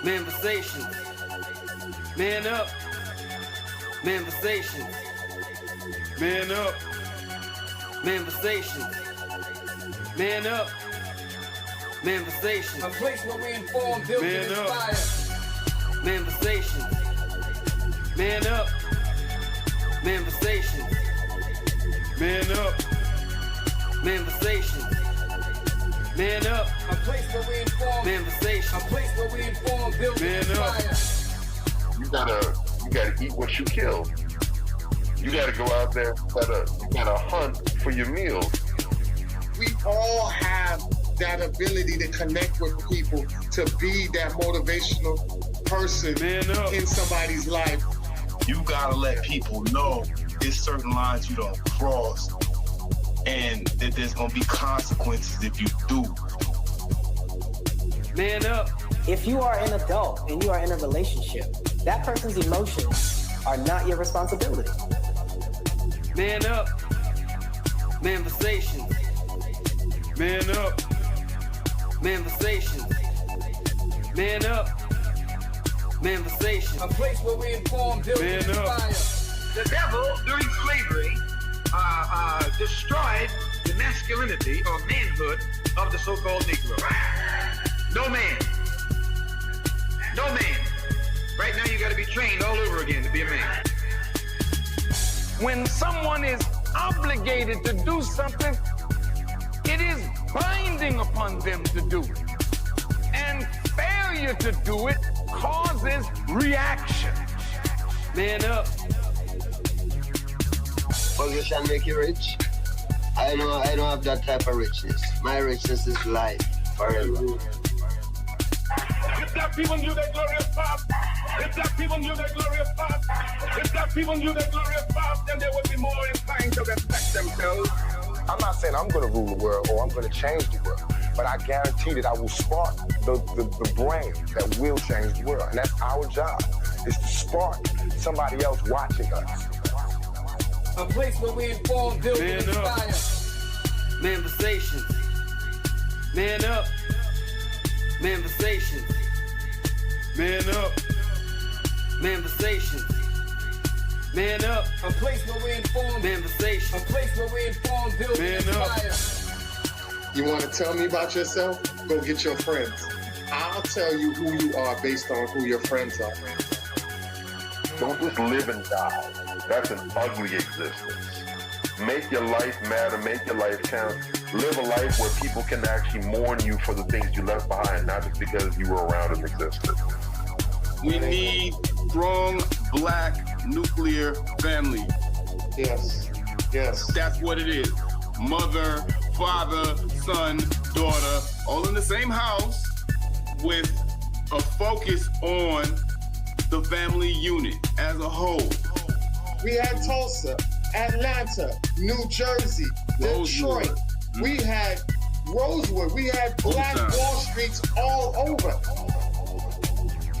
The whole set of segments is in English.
Manifestations. Man up. Manifestations. Man up. Manifestations. Man up. Manifestations. A place where we inform, build, and inspire. Manifestations. Man up. Manifestations. Man up. Manifestations. Man up. A place where we inform. Manifestations. A place where we inform, build, and inspire. You gotta eat what you kill. You gotta go out there. You gotta hunt for your meals. We all have that ability to connect with people, to be that motivational person in somebody's life. You gotta let people know there's certain lines you don't cross, and that there's gonna be consequences if you do. Man up. If you are an adult and you are in a relationship, that person's emotions are not your responsibility. Man up. Manifestations. Man up. Manifestations. Man up. Manifestations. A place where we inform, build, and inspire. The devil, during slavery, destroyed the masculinity or manhood of the so-called Negro. No man. No man. Right now you got to be trained all over again to be a man. When someone is obligated to do something, it is binding upon them to do it. And failure to do it causes reaction. Man up. Position make you rich. I don't have that type of richness. My richness is life forever. If that people knew their glorious past, if that people knew their glorious past, if that people knew their glorious past, then they would be more inclined to respect themselves. I'm not saying I'm going to rule the world or I'm going to change the world, but I guarantee that I will spark the brain that will change the world. And that's our job, is to spark somebody else watching us. A place where we inform, build, and inspire. Manifestations. Man up. Manifestations. Man up. Manifestations. Man up. A place where we inform. Manifestations. A place where we inform, build, and inspire. You want to tell me about yourself? Go get your friends. I'll tell you who you are based on who your friends are. Don't just live and die. That's an ugly existence. Make your life matter. Make your life count. Live a life where people can actually mourn you for the things you left behind, not just because you were around and existed. We need strong black nuclear family. Yes. Yes. That's what it is. Mother, father, son, daughter, all in the same house with a focus on the family unit as a whole. We had Tulsa, Atlanta, New Jersey, Detroit. We had Rosewood. We had Black Wall Streets all over.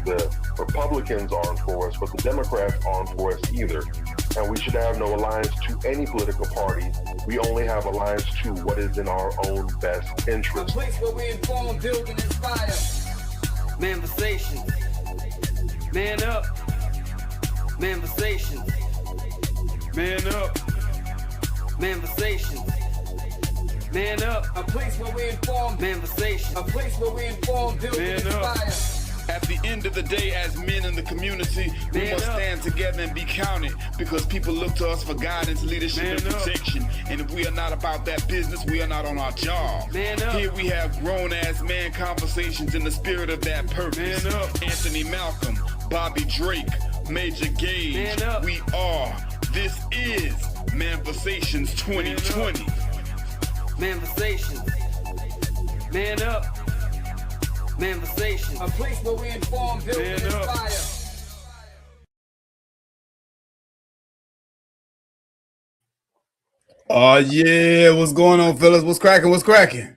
The Republicans aren't for us, but the Democrats aren't for us either. And we should have no alliance to any political party. We only have alliance to what is in our own best interest. A place where we inform, build, and inspire. Manifestations. Man up. Manifestations. Man up. Manifestations. Man up. A place where we inform. Manifestations. A place where we inform, build, and inspire. At the end of the day, as men in the community, we must stand together and be counted, because people look to us for guidance, leadership, and protection. And if we are not about that business, we are not on our job. Here we have grown-ass man conversations in the spirit of that purpose. Anthony Malcolm, Bobby Drake, Major Gage. We are. This is Manifestations 2020. Manifestations. Man up. Manifestations. A place where we inform, build, and inspire. Oh yeah, what's going on, fellas? What's cracking? What's cracking?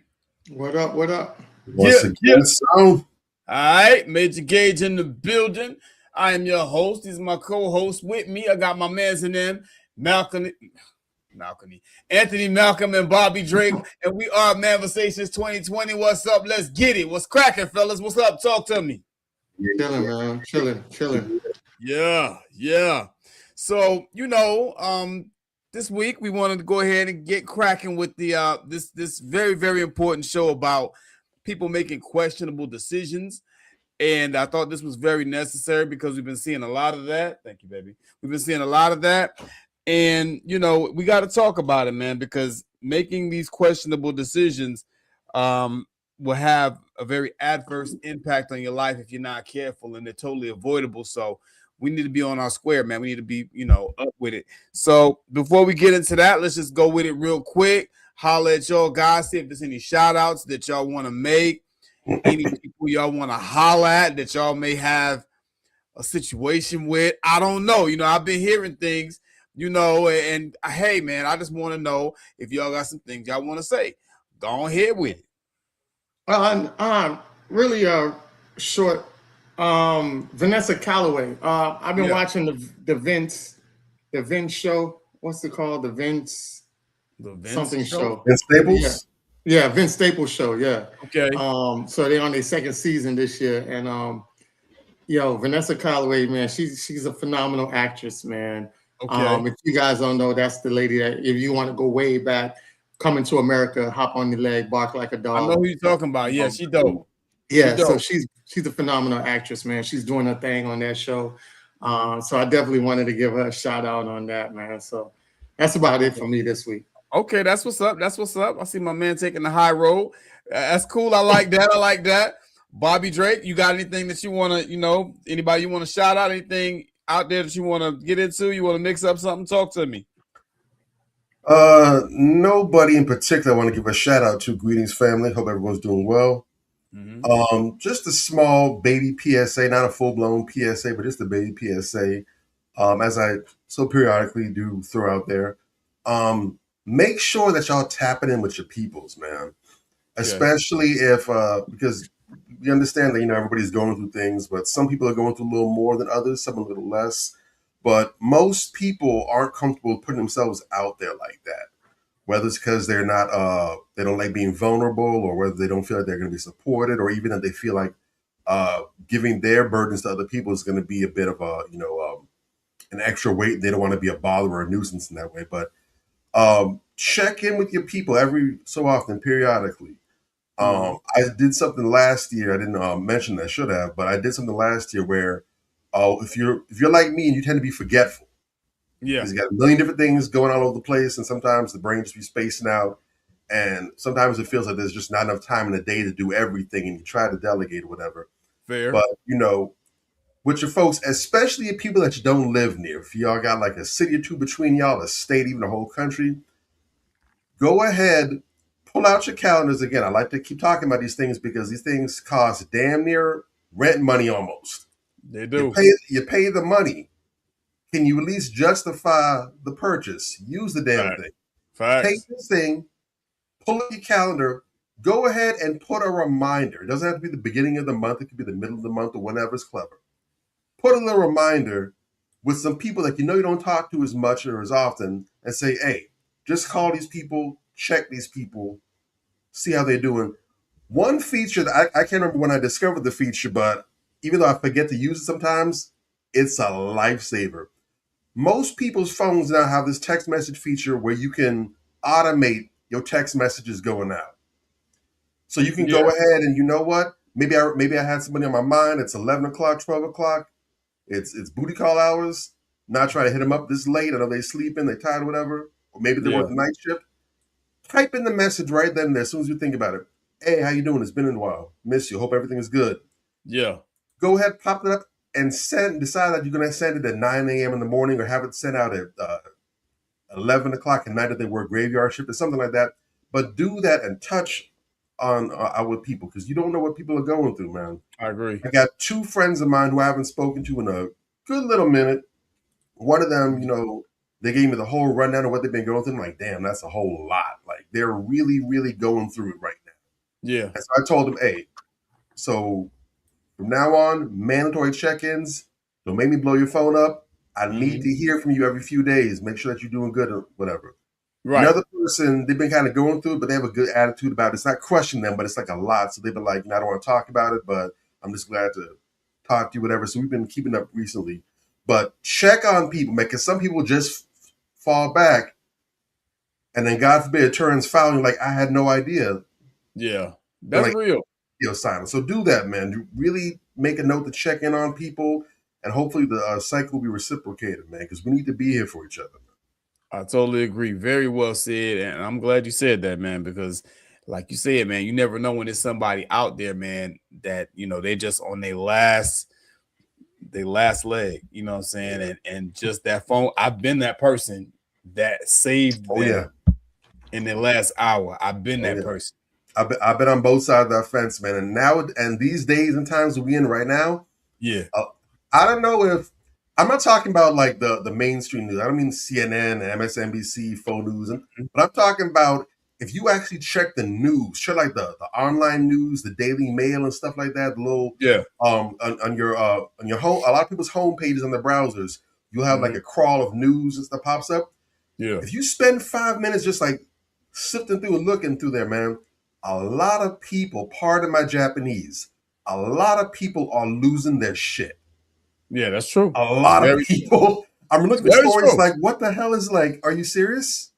What up? What up? Once again, all right, Major Gage in the building. I am your host. These are my co-hosts with me. I got my mans in them, Anthony Malcolm, and Bobby Drake, and we are Manifestations 2020. What's up? Let's get it. What's cracking, fellas? What's up? Talk to me. Chilling, man. Chilling. Yeah. So, this week we wanted to go ahead and get cracking with the this very, very important show about people making questionable decisions. And I thought this was very necessary because we've been seeing a lot of that. Thank you, baby. We've been seeing a lot of that. And, we got to talk about it, man, because making these questionable decisions will have a very adverse impact on your life if you're not careful, and they're totally avoidable. So we need to be on our square, man. We need to be, up with it. So before we get into that, let's just go with it real quick. Holler at y'all guys, see if there's any shout outs that y'all want to make, any people y'all want to holler at that y'all may have a situation with. I don't know. I've been hearing things, and hey, man, I just want to know if y'all got some things y'all want to say. Go ahead with it. Really short. Vanessa Calloway. I've been watching the Vince show. What's it called? The Vince something show. Vince Staples? Yeah, Vince Staples show. Yeah. Okay. So they're on their second season this year, and Vanessa Calloway, man, she's a phenomenal actress, man. Okay. If you guys don't know, that's the lady that, if you want to go way back, Coming to America, Hop on your leg, bark like a dog. I know who you're talking about. Yeah, she dope. Yeah, so she's a phenomenal actress, man. She's doing her thing on that show. So I definitely wanted to give her a shout out on that, man. So that's about it for me this week. Okay, that's what's up. I see my man taking the high road. That's cool. I like that. Bobby Drake, you got anything that you want to, anybody you want to shout out, anything out there that you want to get into? You want to mix up something? Talk to me. Nobody in particular I want to give a shout out to. Greetings, family. Hope everyone's doing well. Mm-hmm. Just a small baby PSA, not a full-blown PSA, but just a baby PSA. As I so periodically do throw out there. Make sure that y'all tapping in with your peoples, man. Especially if because we understand that everybody's going through things, but some people are going through a little more than others, some a little less. But most people aren't comfortable putting themselves out there like that. Whether it's because they're not, they don't like being vulnerable, or whether they don't feel like they're going to be supported, or even that they feel like giving their burdens to other people is going to be a bit of a, an extra weight. They don't want to be a bother or a nuisance in that way. But check in with your people every so often, periodically. I did something last year. I didn't mention that, I should have, but I did something last year where if you're like me and you tend to be forgetful. Yeah. Because you got a million different things going all over the place, and sometimes the brain just be spacing out, and sometimes it feels like there's just not enough time in the day to do everything, and you try to delegate or whatever. Fair. But with your folks, especially your people that you don't live near, if y'all got like a city or two between y'all, a state, even a whole country, go ahead, pull out your calendars again. I like to keep talking about these things because these things cost damn near rent money almost. They do. You pay the money. Can you at least justify the purchase? Use the damn thing. Facts. Take this thing, pull up your calendar, go ahead and put a reminder. It doesn't have to be the beginning of the month. It could be the middle of the month or whenever's clever. Put a little reminder with some people that you don't talk to as much or as often, and say, hey, just call these people, check these people, see how they're doing. One feature that I can't remember when I discovered the feature, but even though I forget to use it sometimes, it's a lifesaver. Most people's phones now have this text message feature where you can automate your text messages going out. So you can go ahead and, you know what? Maybe I had somebody on my mind. It's 11 o'clock, 12 o'clock. It's booty call hours. Not trying to hit them up this late. I know they're sleeping, they're tired, whatever. Or maybe they work the night shift. Type in the message right then and there as soon as you think about it. Hey, how you doing? It's been a while. Miss you. Hope everything is good. Yeah. Go ahead, pop it up, and decide that you're going to send it at 9 a.m. in the morning, or have it sent out at 11 o'clock at night if they work graveyard shift or something like that. But do that and touch on our people, because you don't know what people are going through, man. I agree. I got two friends of mine who I haven't spoken to in a good little minute. One of them, they gave me the whole rundown of what they've been going through. I'm like, damn, that's a whole lot. Like, they're really, really going through it right now. Yeah. And so I told them, hey, so from now on, mandatory check-ins. Don't make me blow your phone up. I need to hear from you every few days. Make sure that you're doing good or whatever. Right. Another person, they've been kind of going through it, but they have a good attitude about it. It's not crushing them, but it's like a lot. So they've been like, I don't want to talk about it, but I'm just glad to talk to you, whatever. So we've been keeping up recently. But check on people, man, because some people just fall back, and then God forbid it turns foul. And you're like, I had no idea. Yeah, that's real. Simon. So do that, man. You really make a note to check in on people, and hopefully the cycle will be reciprocated, man, because we need to be here for each other. I totally agree. Very well said. And I'm glad you said that, man, because like you said, man, you never know when there's somebody out there, man, that, you know, they just on their last leg, you know what I'm saying? And just that phone. I've been that person that saved them in the last hour. I've been that person. I've been on both sides of that fence, man. And now, and these days and times that we in right now, I don't know if I'm not talking about like the mainstream news. I don't mean CNN, MSNBC, Faux News, but I'm talking about if you actually check the news, check like the online news, the Daily Mail and stuff like that. The little on your home, a lot of people's home pages on their browsers, you'll have like a crawl of news and stuff pops up. Yeah, if you spend 5 minutes just like sifting through and looking through there, man, a lot of people, pardon my Japanese, a lot of people are losing their shit. Yeah, that's true. A lot of people. I'm looking at stories like, what the hell is like, are you serious?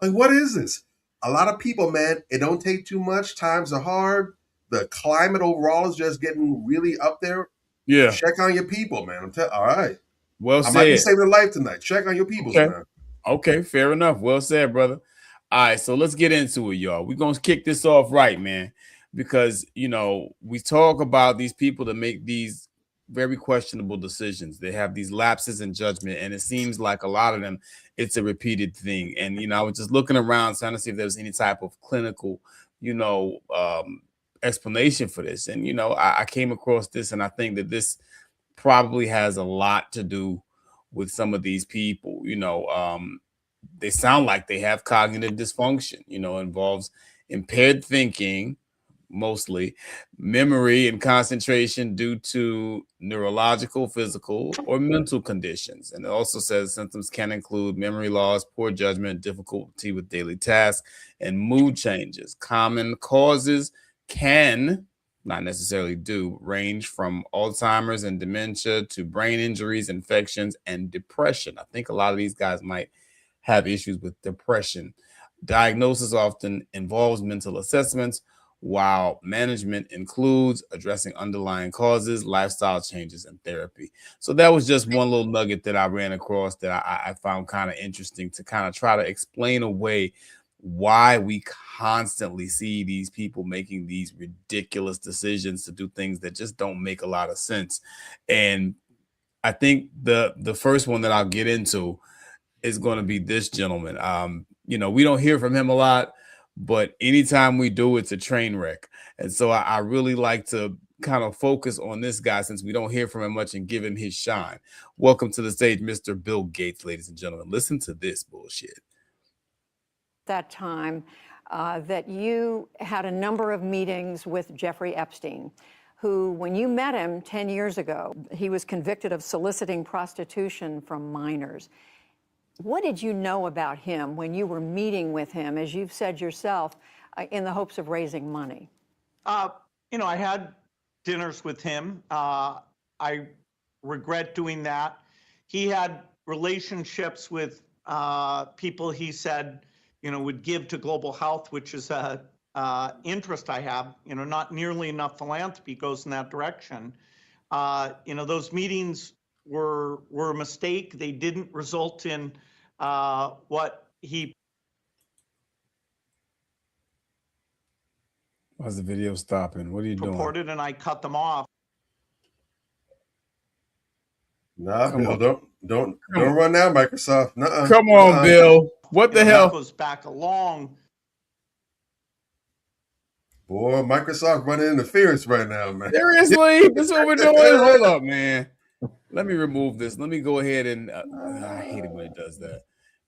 Like, what is this? A lot of people, man, it don't take too much. Times are hard. The climate overall is just getting really up there. Yeah. Check on your people, man. All right. Well said. I might be saving a life tonight. Check on your people, man. Okay, fair enough. Well said, brother. All right, so let's get into it, y'all. We're going to kick this off right, man, because, you know, we talk about these people that make these very questionable decisions. They have these lapses in judgment, and it seems like a lot of them, it's a repeated thing. And, you know, I was just looking around trying to see if there was any type of clinical, you know, explanation for this. And, you know, I came across this, and I think that this probably has a lot to do with some of these people. You know, they sound like they have cognitive dysfunction, you know, involves impaired thinking, mostly memory and concentration due to neurological, physical, or mental conditions. And it also says symptoms can include memory loss, poor judgment, difficulty with daily tasks, and mood changes. Common causes can, not necessarily do, range from Alzheimer's and dementia to brain injuries, infections, and depression. I think a lot of these guys might have issues with depression. Diagnosis often involves mental assessments, while management includes addressing underlying causes, lifestyle changes, and therapy. So that was just one little nugget that I ran across that I found kind of interesting to kind of try to explain away why we constantly see these people making these ridiculous decisions to do things that just don't make a lot of sense. And I think the first one that I'll get into is going to be this gentleman. You know, we don't hear from him a lot, but anytime we do, it's a train wreck. And so I really like to kind of focus on this guy since we don't hear from him much and give him his shine. Welcome to the stage, Mr. Bill Gates, ladies and gentlemen. Listen to this bullshit. That time that you had a number of meetings with Jeffrey Epstein, who, when you met him 10 years ago, he was convicted of soliciting prostitution from minors. What did you know about him when you were meeting with him, as you've said yourself, in the hopes of raising money? You know, I had dinners with him. I regret doing that. He had relationships with people he said, you know, would give to global health, which is a interest I have. You know, not nearly enough philanthropy goes in that direction. You know, those meetings were a mistake. They didn't result in what he. Why's the video stopping? What are you purported, and I cut them off. Nah, Bill, don't run now, Microsoft. Nuh-uh. Come on, Bill. What the hell? That goes back a long. Boy, Microsoft running interference right now, man. Seriously, this is what we're doing. Hold up, man. Let me remove this. Let me go ahead and I hate it when it does that.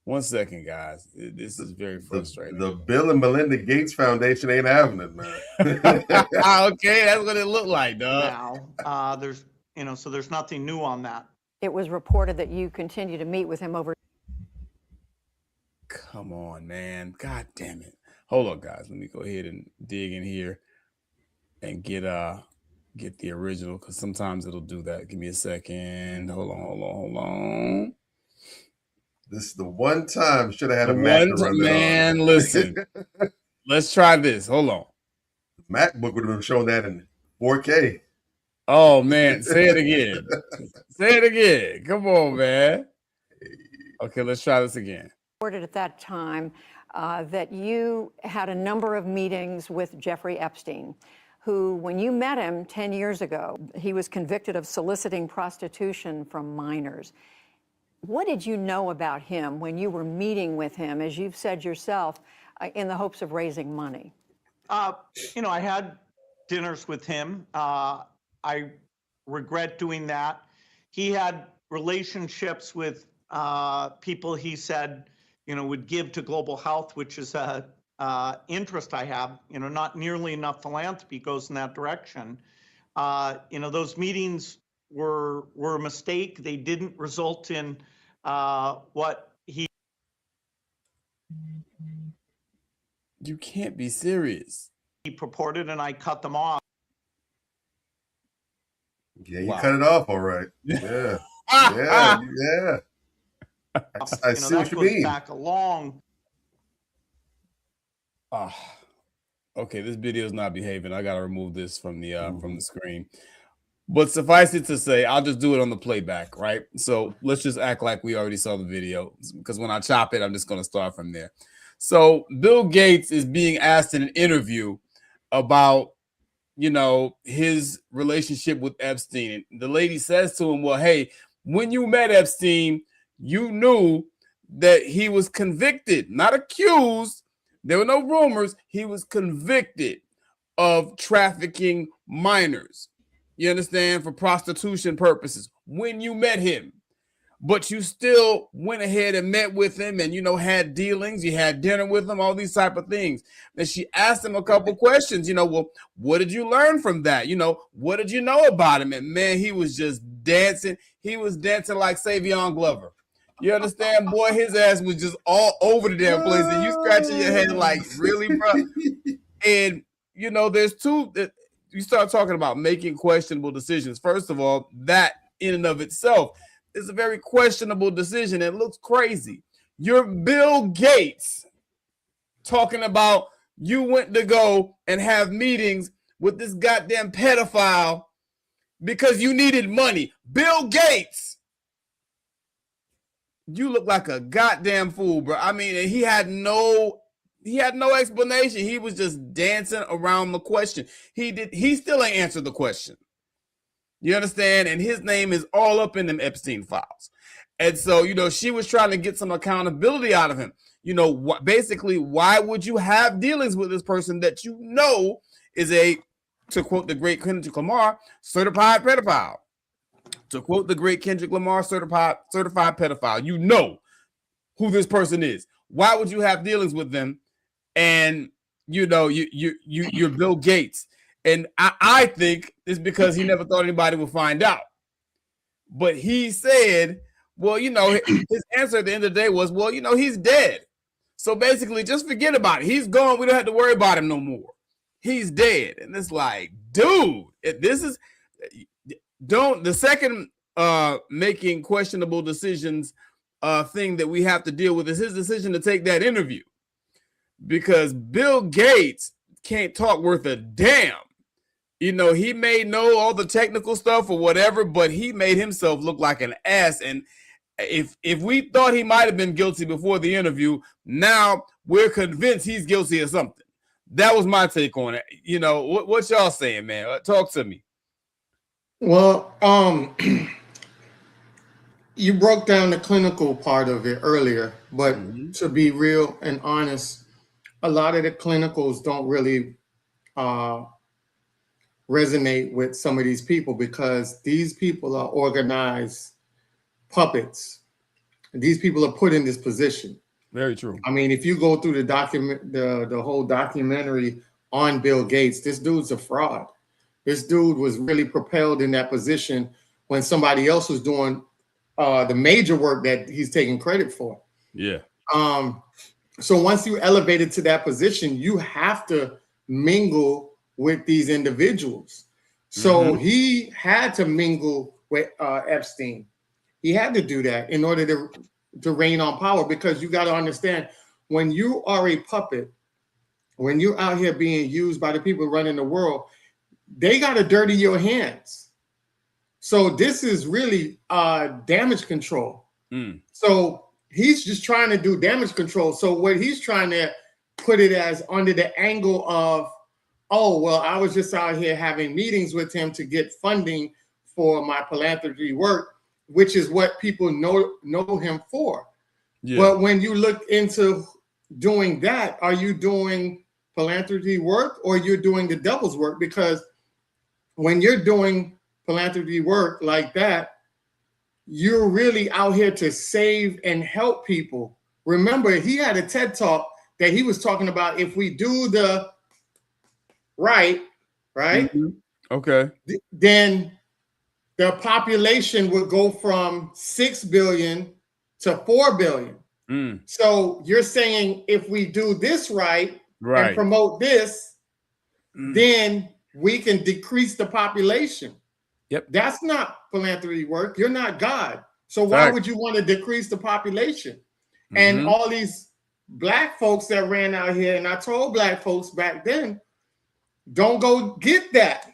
1 second, guys. This is very frustrating. The Bill and Melinda Gates Foundation ain't having it, man. Okay, that's what it looked like, dog. Now, there's, you know, so there's nothing new on that. It was reported that you continue to meet with him over. Come on, man. God damn it. Hold on, guys. Let me go ahead and dig in here and get get the original because sometimes it'll do that. Give me a second. Hold on. This is the one time should have had a Mac to run man, listen. Let's try this. Hold on. MacBook would have been showing that in 4K. Oh man, say it again. Say it again. Come on, man. Okay, let's try this again. Reported at that time that you had a number of meetings with Jeffrey Epstein, who, when you met him 10 years ago, he was convicted of soliciting prostitution from minors. What did you know about him when you were meeting with him, as you've said yourself, in the hopes of raising money? You know, I had dinners with him. I regret doing that. He had relationships with people he said, you know, would give to global health, which is a interest I have. You know, not nearly enough philanthropy goes in that direction. You know, those meetings were a mistake. They didn't result in what he. You can't be serious. He purported, and I cut them off. Yeah, you cut it off, all right. Yeah, yeah. I see what you mean. Back along. Okay, this video is not behaving. I gotta remove this from the screen. But suffice it to say, I'll just do it on the playback, right? So let's just act like we already saw the video, because when I chop it, I'm just gonna start from there. So Bill Gates is being asked in an interview about, you know, his relationship with Epstein. And the lady says to him, well, hey, when you met Epstein, you knew that he was convicted, not accused. There were no rumors. He was convicted of trafficking minors. You understand? For prostitution purposes when you met him. But you still went ahead and met with him and, you know, had dealings. You had dinner with him, all these type of things. And she asked him a couple questions, you know, well, what did you learn from that? You know, what did you know about him? And man, he was just dancing. He was dancing like Savion Glover. You understand, boy? His ass was just all over the damn place. And you scratching your head like, really, bro? And, you know, there's two that you start talking about making questionable decisions. First of all, that in and of itself is a very questionable decision. It looks crazy. You're Bill Gates talking about you went to go and have meetings with this goddamn pedophile because you needed money. Bill Gates. You look like a goddamn fool, bro. I mean, he had no explanation. He was just dancing around the question. He still ain't answered the question. You understand? And his name is all up in them Epstein files. And so, you know, she was trying to get some accountability out of him. You know, basically, why would you have dealings with this person that you know is to quote the great Kendrick Lamar, certified pedophile? To quote the great Kendrick Lamar, certified pedophile. You know who this person is. Why would you have dealings with them? And, you know, you're Bill Gates. And I think it's because he never thought anybody would find out. But he said, well, you know, his answer at the end of the day was, well, you know, he's dead. So basically, just forget about it. He's gone. We don't have to worry about him no more. He's dead. And it's like, dude, the second making questionable decisions thing that we have to deal with is his decision to take that interview. Because Bill Gates can't talk worth a damn. You know, he may know all the technical stuff or whatever, but he made himself look like an ass. And if we thought he might have been guilty before the interview, now we're convinced he's guilty of something. That was my take on it. You know, what y'all saying, man? Talk to me. Well, you broke down the clinical part of it earlier, but to be real and honest, a lot of the clinicals don't really resonate with some of these people because these people are organized puppets. These people are put in this position. Very true. I mean, if you go through the whole documentary on Bill Gates, this dude's a fraud. This dude was really propelled in that position when somebody else was doing the major work that he's taking credit for. Yeah. So once you elevated to that position, you have to mingle with these individuals. So he had to mingle with Epstein. He had to do that in order to reign on power, because you got to understand, when you are a puppet, when you're out here being used by the people running the world, they got to dirty your hands. So this is really damage control. So he's just trying to do damage control. So what he's trying to put it as under the angle of, oh, well, I was just out here having meetings with him to get funding for my philanthropy work, which is what people know him for. Yeah. But when you look into doing that, are you doing philanthropy work or you're doing the devil's work? Because when you're doing philanthropy work like that, you're really out here to save and help people. Remember, he had a TED talk that he was talking about, if we do the right, okay, then the population would go from 6 billion to 4 billion. So you're saying if we do this right and promote this, then we can decrease the population. Yep. That's not philanthropy work. You're not God. So why would you want to decrease the population? And all these black folks that ran out here, and I told black folks back then, don't go get that.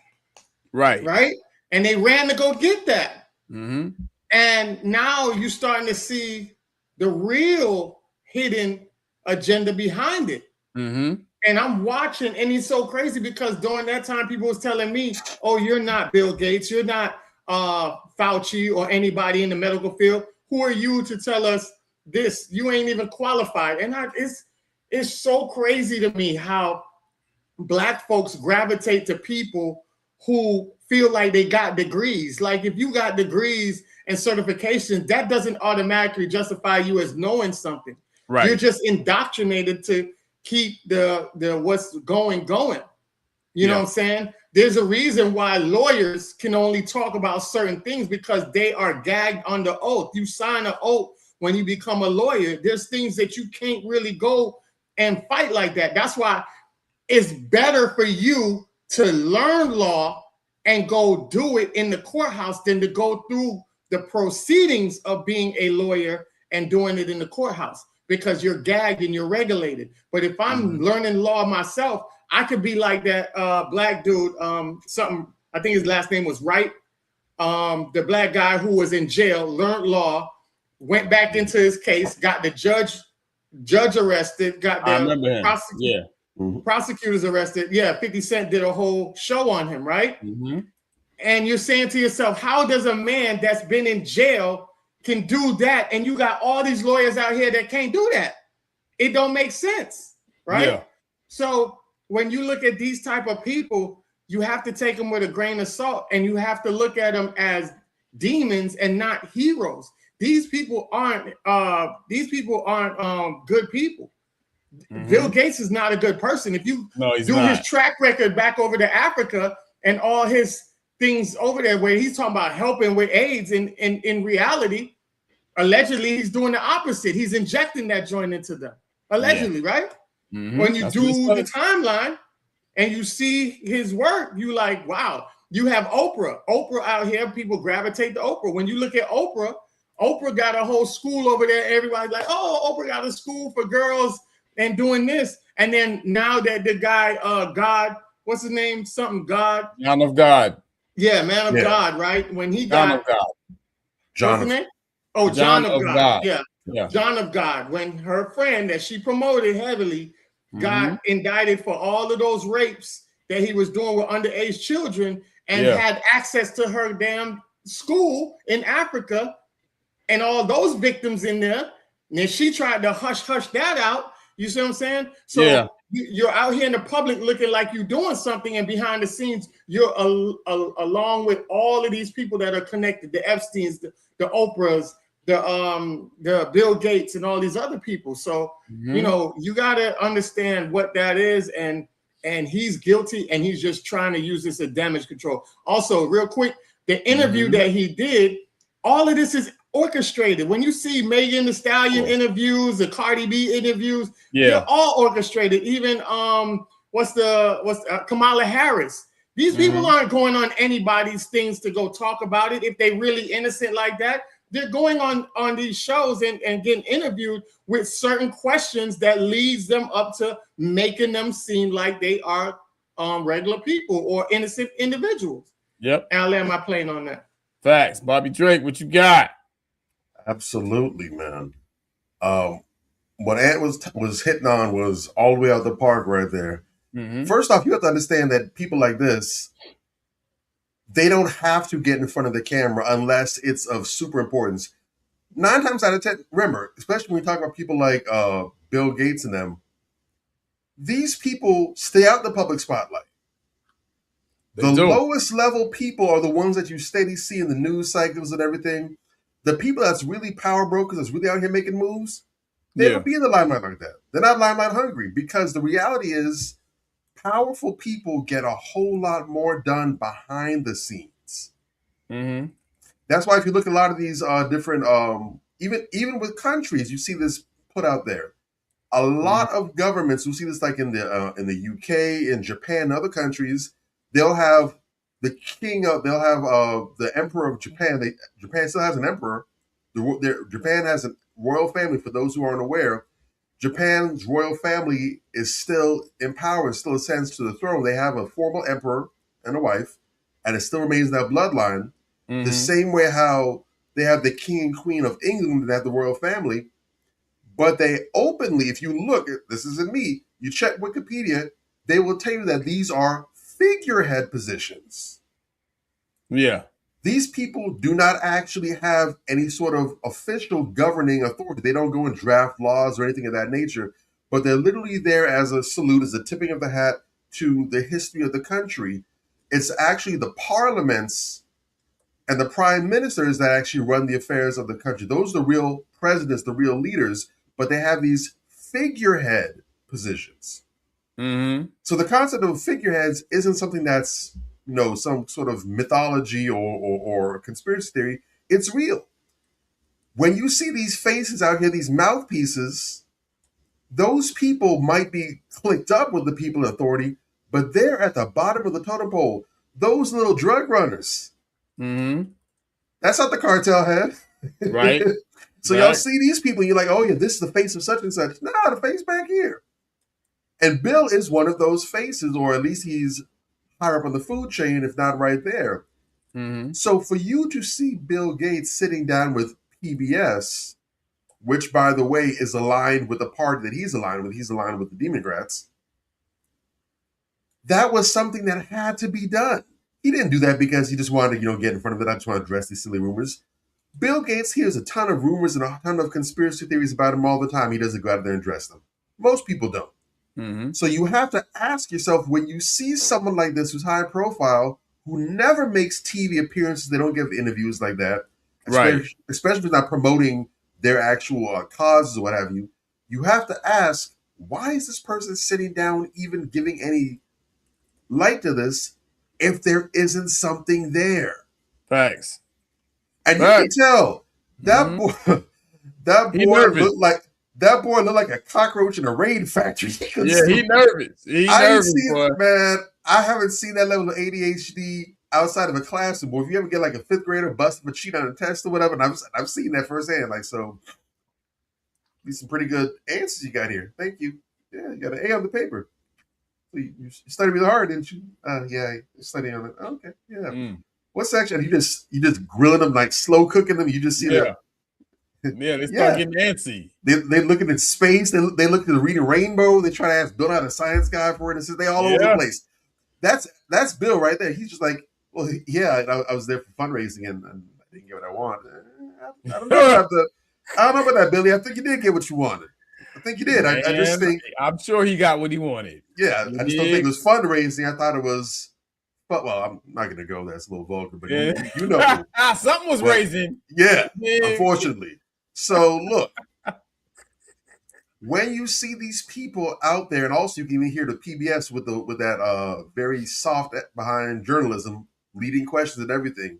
Right. And they ran to go get that. And now you're starting to see the real hidden agenda behind it. And I'm watching, and it's so crazy because during that time, people was telling me, oh, you're not Bill Gates, you're not Fauci or anybody in the medical field. Who are you to tell us this? You ain't even qualified. And it's so crazy to me how black folks gravitate to people who feel like they got degrees. Like if you got degrees and certifications, that doesn't automatically justify you as knowing something. You're just indoctrinated to keep the what's going. You know what I'm saying? There's a reason why lawyers can only talk about certain things, because they are gagged under oath. You sign an oath when you become a lawyer. There's things that you can't really go and fight like that. That's why it's better for you to learn law and go do it in the courthouse than to go through the proceedings of being a lawyer and doing it in the courthouse, because you're gagged and you're regulated. But if I'm learning law myself, I could be like that black dude, something, I think his last name was Wright, the black guy who was in jail, learned law, went back into his case, got the judge arrested, got the prosecutors arrested. 50 Cent did a whole show on him, right? And you're saying to yourself, how does a man that's been in jail can do that? And you got all these lawyers out here that can't do that. It don't make sense, right? So when you look at these type of people, you have to take them with a grain of salt, and you have to look at them as demons and not heroes. These people aren't good people. Bill Gates is not a good person. If you his track record back over to Africa and all his things over there where he's talking about helping with AIDS, in reality, allegedly, he's doing the opposite. He's injecting that joint into them. Allegedly, right? When you do the timeline and you see his work, you like, wow. You have Oprah. Oprah out here, people gravitate to Oprah. When you look at Oprah, Oprah got a whole school over there. Everybody's like, oh, Oprah got a school for girls and doing this. And then now that the guy, God, what's his name? Something God. Man of God. Yeah, man of God, right? When he got of God. What's his name? Oh, John of God. Yeah. John of God. When her friend that she promoted heavily got indicted for all of those rapes that he was doing with underage children, and had access to her damn school in Africa and all those victims in there. And then she tried to hush that out. You see what I'm saying? So you're out here in the public looking like you're doing something, and behind the scenes, you're along with all of these people that are connected, the Epsteins, the Oprahs, the Bill Gates, and all these other people. So, you know, you got to understand what that is, and he's guilty, and he's just trying to use this as damage control. Also, real quick, the interview that he did, all of this is orchestrated. When you see Megan Thee Stallion interviews, the Cardi B interviews, they're all orchestrated. Even Kamala Harris. These people aren't going on anybody's things to go talk about it. If they really innocent like that, they're going on these shows and getting interviewed with certain questions that leads them up to making them seem like they are regular people or innocent individuals. Yep. And I'll land my plane on that. Facts. Bobby Drake, what you got? Absolutely, man. What Ant was hitting on was all the way out the park right there. First off, you have to understand that people like this, they don't have to get in front of the camera unless it's of super importance. 9 times out of 10, remember, especially when we talk about people like Bill Gates and them, these people stay out the public spotlight. The lowest level people are the ones that you steady see in the news cycles and everything. The people that's really power brokers, that's really out here making moves, they don't be in the limelight like that. They're not limelight hungry, because the reality is powerful people get a whole lot more done behind the scenes. That's why if you look at a lot of these different, even with countries, you see this put out there. A lot of governments, you see this like in the UK, in Japan, and other countries, they'll have the king of, they'll have the emperor of Japan. Japan still has an emperor. Japan has a royal family. For those who aren't aware, Japan's royal family is still in power and still ascends to the throne. They have a formal emperor and a wife, and it still remains that bloodline. The same way how they have the king and queen of England that have the royal family, but they openly, if you look, this isn't me, you check Wikipedia, they will tell you that these are figurehead positions. Yeah. These people do not actually have any sort of official governing authority. They don't go and draft laws or anything of that nature, but they're literally there as a salute, as a tipping of the hat to the history of the country. It's actually the parliaments and the prime ministers that actually run the affairs of the country. Those are the real presidents, the real leaders, but they have these figurehead positions. So the concept of figureheads isn't something that's, some sort of mythology or conspiracy theory. It's real. When you see these faces out here, these mouthpieces, those people might be clicked up with the people in authority, but they're at the bottom of the totem pole. Those little drug runners. That's not the cartel head. Right. So y'all see these people, you're like, oh yeah, this is the face of such and such. No, the face back here. And Bill is one of those faces, or at least he's higher up on the food chain, if not right there. So for you to see Bill Gates sitting down with PBS, which by the way is aligned with the party that he's aligned with the Democrats, that was something that had to be done. He didn't do that because he just wanted to, get in front of it. I just want to address these silly rumors. Bill Gates hears a ton of rumors and a ton of conspiracy theories about him all the time. He doesn't go out there and address them. Most people don't. So you have to ask yourself, when you see someone like this who's high profile, who never makes TV appearances, they don't give interviews like that, especially if they're not promoting their actual causes or what have you, you have to ask, why is this person sitting down even giving any light to this if there isn't something there? Facts. And you can tell that boy, that boy looked like a cockroach in a raid factory. Yeah, he nervous. Man. I haven't seen that level of ADHD outside of a classroom. Or if you ever get like a 5th grader busted for cheating on a test or whatever, and I've seen that firsthand. Like, so these some pretty good answers you got here. Thank you. Yeah, you got an A on the paper. So you studied really hard, didn't you? Yeah, studying on it. Okay, yeah. What section? You just grilling them, like slow cooking them. You just see them. Yeah, they start getting antsy. They're looking at space. They look at reading Rainbow. They try to ask Bill out a science guy for it. And they all over the place. That's Bill right there. He's just like, well, yeah, I was there for fundraising and I didn't get what I wanted. I don't know about that, Billy. I think you did get what you wanted. I think you did. I just think I'm sure he got what he wanted. Yeah, I just don't think it was fundraising. I thought it was. But I'm not going to go there. It's a little vulgar, but you know, something was raising. Yeah, unfortunately. So look, when you see these people out there, and also you can even hear the PBS with that very soft behind journalism, leading questions and everything.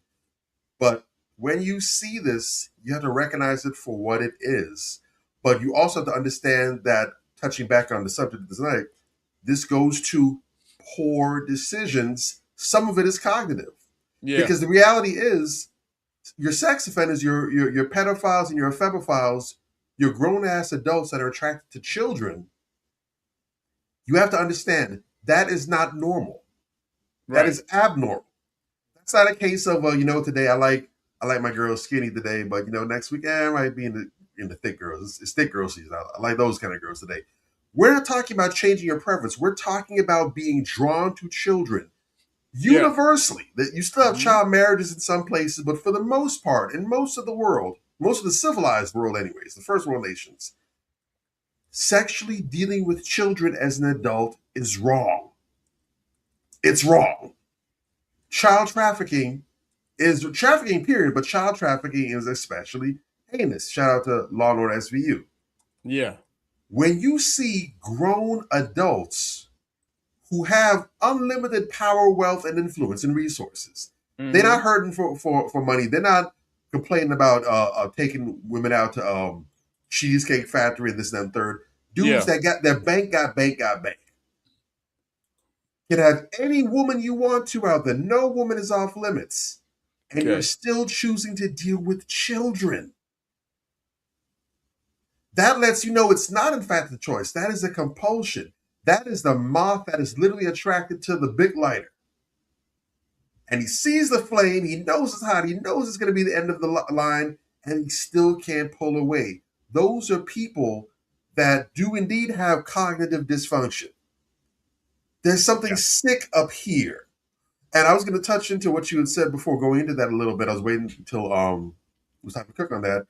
But when you see this, you have to recognize it for what it is. But you also have to understand that, touching back on the subject of tonight, this goes to poor decisions some of it is cognitive. Yeah. Because the reality is, your sex offenders, your pedophiles and your ephebophiles, your grown-ass adults that are attracted to children, you have to understand that is not normal. Right. That is abnormal. That's not a case of, today I like my girl skinny today, but next week I might be in the thick girls. It's thick girl season. I like those kind of girls today. We're not talking about changing your preference. We're talking about being drawn to children. Universally, that you still have child marriages in some places, but for the most part, in most of the world, most of the civilized world anyways, the first world nations, sexually dealing with children as an adult is wrong. It's wrong. Child trafficking is trafficking, period, but child trafficking is especially heinous. Shout out to Law and Order SVU. Yeah. When you see grown adults who have unlimited power, wealth, and influence and resources, they're not hurting for money. They're not complaining about taking women out to Cheesecake Factory and this and that third. Dudes that got their bank got bank. You can have any woman you want to out there. No woman is off limits. And you're still choosing to deal with children. That lets you know it's not, in fact, the choice. That is a compulsion. That is the moth that is literally attracted to the big lighter. And he sees the flame. He knows it's hot. He knows it's going to be the end of the line. And he still can't pull away. Those are people that do indeed have cognitive dysfunction. There's something sick up here. And I was going to touch into what you had said before going into that a little bit. I was waiting until it was time to cook on that.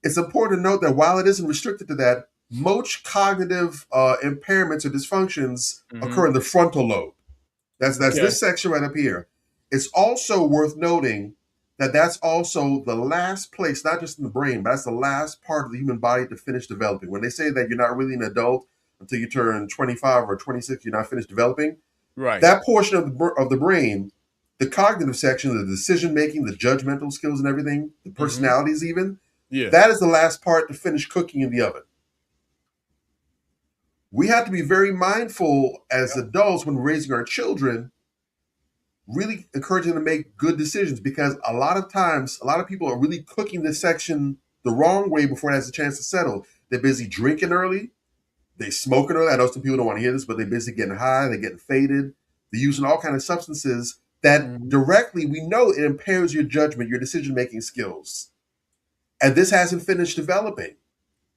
It's important to note that while it isn't restricted to that, most cognitive impairments or dysfunctions occur in the frontal lobe. That's this section right up here. It's also worth noting that that's also the last place, not just in the brain, but that's the last part of the human body to finish developing. When they say that you're not really an adult until you turn 25 or 26, you're not finished developing. Right. That portion of the brain, the cognitive section, the decision making, the judgmental skills and everything, the personalities even, that is the last part to finish cooking in the oven. We have to be very mindful as adults when raising our children, really encouraging them to make good decisions, because a lot of times, a lot of people are really cooking this section the wrong way before it has a chance to settle. They're busy drinking early. They smoking early. I know some people don't want to hear this, but they're busy getting high. They're getting faded. They're using all kinds of substances that directly, we know it impairs your judgment, your decision-making skills. And this hasn't finished developing.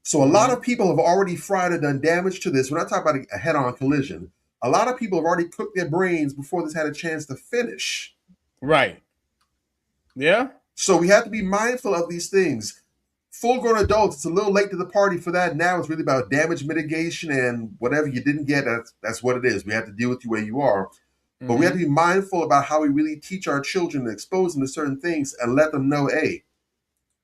So a lot of people have already fried or done damage to this. We're not talking about a head-on collision. A lot of people have already cooked their brains before this had a chance to finish. Right. Yeah. So we have to be mindful of these things. Full-grown adults, it's a little late to the party for that. Now it's really about damage mitigation, and whatever you didn't get, that's what it is. We have to deal with you where you are. But we have to be mindful about how we really teach our children and expose them to certain things and let them know, hey,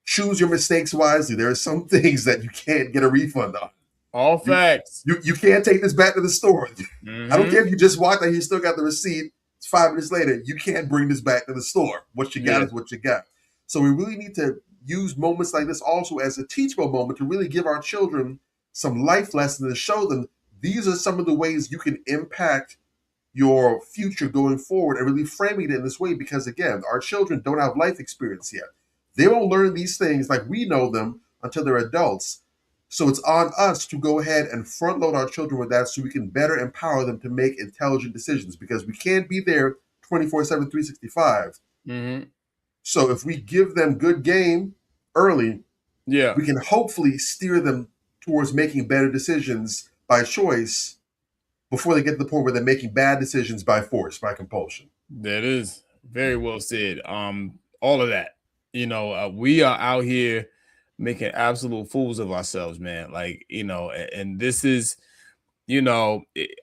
choose your mistakes wisely. There are some things that you can't get a refund on. All facts. You can't take this back to the store. I don't care if you just walked out, you still got the receipt. It's 5 minutes later. You can't bring this back to the store. What you got is what you got. So we really need to use moments like this also as a teachable moment to really give our children some life lessons and show them these are some of the ways you can impact your future going forward, and really framing it in this way, because again, our children don't have life experience yet. They won't learn these things like we know them until they're adults. So it's on us to go ahead and front load our children with that so we can better empower them to make intelligent decisions, because we can't be there 24/7, 365. So if we give them good game early, we can hopefully steer them towards making better decisions by choice before they get to the point where they're making bad decisions by force, by compulsion. That is very well said. All of that, we are out here making absolute fools of ourselves, man. Like, and this is,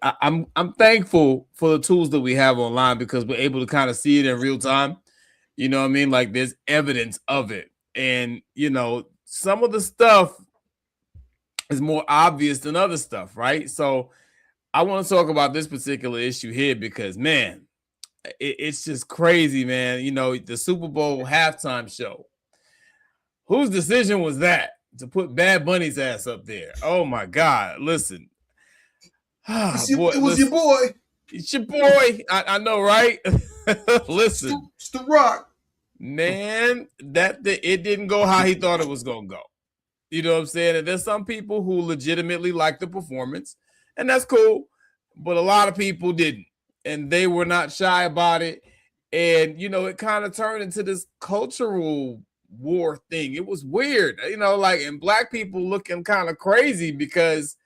I'm thankful for the tools that we have online, because we're able to kind of see it in real time. You know what I mean? Like, there's evidence of it. And, some of the stuff is more obvious than other stuff, right? So I want to talk about this particular issue here because, man, it's just crazy, man. The Super Bowl halftime show. Whose decision was that to put Bad Bunny's ass up there? Oh, my God. Listen. It was your boy. It's your boy. I know, right? Listen, it's the Rock. Man, it didn't go how he thought it was gonna go. You know what I'm saying? And there's some people who legitimately like the performance, and that's cool. But a lot of people didn't, and they were not shy about it. And it kind of turned into this cultural war thing. It was weird, and black people looking kind of crazy because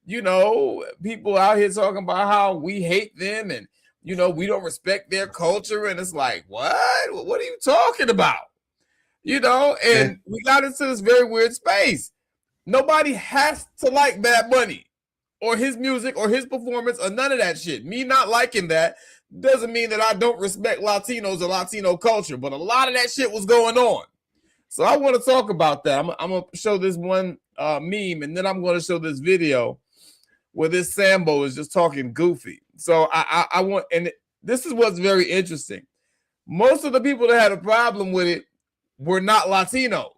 people out here talking about how we hate them and we don't respect their culture. And it's like, what are you talking about? And we got into this very weird space. Nobody has to like Bad Bunny or his music or his performance or none of that shit. Me not liking that doesn't mean that I don't respect Latinos or Latino culture, but a lot of that shit was going on. So I want to talk about that. I'm going to show this one meme, and then I'm going to show this video where this Sambo is just talking goofy. So I want, and this is what's very interesting. Most of the people that had a problem with it were not Latinos.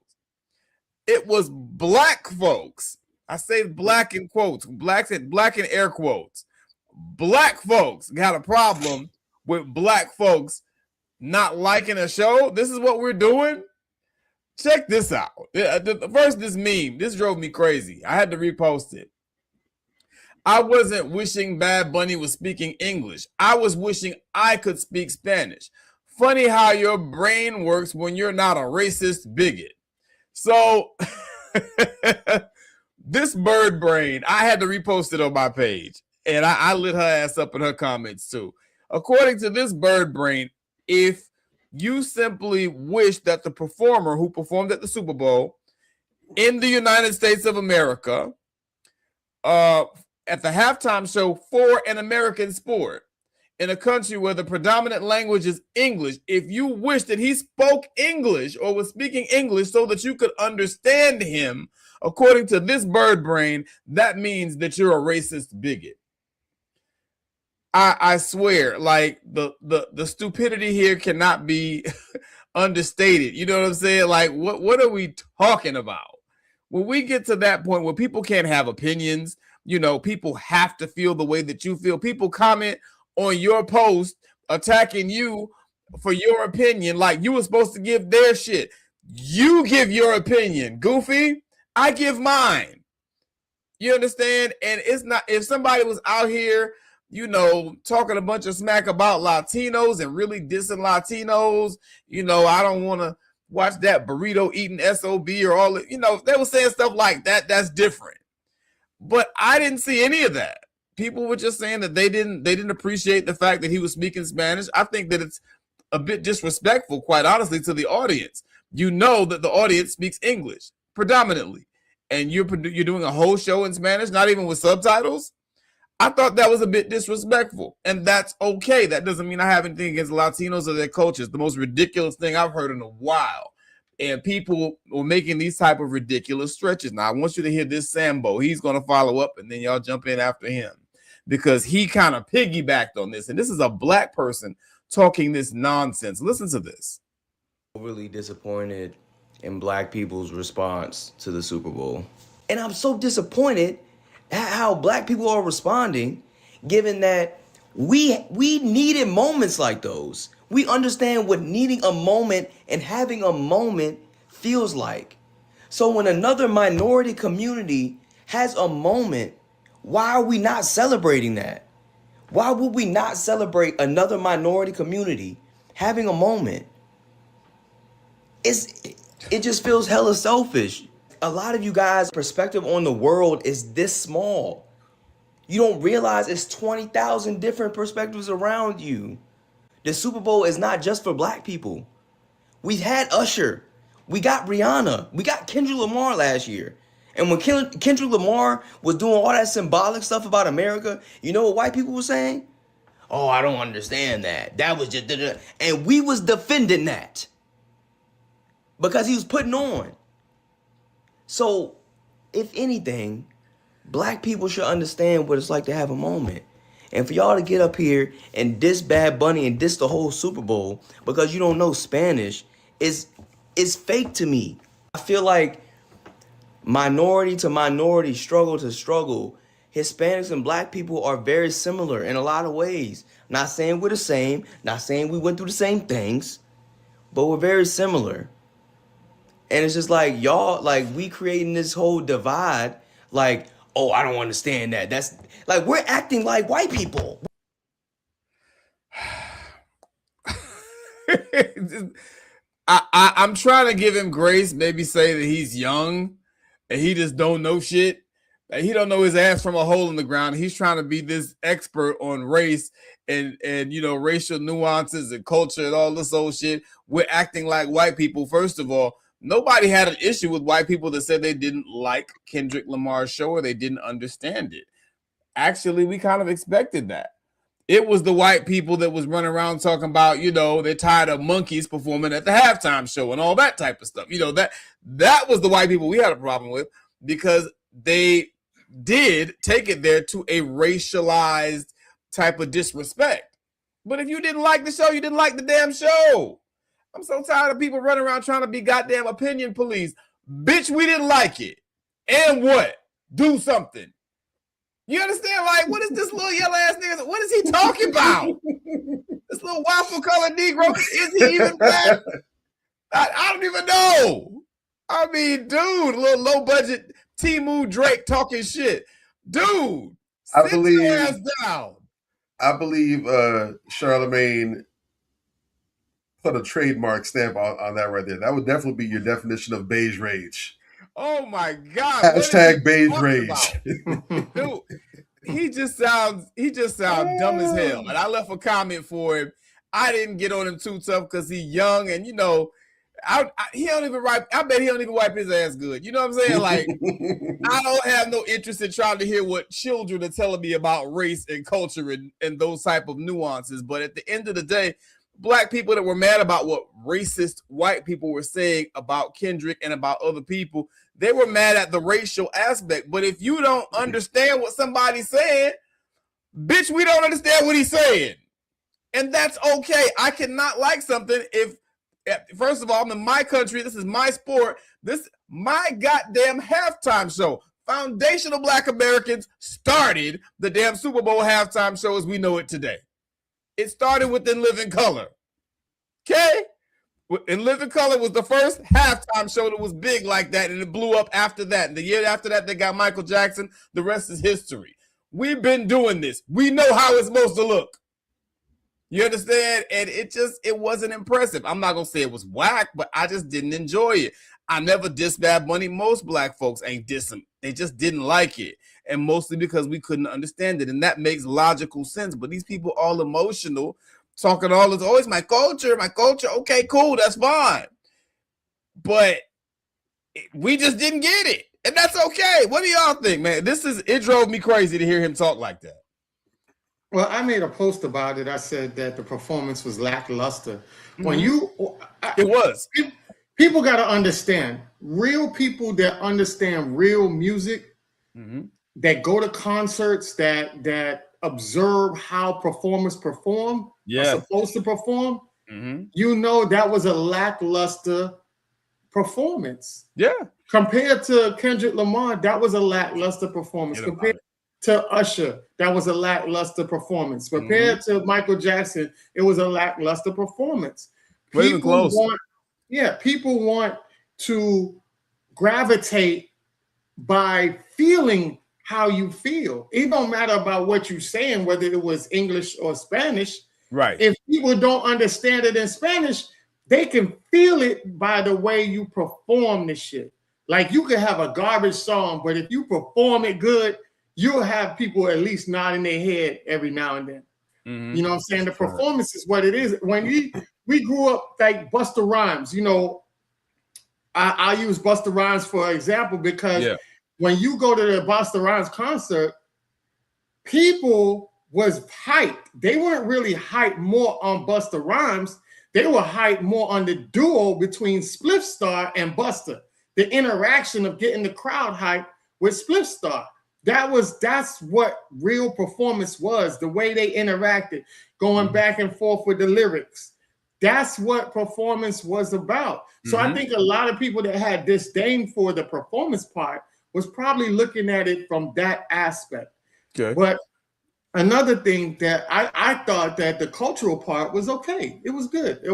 It was black folks. I say black in quotes, black in air quotes. Black folks got a problem with black folks not liking a show. This is what we're doing. Check this out. First, this meme, this drove me crazy. I had to repost it. I wasn't wishing Bad Bunny was speaking English. I was wishing I could speak Spanish. Funny how your brain works when you're not a racist bigot. So this bird brain, I had to repost it on my page. And I lit her ass up in her comments too. According to this bird brain, if you simply wish that the performer who performed at the Super Bowl in the United States of America at the halftime show for an American sport in a country where the predominant language is English, if you wish that he spoke English or was speaking English so that you could understand him, according to this bird brain, that means that you're a racist bigot. I swear, like the stupidity here cannot be understated. You know what I'm saying? Like, what are we talking about? When we get to that point where people can't have opinions, people have to feel the way that you feel. People comment on your post attacking you for your opinion, like you were supposed to give their shit. You give your opinion, goofy. I give mine. You understand? And it's not, if somebody was out here, talking a bunch of smack about Latinos and really dissing Latinos, I don't want to watch that burrito eating SOB or all it, if they were saying stuff like that, that's different. But I didn't see any of that. People were just saying that they didn't appreciate the fact that he was speaking Spanish. I think that it's a bit disrespectful, quite honestly, to the audience. You know that the audience speaks English predominantly, and you're doing a whole show in Spanish, not even with subtitles. I thought that was a bit disrespectful, and that's okay. That doesn't mean I have anything against Latinos or their cultures. The most ridiculous thing I've heard in a while, and people were making these type of ridiculous stretches. Now, I want you to hear this Sambo. He's going to follow up, and then y'all jump in after him because he kind of piggybacked on this, and this is a black person talking this nonsense. Listen to this. Really disappointed in black people's response to the Super Bowl, and I'm so disappointed how black people are responding, given that we needed moments like those. We understand what needing a moment and having a moment feels like. So when another minority community has a moment, why are we not celebrating that? Why would we not celebrate another minority community having a moment? It just feels hella selfish. A lot of you guys' perspective on the world is this small. You don't realize it's 20,000 different perspectives around you. The Super Bowl is not just for black people. We had Usher. We got Rihanna. We got Kendrick Lamar last year. And when Kendrick Lamar was doing all that symbolic stuff about America, you know what white people were saying? Oh, I don't understand that. That was just... And we was defending that. Because he was putting on. So, if anything, black people should understand what it's like to have a moment. And for y'all to get up here and diss Bad Bunny and diss the whole Super Bowl because you don't know Spanish is fake to me. I feel like minority to minority, struggle to struggle, Hispanics and black people are very similar in a lot of ways. Not saying we're the same, not saying we went through the same things, but we're very similar. And it's just like, y'all, like, we creating this whole divide, like, oh, I don't understand that. That's like, we're acting like white people. I'm trying to give him grace, maybe say that he's young and he just don't know shit. He don't know his ass from a hole in the ground. He's trying to be this expert on race and you know, racial nuances and culture and all this old shit. We're acting like white people. First of all, nobody had an issue with white people that said they didn't like Kendrick Lamar's show or they didn't understand it. Actually, we kind of expected that. It was the white people that was running around talking about, you know, they're tired of monkeys performing at the halftime show and all that type of stuff. You know, that was the white people we had a problem with, because they did take it there to a racialized type of disrespect. But if you didn't like the show, you didn't like the damn show. I'm so tired of people running around trying to be goddamn opinion police. Bitch, we didn't like it. And what? Do something. You understand? Like, what is this little yellow ass nigga? What is he talking about? This little waffle colored Negro, is he even black? I don't even know. I mean, dude, little low budget Timu Drake talking shit. Dude, sit your ass down. I believe Charlemagne put a trademark stamp on that right there. That would definitely be your definition of beige rage. Oh my God. Hashtag beige rage. Dude, he just sounds dumb as hell. And I left a comment for him. I didn't get on him too tough because he's young and, you know, he don't even wipe. I bet he don't even wipe his ass good. You know what I'm saying? Like, I don't have no interest in trying to hear what children are telling me about race and culture and those type of nuances. But at the end of the day, black people that were mad about what racist white people were saying about Kendrick and about other people, they were mad at the racial aspect. But if you don't understand what somebody's saying, bitch, we don't understand what he's saying. And that's okay. I cannot like something if, first of all, I'm in my country. This is my sport. This is my goddamn halftime show. Foundational Black Americans started the damn Super Bowl halftime show as we know it today. It started with In Living Color. Okay? In Living Color was the first halftime show that was big like that, and it blew up after that. And the year after that, they got Michael Jackson. The rest is history. We've been doing this. We know how it's supposed to look. You understand? And it wasn't impressive. I'm not going to say it was whack, but I just didn't enjoy it. I never dissed Bad Bunny. Most black folks ain't diss him. They just didn't like it. And mostly because we couldn't understand it. And that makes logical sense. But these people all emotional, talking all this, oh, it's my culture, my culture. Okay, cool, that's fine. But we just didn't get it. And that's okay. What do y'all think, man? It drove me crazy to hear him talk like that. Well, I made a post about it. I said that the performance was lackluster. When it was. People got to understand, real people that understand real music, that go to concerts, that observe how performers perform, are supposed to perform, you know that was a lackluster performance. Yeah. Compared to Kendrick Lamar, that was a lackluster performance. Compared to Usher, that was a lackluster performance. Compared to Michael Jackson, it was a lackluster performance. People want to gravitate by feeling how you feel. It don't matter about what you're saying, whether it was English or Spanish. Right. If people don't understand it in Spanish, they can feel it by the way you perform this shit. Like, you could have a garbage song, but if you perform it good, you'll have people at least nodding their head every now and then. You know what I'm saying? The performance is what it is. When we grew up like Busta Rhymes, you know, I use Busta Rhymes for example because when you go to the Busta Rhymes concert, people was hyped. They weren't really hyped more on Busta Rhymes. They were hyped more on the duo between Spliff Star and Busta. The interaction of getting the crowd hyped with Spliff Star. That's what real performance was, the way they interacted, going back and forth with the lyrics. That's what performance was about. So I think a lot of people that had disdain for the performance part was probably looking at it from that aspect. Okay. But another thing that I thought that the cultural part was okay. It was good.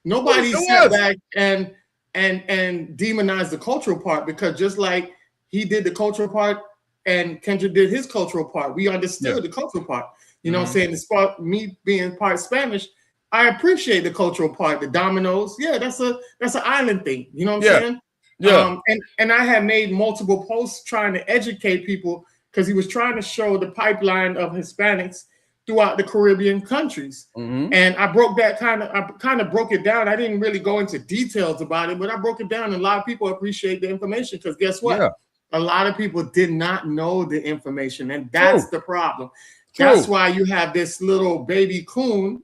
Nobody sat back and demonized the cultural part, because just like he did the cultural part and Kendrick did his cultural part, we understood the cultural part. You know what I'm saying? Despite me being part Spanish, I appreciate the cultural part. The dominoes, that's an island thing. You know what I'm saying? Yeah. And I had made multiple posts trying to educate people, because he was trying to show the pipeline of Hispanics throughout the Caribbean countries. And I broke that kind of broke it down. I didn't really go into details about it, but I broke it down, and a lot of people appreciate the information, because guess what? Yeah. A lot of people did not know the information, and that's the problem. That's why you have this little baby coon,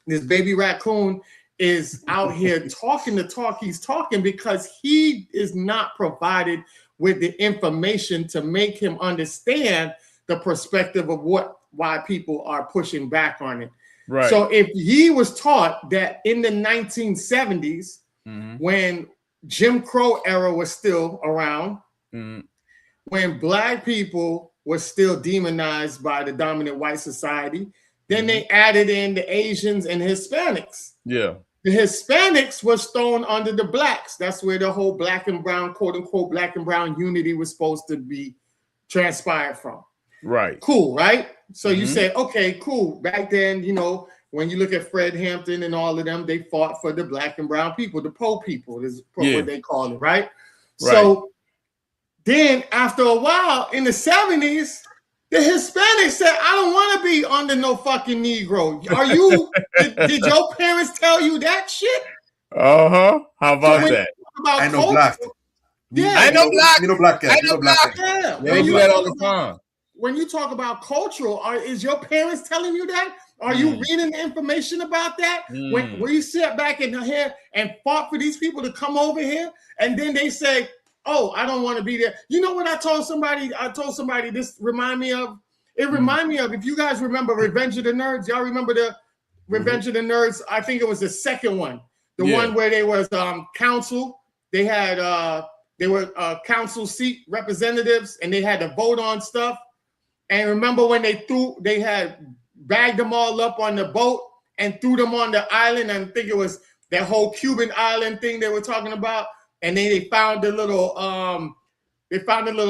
this baby raccoon is out here talking the talk he's talking, because he is not provided with the information to make him understand the perspective of why people are pushing back on it. Right. So if he was taught that in the 1970s, when Jim Crow era was still around, when Black people were still demonized by the dominant white society, then they added in the Asians and Hispanics. Yeah. The Hispanics was thrown under the Blacks. That's where the whole black and brown, quote unquote, black and brown unity was supposed to be transpired from. Right. Cool, right? So you say, okay, cool. Back then, you know, when you look at Fred Hampton and all of them, they fought for the black and brown people, the Po people is what they call it, right? So then after a while in the 70s, the Hispanics said, I don't want to be under no fucking Negro. Are you, did your parents tell you that shit? How about that? I know black. Yeah. I know black. You know black guy. I know black. Yeah. They do that all the time. When you talk about cultural, is your parents telling you that? Are you reading the information about that? When you sit back in here and fought for these people to come over here, and then they say, oh, I don't want to be there. You know what I told somebody? I told somebody this remind me of, if you guys remember Revenge of the Nerds, y'all remember the Revenge of the Nerds? I think it was the second one. The one where they was council. They had, they were council seat representatives, and they had to vote on stuff. And remember when they had bagged them all up on the boat and threw them on the island. And I think it was that whole Cuban island thing they were talking about. And then they found the little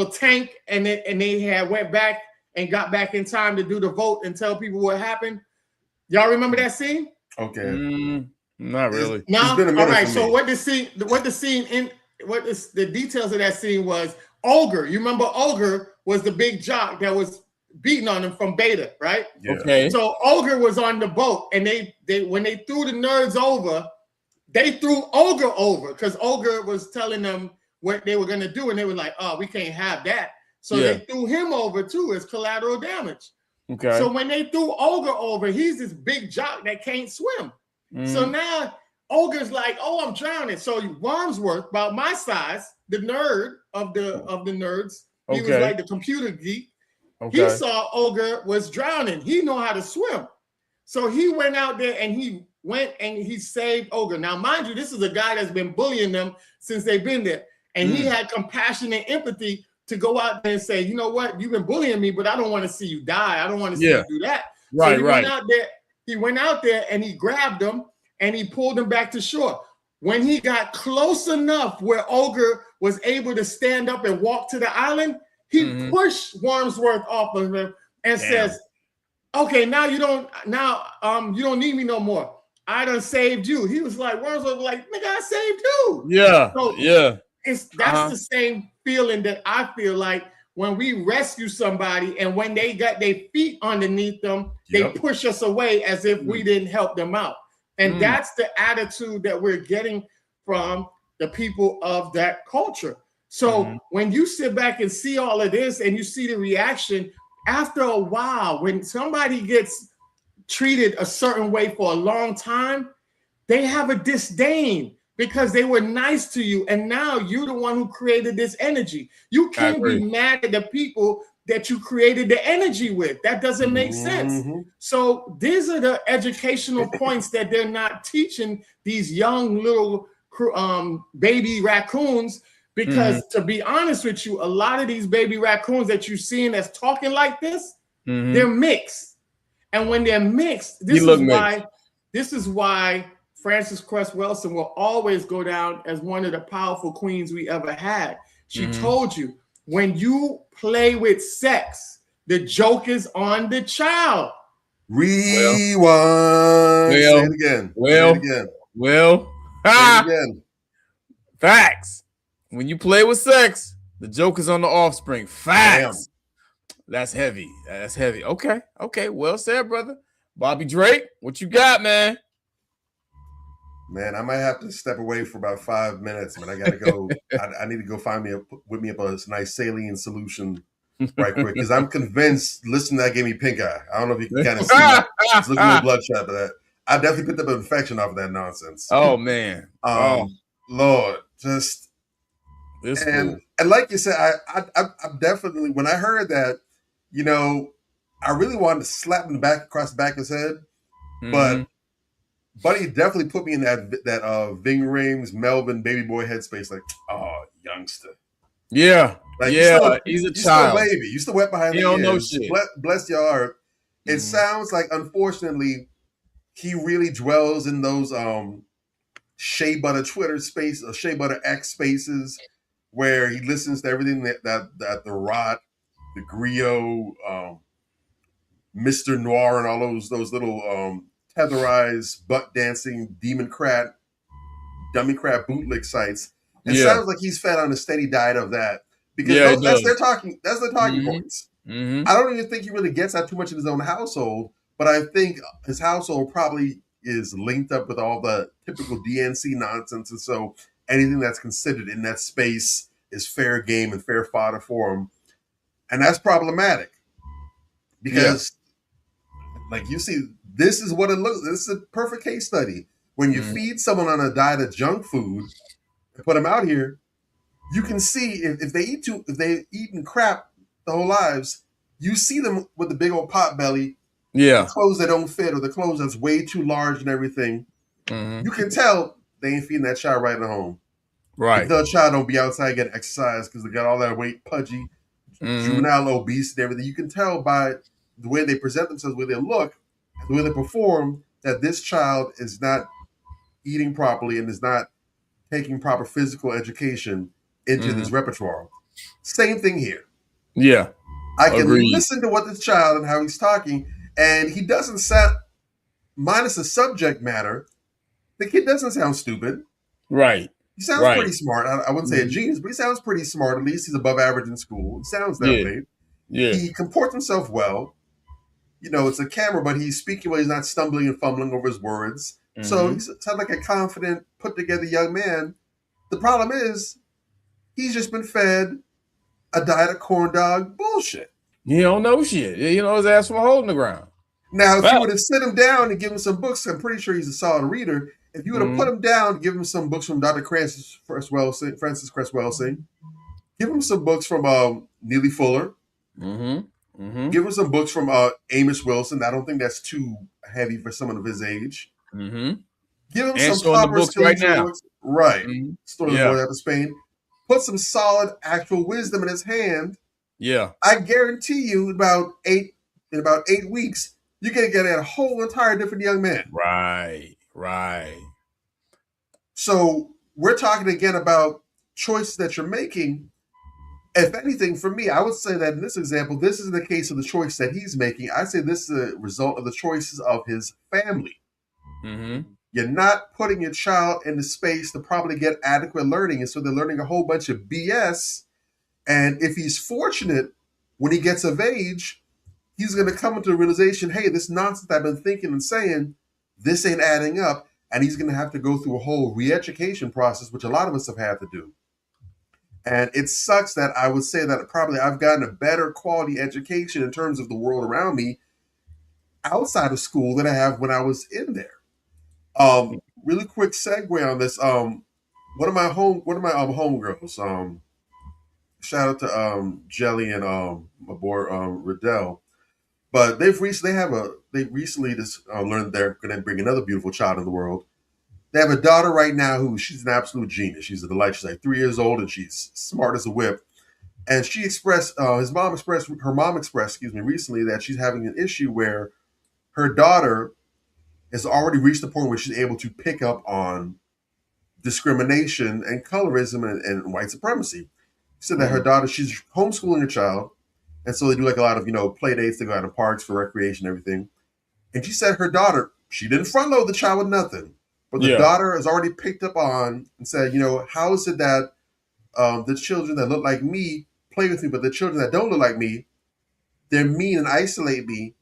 tank, and they had went back and got back in time to do the vote and tell people what happened. Y'all remember that scene? Okay. Not really. No. It's been a minute all right. for So me. what the details of that scene was, Ogre. You remember Ogre was the big jock that was beating on him from Beta, right? Yeah. Okay. So Ogre was on the boat, and they when they threw the nerds over, they threw Ogre over, because Ogre was telling them what they were going to do, and they were like, oh, we can't have that. So they threw him over too as collateral damage. Okay. So when they threw Ogre over, he's this big jock that can't swim. So now Ogre's like, oh, I'm drowning. So Wormsworth, about my size, the nerd of the nerds, he was like the computer geek. He saw Ogre was drowning. He know how to swim. So he went out there and he saved Ogre. Now, mind you, this is a guy that's been bullying them since they've been there. And he had compassion and empathy to go out there and say, you know what, you've been bullying me, but I don't want to see you die. I don't want to see you do that. Right, so he went out there and he grabbed him and he pulled him back to shore. When he got close enough where Ogre was able to stand up and walk to the island, he pushed Wormsworth off of him and says, okay, now you don't need me no more. I done saved you. He was like, Wormsworth was like, nigga, I saved you. Yeah. So that's the same feeling that I feel like when we rescue somebody and when they got their feet underneath them, they push us away as if we didn't help them out. And that's the attitude that we're getting from the people of that culture. So when you sit back and see all of this and you see the reaction, after a while, when somebody gets treated a certain way for a long time, they have a disdain because they were nice to you. And now you're the one who created this energy. You can't be mad at the people that you created the energy with. That doesn't make sense. So these are the educational points that they're not teaching these young little baby raccoons. Because to be honest with you, a lot of these baby raccoons that you're seeing that's talking like this, They're mixed. And when they're mixed, this is why Frances Cress Welsing will always go down as one of the powerful queens we ever had. She told you, when you play with sex, the joke is on the child. Rewind. Say it again. Say it again. Facts. When you play with sex, the joke is on the offspring. Facts. Damn. That's heavy. That's heavy. Okay. Well said, brother. Bobby Drake, what you got, man? Man, I might have to step away for about 5 minutes, man. I gotta go. I need to go whip me up a nice saline solution right quick, because I'm convinced. Listening to that gave me pink eye. I don't know if you can kind of see that. It's looking a little bloodshot, but I definitely picked up an infection off of that nonsense. Oh man. Lord, just this and like you said, I'm definitely, when I heard that, you know, I really wanted to slap him across the back of his head, but Buddy definitely put me in that Ving Rhames, Melvin, baby boy headspace. Like, oh, youngster. Yeah. Like, he's a child. Still baby. You still wet behind the ears. Don't know shit. Bless your heart. It sounds like, unfortunately, he really dwells in those Shea Butter Twitter space or Shea Butter X spaces where he listens to everything that the Rot, the Griot, Mr. Noir, and all those little tetherized, butt dancing, democrat, dummy-crat bootleg sites. It sounds like he's fed on a steady diet of that, because that's their talking points. I don't even think he really gets out too much in his own household, but I think his household probably is linked up with all the typical DNC nonsense, and so anything that's considered in that space is fair game and fair fodder for him, and that's problematic because, like you see. This is what it looks. This is a perfect case study. When you feed someone on a diet of junk food and put them out here, you can see if they eating crap the whole lives, you see them with the big old pot belly, the clothes that don't fit, or the clothes that's way too large and everything. You can tell they ain't feeding that child right at home. Right. The child don't be outside getting exercise because they got all that weight, pudgy, juvenile obese and everything. You can tell by the way they present themselves, the way they look, the way they perform, that this child is not eating properly and is not taking proper physical education into this repertoire. Same thing here. Yeah. I can listen to what this child and how he's talking, and he doesn't sound, minus the subject matter, the kid doesn't sound stupid. Right. He sounds pretty smart. I wouldn't say a genius, but he sounds pretty smart. At least he's above average in school. He sounds that way. Yeah. He comports himself well. You know, it's a camera, but he's speaking while he's not stumbling and fumbling over his words. So he sounds like a confident, put-together young man. The problem is, he's just been fed a diet of corn dog bullshit. He don't know shit. He knows his ass from a hole in the ground. Now, if you would have sit him down and give him some books, I'm pretty sure he's a solid reader. If you would have put him down and give him some books from Dr. Frances Cress Welsing, give him some books from Neely Fuller, give him some books from Amos Wilson. I don't think that's too heavy for someone of his age. Give him and some proper books right now. books. Right. Story of the Boy Out of Spain. Put some solid actual wisdom in his hand. Yeah. I guarantee you in about 8 weeks, you're going to get a whole entire different young man. Right. So we're talking again about choices that you're making. If anything, for me, I would say that in this example, this isn't the case of the choice that he's making. I say this is a result of the choices of his family. You're not putting your child in the space to probably get adequate learning. And so they're learning a whole bunch of BS. And if he's fortunate, when he gets of age, he's going to come into the realization, hey, this nonsense I've been thinking and saying, this ain't adding up. And he's going to have to go through a whole re-education process, which a lot of us have had to do. And it sucks that I would say that probably I've gotten a better quality education in terms of the world around me outside of school than I have when I was in there. Really quick segue on this. One of my homegirls, shout out to Jelly and my boy Riddell. But they recently just learned they're going to bring another beautiful child in the world. They have a daughter right now she's an absolute genius. She's a delight. She's like 3 years old and she's smart as a whip. And she expressed, her mom expressed, recently that she's having an issue where her daughter has already reached the point where she's able to pick up on discrimination and colorism and white supremacy. She said that her daughter, she's homeschooling a child, and so they do like a lot of, play dates, they go out in parks for recreation and everything. And she said her daughter, she didn't front load the child with nothing, but the daughter has already picked up on and said, how is it that the children that look like me play with me, but the children that don't look like me, they're mean and isolate me.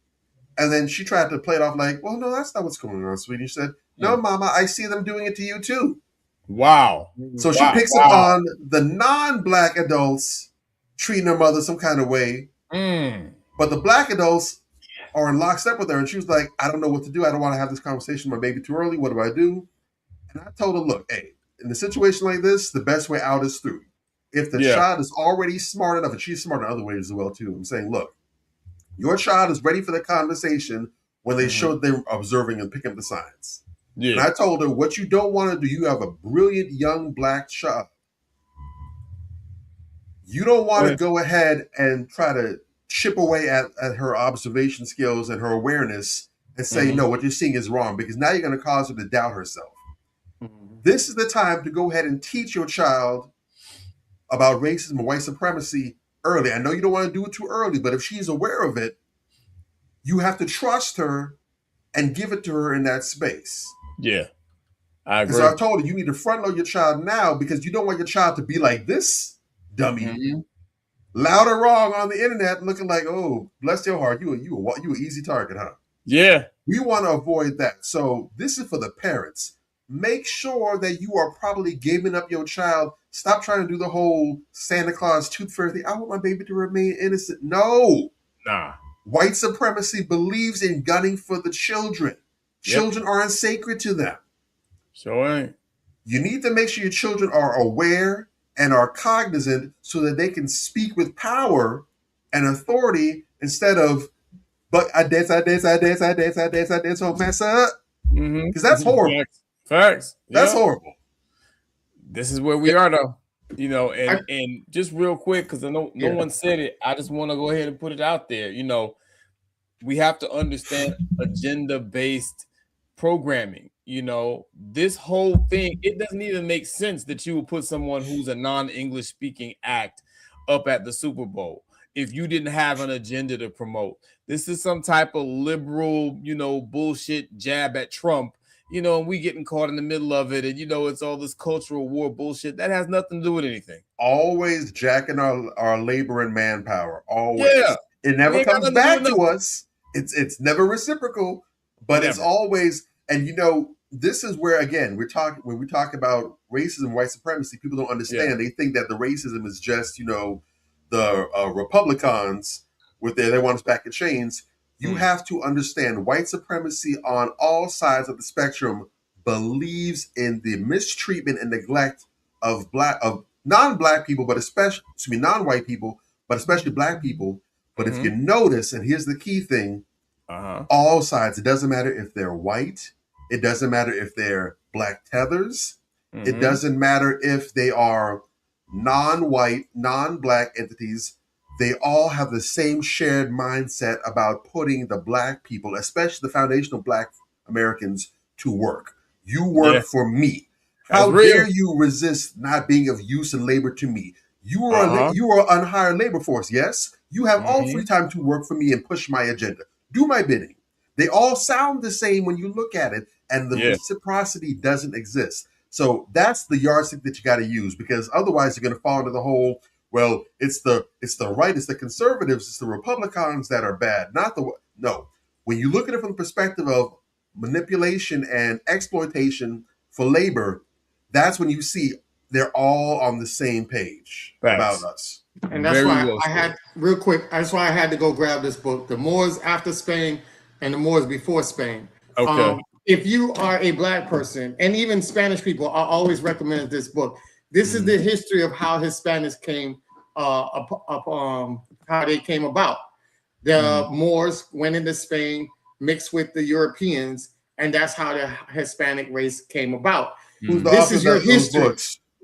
And then she tried to play it off like, well, no, that's not what's going on, sweetie. She said, no, Mama, I see them doing it to you too. Wow. So she picks up on the non-Black adults treating their mother some kind of way, but the Black adults are in lockstep with her. And she was like, I don't know what to do. I don't want to have this conversation with my baby too early. What do I do? And I told her, look, hey, in a situation like this, the best way out is through. If the child is already smart enough, and she's smart in other ways as well too, I'm saying, look, your child is ready for the conversation when they show they're observing and picking up the signs. Yeah. And I told her, what you don't want to do, you have a brilliant young Black child. You don't want to go ahead and try to chip away at her observation skills and her awareness and say, no, what you're seeing is wrong, because now you're going to cause her to doubt herself. This is the time to go ahead and teach your child about racism and white supremacy early. I know you don't want to do it too early, but if she's aware of it, you have to trust her and give it to her in that space. Yeah, I agree. So I told her, you need to front load your child now because you don't want your child to be like this dummy, loud or wrong on the internet, looking like, oh, bless your heart, you an easy target, huh? Yeah. We want to avoid that. So this is for the parents. Make sure that you are probably giving up your child. Stop trying to do the whole Santa Claus tooth fairy thing. I want my baby to remain innocent. No. Nah. White supremacy believes in gunning for the children. Children aren't sacred to them. Sure ain't. You need to make sure your children are aware and are cognizant so that they can speak with power and authority instead of, but I did, so mess up. Because that's horrible. Facts. That's horrible. This is where we are, though. And just real quick, because I know no one said it, I just want to go ahead and put it out there. We have to understand agenda-based programming. This whole thing, it doesn't even make sense that you would put someone who's a non-English speaking act up at the Super Bowl if you didn't have an agenda to promote. This is some type of liberal, bullshit jab at Trump, and we getting caught in the middle of it. And, it's all this cultural war bullshit. That has nothing to do with anything. Always jacking our labor and manpower. Always. Yeah. It never comes back to us. It's never reciprocal, but it's always, and this is where, again, when we talk about racism, white supremacy, people don't understand. Yeah. They think that the racism is just, the Republicans with they want us back in chains. You have to understand white supremacy on all sides of the spectrum believes in the mistreatment and neglect of non-Black people, but especially non-white people, but especially Black people. But if you notice, and here's the key thing, all sides, it doesn't matter if they're white, it doesn't matter if they're Black tethers, it doesn't matter if they are non-white, non-Black entities, they all have the same shared mindset about putting the Black people, especially the foundational Black Americans, to work. You work for me. How dare you resist not being of use and labor to me? You are an unhired labor force, yes? You have all free time to work for me and push my agenda. Do my bidding. They all sound the same when you look at it, and the reciprocity doesn't exist. So that's the yardstick that you got to use, because otherwise you're going to fall into the whole, well, it's the right, it's the conservatives, it's the Republicans that are bad, no. When you look at it from the perspective of manipulation and exploitation for labor, that's when you see they're all on the same page about us. And that's why I had, real quick, that's why I had to go grab this book, The Moors After Spain and The Moors Before Spain. Okay. If you are a Black person, and even Spanish people, I always recommend this book. This is the history of how Hispanics came how they came about. The Moors went into Spain, mixed with the Europeans, and that's how the Hispanic race came about. This is your history.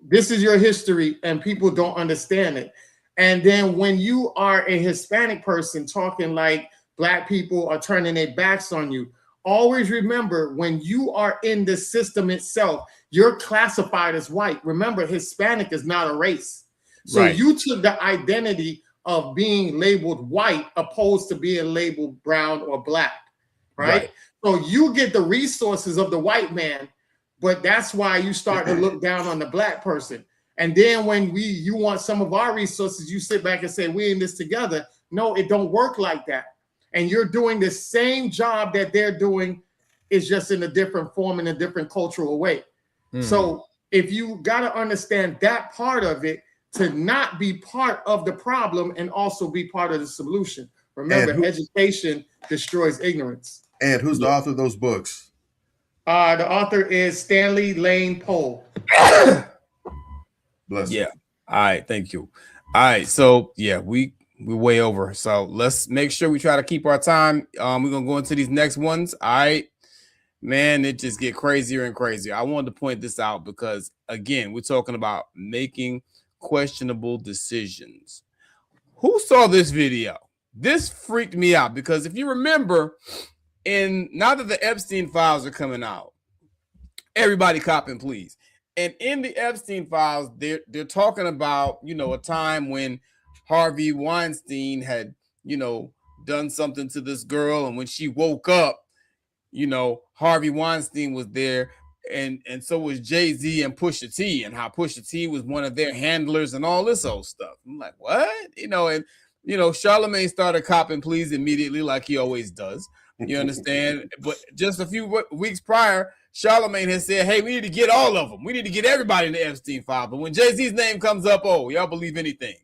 This is your history, and people don't understand it. And then when you are a Hispanic person talking like black people are turning their backs on you, always remember when you are in the system itself, you're classified as white. Remember, Hispanic is not a race. So you took the identity of being labeled white opposed to being labeled brown or black, right? So you get the resources of the white man, but that's why you start to look down on the black person. And then when you want some of our resources, you sit back and say, we're in this together. No, it don't work like that. And you're doing the same job that they're doing, is just in a different form, in a different cultural way. So if you got to understand that part of it, to not be part of the problem and also be part of the solution. Remember, education destroys ignorance. And who's the author of those books? The author is Stanley Lane Poe. Bless you. Yeah. All right. Thank you. All right. So yeah, we're way over. So let's make sure we try to keep our time. We're gonna go into these next ones. All right. Man, it just get crazier and crazier. I wanted to point this out because again, we're talking about making questionable decisions. Who saw this video? This freaked me out because if you remember, now that the Epstein files are coming out, everybody cop and please. And in the Epstein files, they're talking about, a time when Harvey Weinstein had, done something to this girl. And when she woke up, Harvey Weinstein was there. And so was Jay-Z and Pusha T, and how Pusha T was one of their handlers and all this old stuff. I'm like, what? Charlamagne started copping pleas immediately like he always does. You understand? But just a few weeks prior, Charlamagne has said, hey, we need to get all of them. We need to get everybody in the Epstein file. But when Jay-Z's name comes up, oh, y'all believe anything.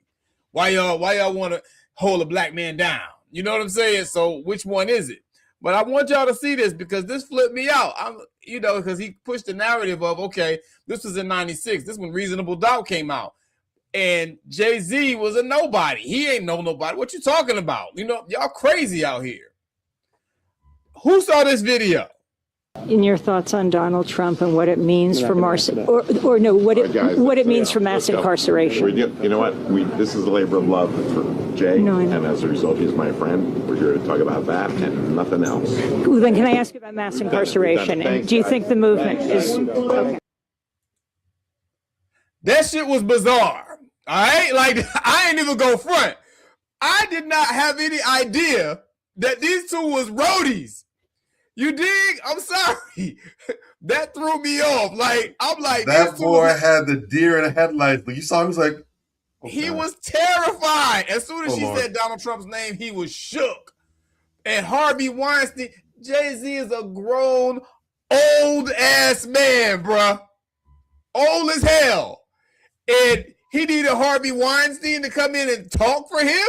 Why y'all want to hold a black man down? You know what I'm saying? So which one is it? But I want y'all to see this because this flipped me out. Because he pushed the narrative of, okay, this was in 96. This when Reasonable Doubt came out. And Jay-Z was a nobody. He ain't nobody. What you talking about? Y'all crazy out here. Who saw this video? In your thoughts on Donald Trump and what it means for mass incarceration. You know what? This is a labor of love for Jay, and as a result, he's my friend. We're here to talk about that and nothing else. Well, then, can I ask you about mass incarceration? And do you think the movement is okay? That shit was bizarre. All right, like I ain't even go front. I did not have any idea that these two was roadies. You dig? I'm sorry. That threw me off. Like, I'm like, that boy had the deer in the headlights. But you saw him, he was like, he was terrified. As soon as she said Donald Trump's name, he was shook. And Harvey Weinstein, Jay-Z is a grown, old ass man, bruh. Old as hell. And he needed Harvey Weinstein to come in and talk for him?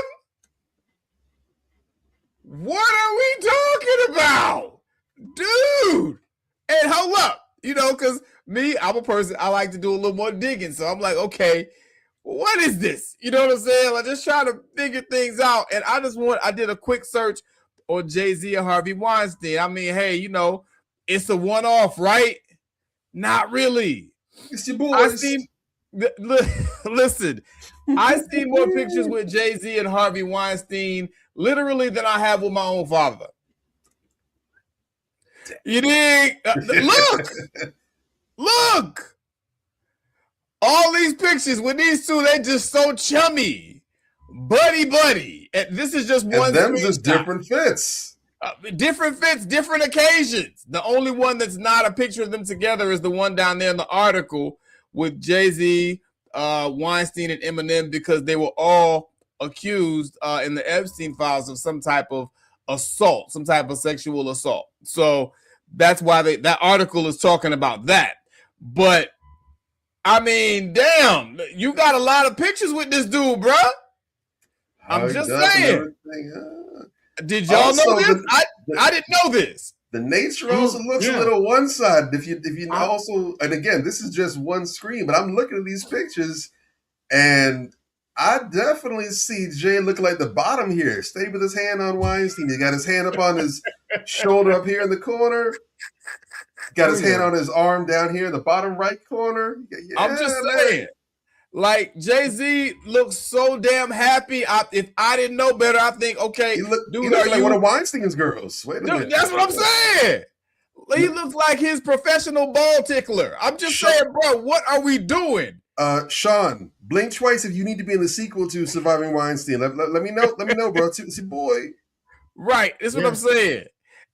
What are we talking about? Dude, and hold up, because me, I'm a person, I like to do a little more digging. So I'm like, okay, what is this? You know what I'm saying? I just try to figure things out. And I did a quick search on Jay-Z and Harvey Weinstein. I mean, hey, it's a one-off, right? Not really. It's your boys. Listen, I seen more pictures with Jay-Z and Harvey Weinstein literally than I have with my own father. You dig? Look. All these pictures with these two, they just so chummy, buddy. And this is just one. And them just different fits. Different fits, different occasions. The only one that's not a picture of them together is the one down there in the article with Jay-Z, Weinstein, and Eminem, because they were all accused in the Epstein files of some type of assault, some type of sexual assault. So that's why that article is talking about that. But I mean, damn, you got a lot of pictures with this dude, bro. I'm just saying. Did y'all know this? I didn't know this. The nature also looks a little one-sided. If you also, and again, this is just one screen, but I'm looking at these pictures, and I definitely see Jay looking like the bottom here. Stay with his hand on Weinstein. He got his hand up on his shoulder up here in the corner. Got his hand on his arm down here in the bottom right corner. Yeah, I'm just saying. Like Jay-Z looks so damn happy. If I didn't know better, I think, okay, He looked dude, like one of Weinstein's girls. Wait a dude, minute. that's what I'm saying. He looks like his professional ball tickler. I'm just saying, bro, what are we doing? Sean, blink twice if you need to be in the sequel to Surviving Weinstein. Let me know. Let me know, bro. See, boy. Right. That's what I'm saying.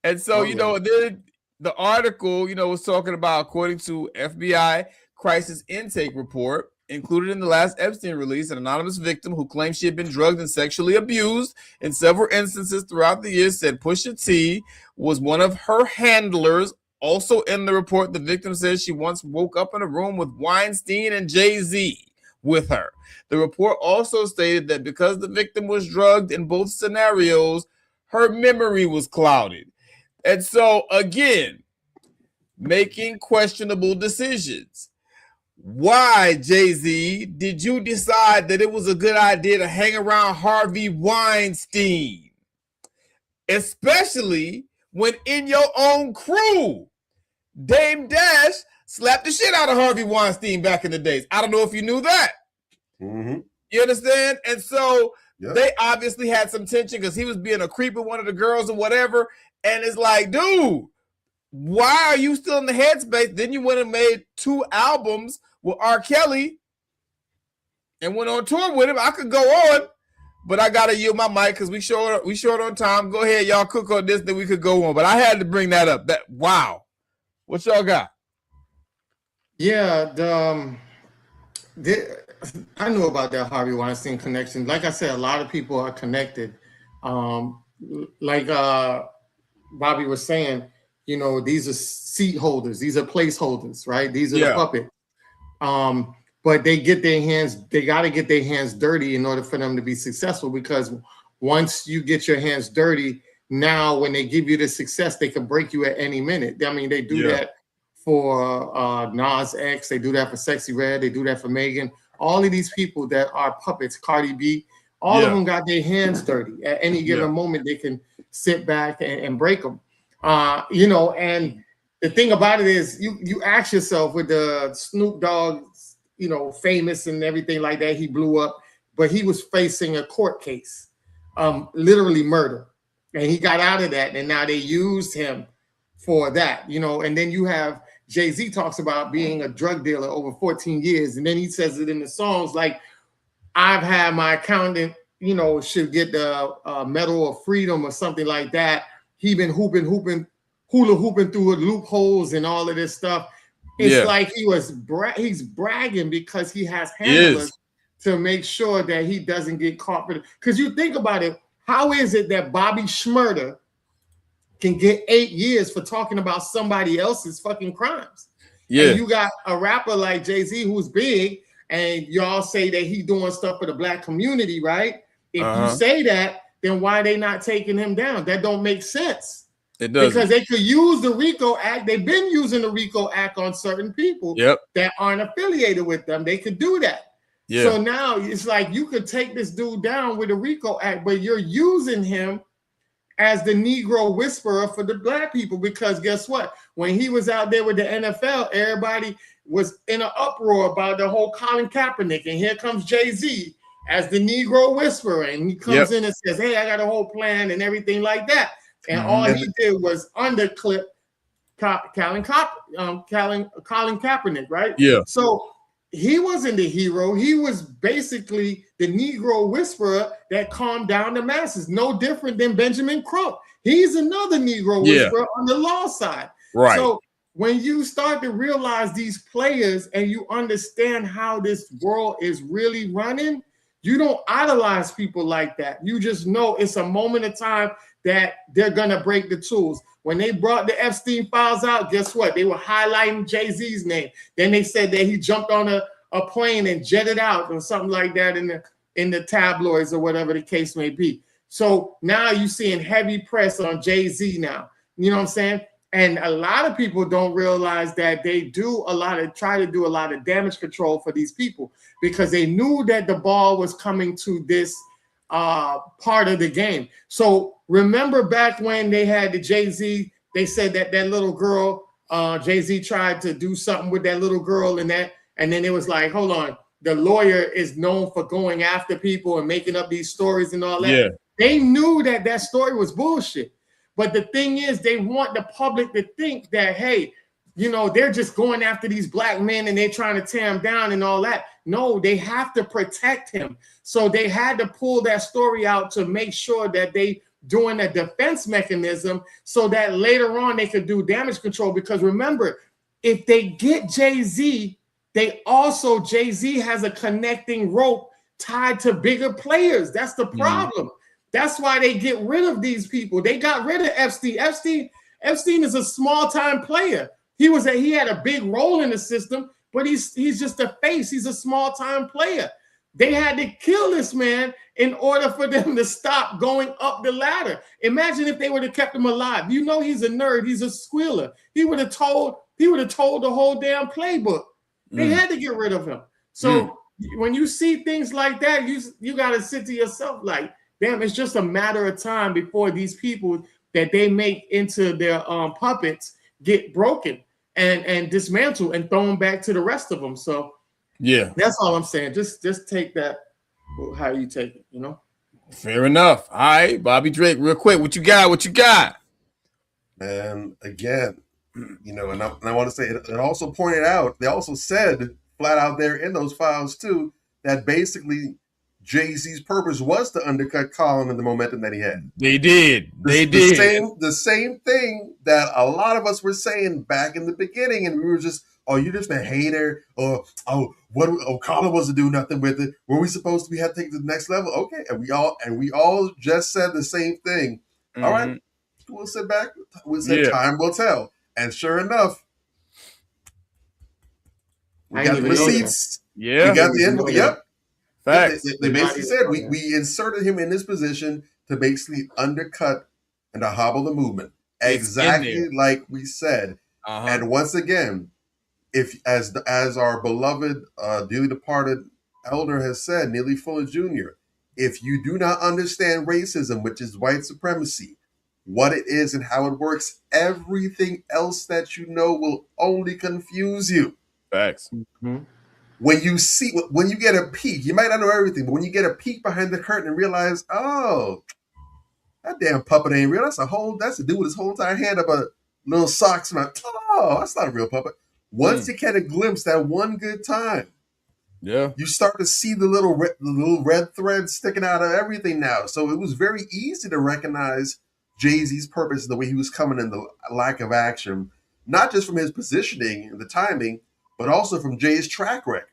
And so, then the article, was talking about, according to FBI crisis intake report, included in the last Epstein release, an anonymous victim who claimed she had been drugged and sexually abused in several instances throughout the years said Pusha T was one of her handlers. Also in the report, the victim says she once woke up in a room with Weinstein and Jay-Z with her. The report also stated that because the victim was drugged in both scenarios, her memory was clouded. And so, again, making questionable decisions. Why, Jay-Z, did you decide that it was a good idea to hang around Harvey Weinstein? Especially when in your own crew, Dame Dash slapped the shit out of Harvey Weinstein back in the days. I don't know if you knew that. Mm-hmm. You understand? And so they obviously had some tension because he was being a creep with one of the girls or whatever. And it's like, dude, why are you still in the headspace? Then you went and made 2 albums with R. Kelly and went on tour with him. I could go on, but I gotta yield my mic because we short on time. Go ahead, y'all cook on this, then we could go on. But I had to bring that up. Wow. What y'all got? Yeah, I knew about that Harvey Weinstein connection. Like I said, a lot of people are connected. Like Bobby was saying, these are seat holders, these are placeholders, right? These are the puppets. But they got to get their hands dirty in order for them to be successful, because once you get your hands dirty, now when they give you the success, they can break you at any minute. I mean, they do that for Nas X, they do that for Sexy Red, they do that for Megan. All of these people that are puppets, Cardi B, all of them got their hands dirty. At any given moment, they can sit back and break them. And the thing about it is, you ask yourself, with the Snoop Dogg, famous and everything like that, he blew up, but he was facing a court case, literally murder. And he got out of that, and now they used him for that, and then you have Jay-Z talks about being a drug dealer over 14 years. And then he says it in the songs, like, I've had my accountant, should get the Medal of Freedom or something like that. He been hula hooping through loopholes and all of this stuff. It's like he's bragging because he has handlers to make sure that he doesn't get caught. Because you think about it, how is it that Bobby Shmurda can get 8 years for talking about somebody else's fucking crimes? And you got a rapper like Jay-Z who's big, and y'all say that he's doing stuff for the black community, right? If you say that, then why are they not taking him down? That don't make sense. It does, because they could use the RICO Act. They've been using the RICO Act on certain people that aren't affiliated with them. They could do that. So now it's like you could take this dude down with the RICO Act, but you're using him as the Negro whisperer for the black people, because guess what? When he was out there with the NFL, everybody was in an uproar about the whole Colin Kaepernick, and here comes Jay-Z as the Negro whisperer, and he comes in and says, hey, I got a whole plan and everything like that. And all he did was underclip Colin Kaepernick, right? So he wasn't the hero. He was basically the Negro whisperer that calmed down the masses. No different than Benjamin Crump. He's another Negro whisperer on the law side. Right. So when you start to realize these players and you understand how this world is really running, you don't idolize people like that. You just know it's a moment of time that they're gonna break the tools. When they brought the Epstein files out, guess what? They were highlighting Jay-Z's name. Then they said that he jumped on a plane and jetted out or something like that in the tabloids or whatever the case may be. So now you're seeing heavy press on Jay-Z now. You know what I'm saying? And a lot of people don't realize that they try to do a lot of damage control for these people, because they knew that the ball was coming to this part of the game. So remember back when they had the Jay-Z, they said that little girl, Jay-Z tried to do something with that little girl and then it was like, hold on, the lawyer is known for going after people and making up these stories and all that. Yeah. They knew that that story was bullshit. But the thing is, they want the public to think that, hey, you know, they're just going after these black men and they're trying to tear him down and all that. No, they have to protect him. So they had to pull that story out to make sure that they doing a defense mechanism so that later on they could do damage control. Because remember, if they get Jay-Z, Jay-Z has a connecting rope tied to bigger players. That's the problem. That's why they get rid of these people. They got rid of Epstein. Epstein is a small-time player. He had a big role in the system, but he's just a face. He's a small-time player. They had to kill this man in order for them to stop going up the ladder. Imagine if they would have kept him alive. You know he's a nerd. He's a squealer. He would have told the whole damn playbook. They had to get rid of him. So when you see things like that, you got to sit to yourself like, damn, it's just a matter of time before these people that they make into their puppets get broken and dismantled and thrown back to the rest of them. So yeah, that's all I'm saying. Just take that how you take it, you know. Fair enough. All right, Bobby Drake, real quick, what you got? And again, you know, and I want to say it also pointed out, they also said flat out there in those files too, that basically Jay-Z's purpose was to undercut Colin and the momentum that he had. They did. The same thing that a lot of us were saying back in the beginning, and we were just, oh, you're just a hater, or Colin wasn't doing nothing with it. Were we supposed to be had to take it to the next level? Okay, and we all just said the same thing. All right, we'll sit back. We'll say time will tell. And sure enough, we got the receipts. Yeah, we got the info. Yep. Facts. They basically said we inserted him in this position to basically undercut and to hobble the movement. Exactly like we said. And once again, if as our beloved dearly departed elder has said, Neely Fuller Jr., if you do not understand racism, which is white supremacy, what it is and how it works, everything else that you know will only confuse you. Facts. When you get a peek, you might not know everything, but when you get a peek behind the curtain and realize, oh, that damn puppet ain't real. That's a dude with his whole entire hand up a little socks. And that's not a real puppet. Once you get a glimpse that one good time, you start to see the little red thread sticking out of everything now. So it was very easy to recognize Jay-Z's purpose and the way he was coming in, the lack of action, not just from his positioning and the timing, but also from Jay's track record.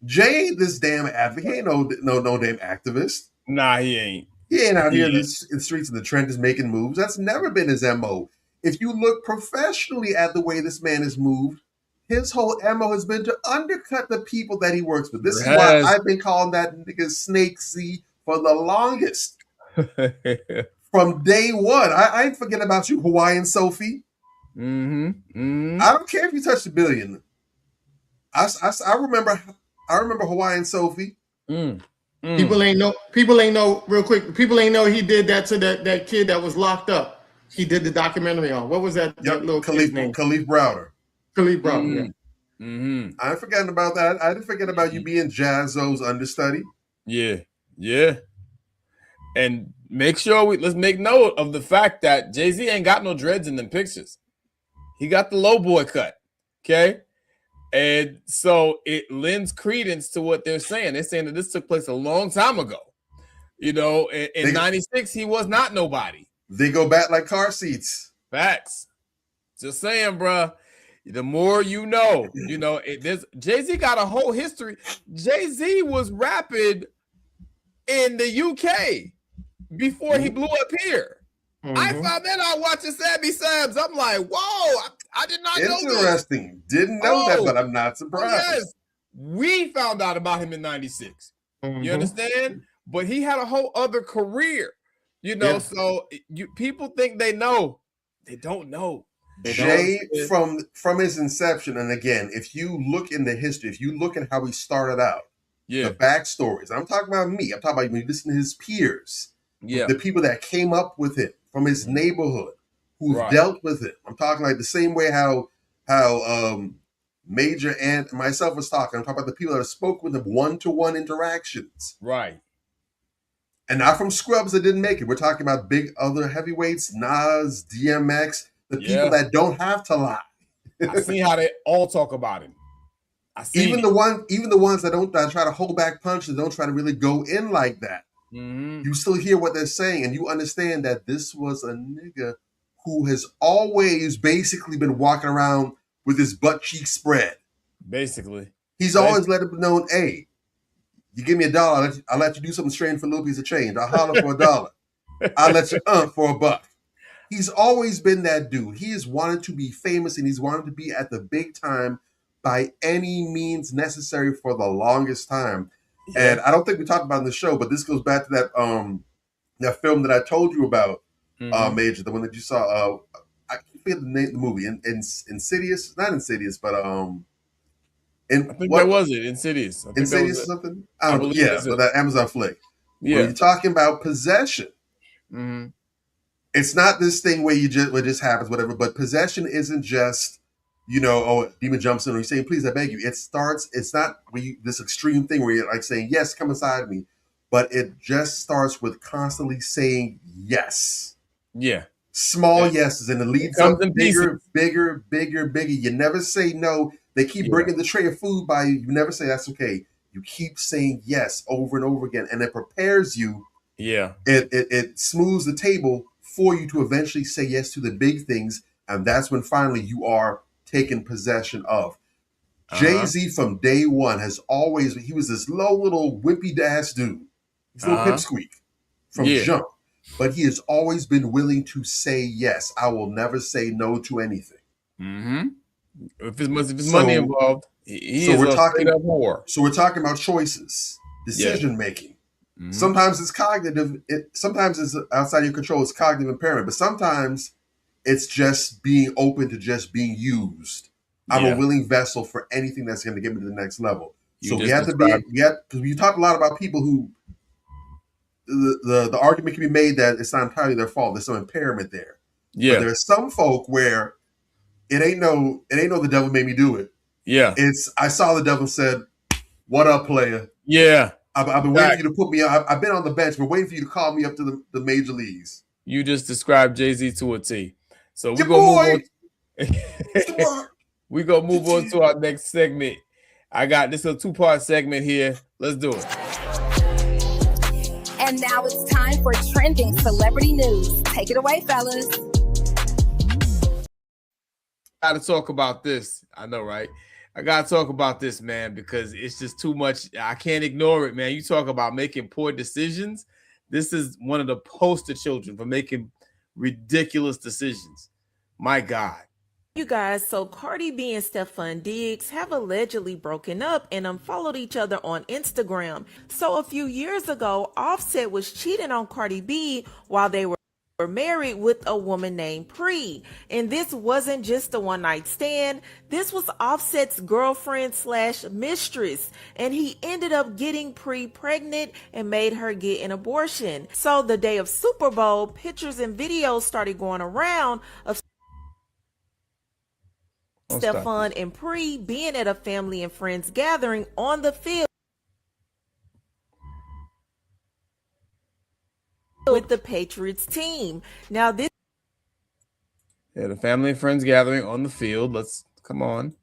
Jay, this damn advocate, he ain't no damn activist. Nah, he ain't. He ain't out here in the streets of the trenches making moves. That's never been his MO. If you look professionally at the way this man has moved, his whole MO has been to undercut the people that he works with. This is why I've been calling that nigga Snake Z for the longest. From day one. I ain't forgetting about you, Hawaiian Sophie. I don't care if you touch the billion. I remember Hawaiian Sophie. People ain't know real quick. People ain't know he did that to that kid that was locked up. He did the documentary on. What was that little kid's name? Khalif Browder. Khalif Browder. I ain't forgetting about that. I didn't forget about you being Jazzo's understudy. Yeah. And make sure let's make note of the fact that Jay-Z ain't got no dreads in them pictures. He got the low boy cut. Okay. And so it lends credence to what they're saying. They're saying that this took place a long time ago. You know, in 96, he was not nobody. They go back like car seats. Facts. Just saying, bruh. The more you know, Jay-Z got a whole history. Jay-Z was rapping in the UK before he blew up here. I found that out watching Sammy Sams. I'm like, whoa, I did not know this. Interesting. Didn't know that, but I'm not surprised. Yes. We found out about him in 96. You understand? But he had a whole other career, so people think they know. They don't know. Jay, from his inception, and again, if you look in the history, if you look at how he started out, the backstories, I'm talking about me, I'm talking about when you listen to his peers, the people that came up with him from his neighborhood, who've dealt with it. I'm talking like the same way how Major and myself was talking. I'm talking about the people that spoke with him one-to-one interactions. Right. And not from scrubs that didn't make it. We're talking about big other heavyweights, Nas, DMX, the people that don't have to lie. I see how they all talk about him. Even the ones that don't try to hold back punches, don't try to really go in like that. Mm-hmm. You still hear what they're saying, and you understand that this was a nigga who has always basically been walking around with his butt cheek spread. Basically. He's always let it be known, hey, you give me $1, I'll let you do something strange for a little piece of change. I'll holler for $1. I'll let you for $1. He's always been that dude. He has wanted to be famous, and he's wanted to be at the big time by any means necessary for the longest time. Yeah. And I don't think we talked about it in the show, but this goes back to that film that I told you about, Major, the one that you saw. I forget the name of the movie. Insidious, not Insidious, but I think that was it. Insidious. I think Insidious or something. I don't know. Yeah, but that Amazon flick. Yeah, when you're talking about possession. Mm-hmm. It's not this thing where it just happens, whatever. But possession isn't just, demon jumps in or you're saying, please, I beg you. It's not this extreme thing where you're like saying, yes, come inside me. But it just starts with constantly saying yes. Yeah. Small yeses, and it leads up bigger. You never say no. They keep bringing the tray of food by you. You never say that's okay. You keep saying yes over and over again. And it prepares you. Yeah. It smooths the table for you to eventually say yes to the big things, and that's when finally you are taken possession of. Jay-Z from day one he was this low little wimpy ass dude. He's a little pipsqueak from jump, but he has always been willing to say yes. I will never say no to anything. Mm-hmm. If there's money involved, he is a straight up whore. So we're talking about choices, decision making. Mm-hmm. Sometimes it's cognitive. Sometimes it's outside your control. It's cognitive impairment. But sometimes it's just being open to just being used. I'm a willing vessel for anything that's going to get me to the next level. So we have to be, because we talk a lot about people who the argument can be made that it's not entirely their fault. There's some impairment there. Yeah. But there's some folk where it ain't no the devil made me do it. Yeah. I saw the devil said, "What up, player?" Yeah. I've been waiting for you to put me up. I've been on the bench. We're waiting for you to call me up to the major leagues. You just described Jay-Z to a T. So we're going to move on to our next segment. I got this a 2-part segment here. Let's do it. And now it's time for trending celebrity news. Take it away, fellas. Got to talk about this. I know, right? I got to talk about this, man, because it's just too much. I can't ignore it, man. You talk about making poor decisions. This is one of the poster children for making ridiculous decisions. My God. You guys, so Cardi B and Stefan Diggs have allegedly broken up and unfollowed each other on Instagram. So a few years ago, Offset was cheating on Cardi B while they were married with a woman named Pri. And this wasn't just a one-night stand. This was Offset's girlfriend / mistress. And he ended up getting Pri pregnant and made her get an abortion. So the day of Super Bowl, pictures and videos started going around of Stefan and Pri being at a family and friends gathering on the field with the Patriots team. Now this the family and friends gathering on the field. Let's come on.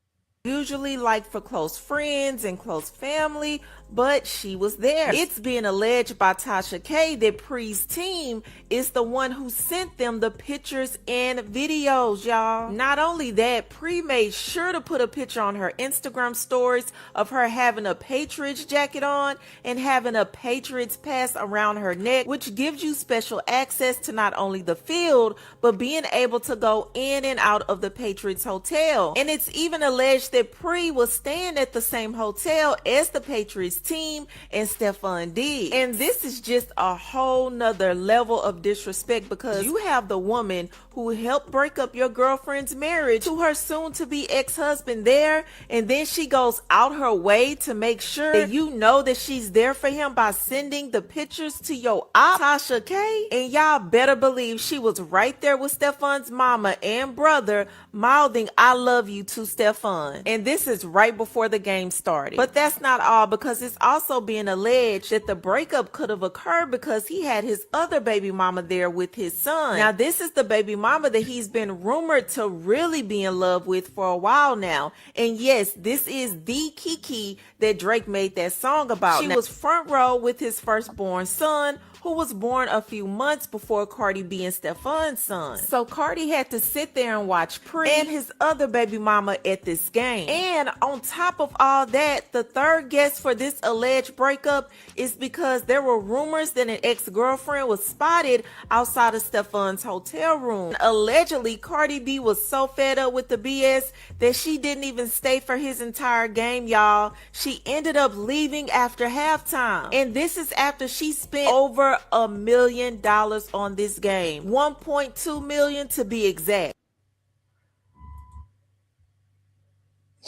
Usually like for close friends and close family, but she was there. It's being alleged by Tasha K that Pri's team is the one who sent them the pictures and videos, y'all. Not only that, Pri made sure to put a picture on her Instagram stories of her having a Patriots jacket on and having a Patriots pass around her neck, which gives you special access to not only the field, but being able to go in and out of the Patriots hotel. And it's even alleged that Pri was staying at the same hotel as the Patriots team and Stefan Diggs. And this is just a whole nother level of disrespect, because you have the woman who helped break up your girlfriend's marriage to her soon-to-be ex-husband there, and then she goes out her way to make sure that you know that she's there for him by sending the pictures to your op, Tasha K. And y'all better believe she was right there with Stefan's mama and brother, mouthing "I love you" to Stefan. And this is right before the game started. But that's not all, because it's also being alleged that the breakup could have occurred because he had his other baby mama there with his son. Now, this is the baby mama that he's been rumored to really be in love with for a while now. And yes, this is the Kiki that Drake made that song about. She was front row with his firstborn son, who was born a few months before Cardi B and Stefan's son. So Cardi had to sit there and watch Pre and his other baby mama at this game. And on top of all that, the third guest for this alleged breakup is because there were rumors that an ex-girlfriend was spotted outside of Stefan's hotel room. Allegedly, Cardi B was so fed up with the BS that she didn't even stay for his entire game, y'all. She ended up leaving after halftime. And this is after she spent over $1 million on this game. 1.2 million to be exact.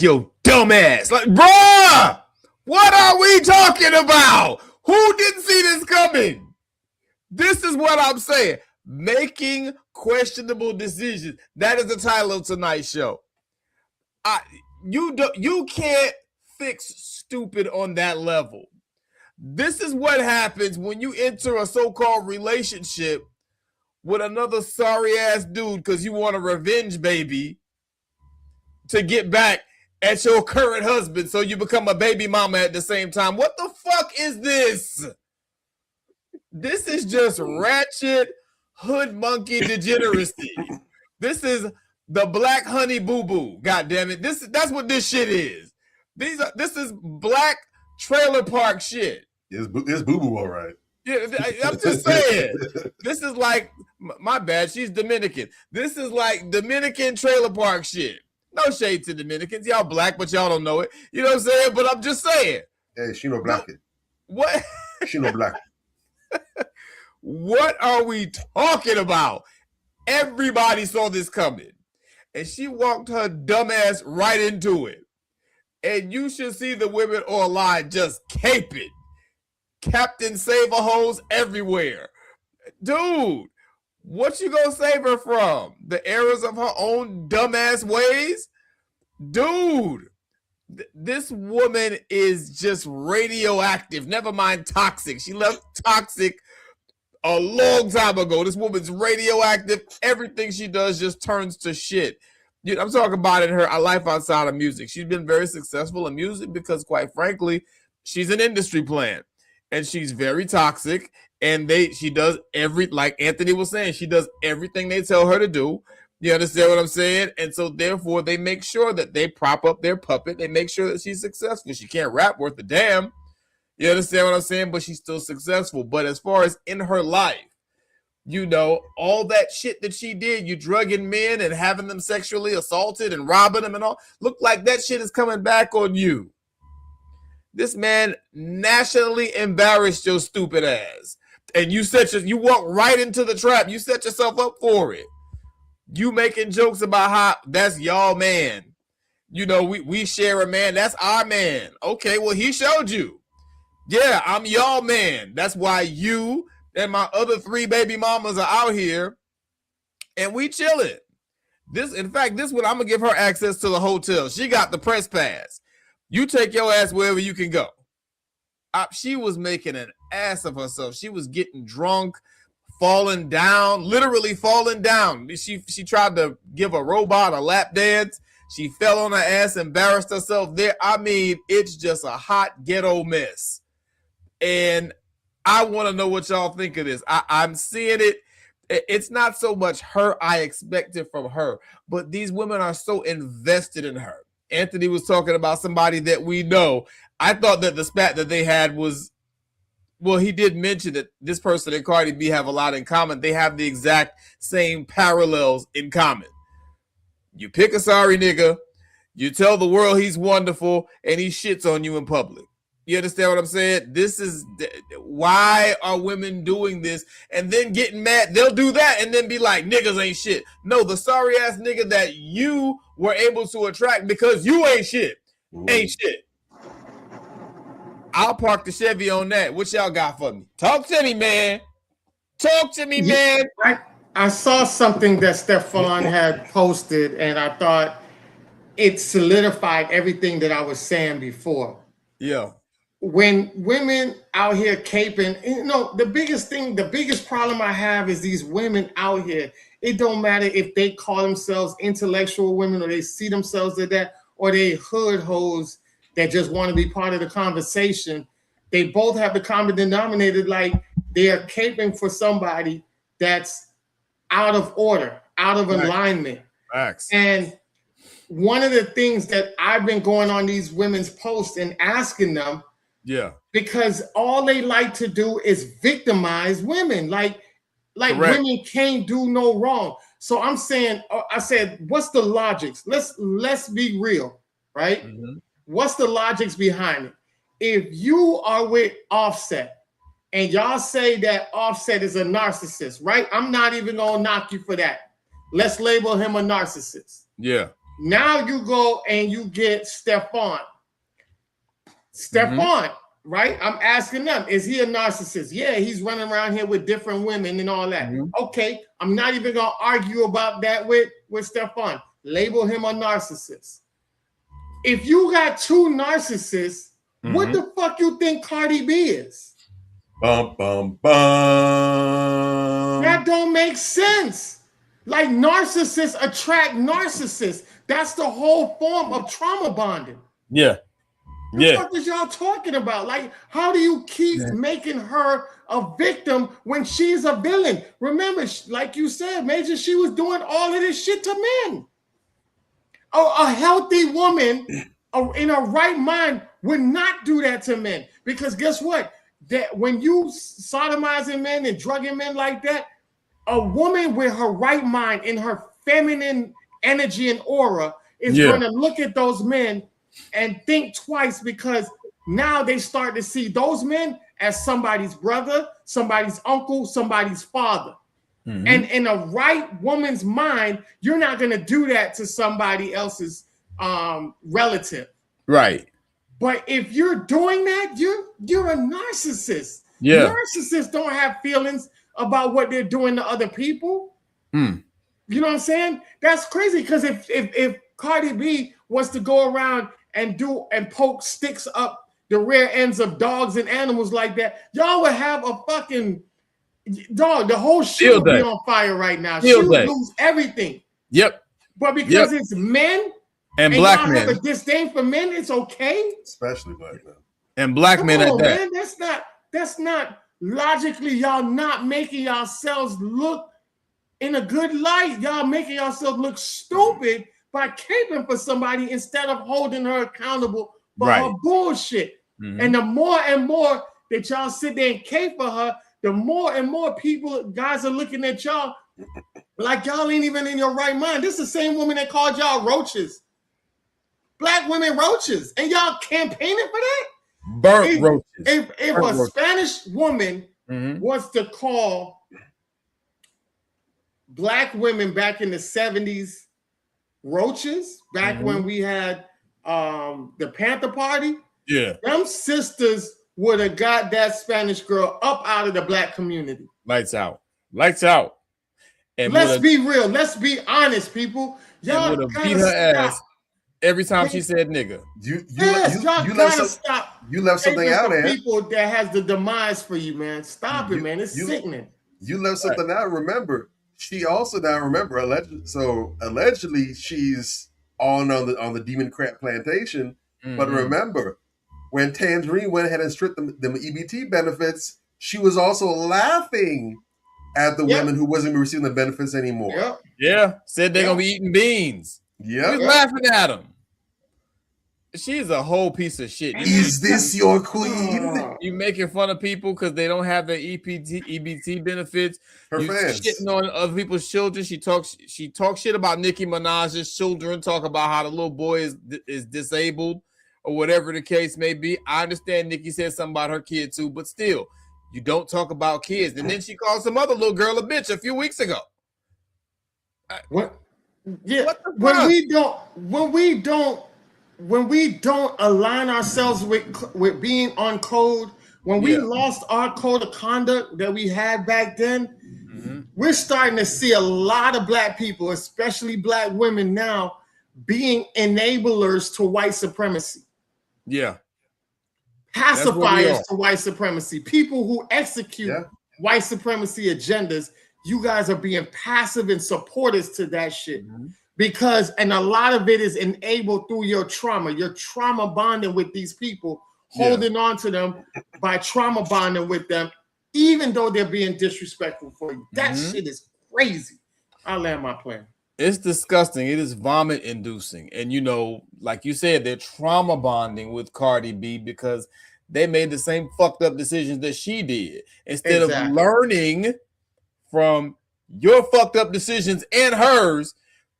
Yo, dumbass. Like, bruh, what are we talking about? Who didn't see this coming? This is what I'm saying. Making questionable decisions. That is the title of tonight's show. You can't fix stupid on that level. This is what happens when you enter a so-called relationship with another sorry-ass dude because you want a revenge baby to get back at your current husband, so you become a baby mama at the same time. What the fuck is this? This is just ratchet hood monkey degeneracy. This is the Black Honey Boo Boo. God damn it. That's what this shit is. This is black trailer park shit. It's boo-boo, all right. Yeah, I'm just saying. This is like, my bad, she's Dominican. This is like Dominican trailer park shit. No shade to Dominicans. Y'all black, but y'all don't know it. You know what I'm saying? But I'm just saying. Hey, she no black it. What? She no black. What are we talking about? Everybody saw this coming. And she walked her dumb ass right into it. And you should see the women online just caping. Captain Save-A-Hoes everywhere. Dude, what you gonna save her from? The errors of her own dumbass ways? Dude, this woman is just radioactive. Never mind toxic. She left toxic a long time ago. This woman's radioactive. Everything she does just turns to shit. I'm talking about in her life outside of music. She's been very successful in music because, quite frankly, she's an industry plant. And she's very toxic, and she does like Anthony was saying, she does everything they tell her to do. You understand what I'm saying? And so therefore they make sure that they prop up their puppet. They make sure that she's successful. She can't rap worth a damn. You understand what I'm saying? But she's still successful. But as far as in her life, you know, all that shit that she did, you drugging men and having them sexually assaulted and robbing them and all, look like that shit is coming back on you. This man nationally embarrassed your stupid ass. And you walk right into the trap. You set yourself up for it. You making jokes about how that's y'all man. You know, we share a man. That's our man. Okay, well, he showed you. Yeah, I'm y'all man. That's why you and my other 3 baby mamas are out here and we chilling. In fact, this one, I'm going to give her access to the hotel. She got the press pass. You take your ass wherever you can go. She was making an ass of herself. She was getting drunk, falling down, literally falling down. She tried to give a robot a lap dance. She fell on her ass, embarrassed herself there. I mean, it's just a hot ghetto mess. And I want to know what y'all think of this. I'm seeing it. It's not so much her I expected from her, but these women are so invested in her. Anthony was talking about somebody that we know. I thought that the spat that they had was, well, he did mention that this person and Cardi B have a lot in common. They have the exact same parallels in common. You pick a sorry nigga, you tell the world he's wonderful, and he shits on you in public. You understand what I'm saying? This is why are women doing this and then getting mad? They'll do that and then be like, niggas ain't shit. No, the sorry ass nigga that you were able to attract because you ain't shit. Ain't shit. I'll park the Chevy on that. What y'all got for me? Talk to me, man. Talk to me, man. I saw something that Stefan had posted, and I thought it solidified everything that I was saying before. Yeah. When women out here caping, you know, the biggest problem I have is these women out here. It don't matter if they call themselves intellectual women or they see themselves as that, or they hood hoes that just want to be part of the conversation. They both have the common denominator, like they are caping for somebody that's out of order, out of alignment. Facts. And one of the things that I've been going on these women's posts and asking them, yeah, because all they like to do is victimize women. Like Correct. Women can't do no wrong. So I'm saying, I said, what's the logics? Let's be real, right? What's the logics behind it? If you are with Offset and y'all say that Offset is a narcissist, right? I'm not even gonna knock you for that. Let's label him a narcissist. Yeah. Now you go and you get Stephon. Stephon, right? I'm asking them, is he a narcissist? Yeah, he's running around here with different women and all that. Okay, I'm not even gonna argue about that with Stephon. Label him a narcissist. If you got two narcissists, what the fuck you think Cardi B is? Bum, bum, bum. That don't make sense. Like narcissists attract narcissists. That's the whole form of trauma bonding. Yeah. What the fuck is y'all talking about? Like, how do you keep making her a victim when she's a villain? Remember, like you said, Major, she was doing all of this shit to men. A healthy woman in her right mind would not do that to men. Because guess what? That when you sodomizing men and drugging men like that, a woman with her right mind, in her feminine energy and aura, is going to look at those men and think twice, because now they start to see those men as somebody's brother, somebody's uncle, somebody's father. And in a right woman's mind, you're not going to do that to somebody else's relative. Right. But if you're doing that, you're a narcissist. Yeah. Narcissists don't have feelings about what they're doing to other people. You know what I'm saying? That's crazy, because if Cardi B was to go around and poke sticks up the rear ends of dogs and animals like that, y'all would have a fucking dog. The whole shit would be on fire right now. She would lose everything. Yep. But because it's men and black y'all men, have a disdain for men, it's okay. Especially black men and black men at that. Man, that's not logically. Y'all not making yourselves look in a good light. Y'all making yourselves look stupid by caping for somebody instead of holding her accountable for her bullshit. And the more and more that y'all sit there and cape for her, the more and more guys are looking at y'all like y'all ain't even in your right mind. This is the same woman that called y'all roaches. Black women roaches. And y'all campaigning for that? Burnt roaches. If a Spanish woman wants to call black women back in the 70s roaches, back when we had the Panther Party, them sisters would have got that Spanish girl up out of the black community. Lights out. Lights out. And let's be real. Let's be honest, people. Y'all would have beat her ass every time she said nigga. You left something out there. People that has the demise for you, man. Stop it, man. It's sickening. You left something out. Remember, she also allegedly she's on the Demon Crab Plantation. But remember, when Tangerine went ahead and stripped them EBT benefits, she was also laughing at the women who wasn't receiving the benefits anymore. Yeah, said they're gonna be eating beans. Yeah, was laughing at them. She's a whole piece of shit. Is this your queen? You making fun of people because they don't have their EBT benefits. Her you fans shitting on other people's children. She talks shit about Nicki Minaj's children. Talk about how the little boy is disabled or whatever the case may be. I understand Nicki said something about her kid too, but still, you don't talk about kids. And then she called some other little girl a bitch a few weeks ago. What? Yeah. When we don't align ourselves with being on code, when we lost our code of conduct that we had back then, we're starting to see a lot of black people, especially black women now, being enablers to white supremacy. Yeah. Pacifiers to white supremacy. People who execute white supremacy agendas. You guys are being passive and supporters to that shit. Because, and a lot of it is enabled through your trauma bonding with these people, holding on to them by trauma bonding with them, even though they're being disrespectful for you. That shit is crazy. I'll land my plane. It's disgusting. It is vomit inducing. And, you know, like you said, they're trauma bonding with Cardi B because they made the same fucked up decisions that she did. Instead of learning from your fucked up decisions and hers,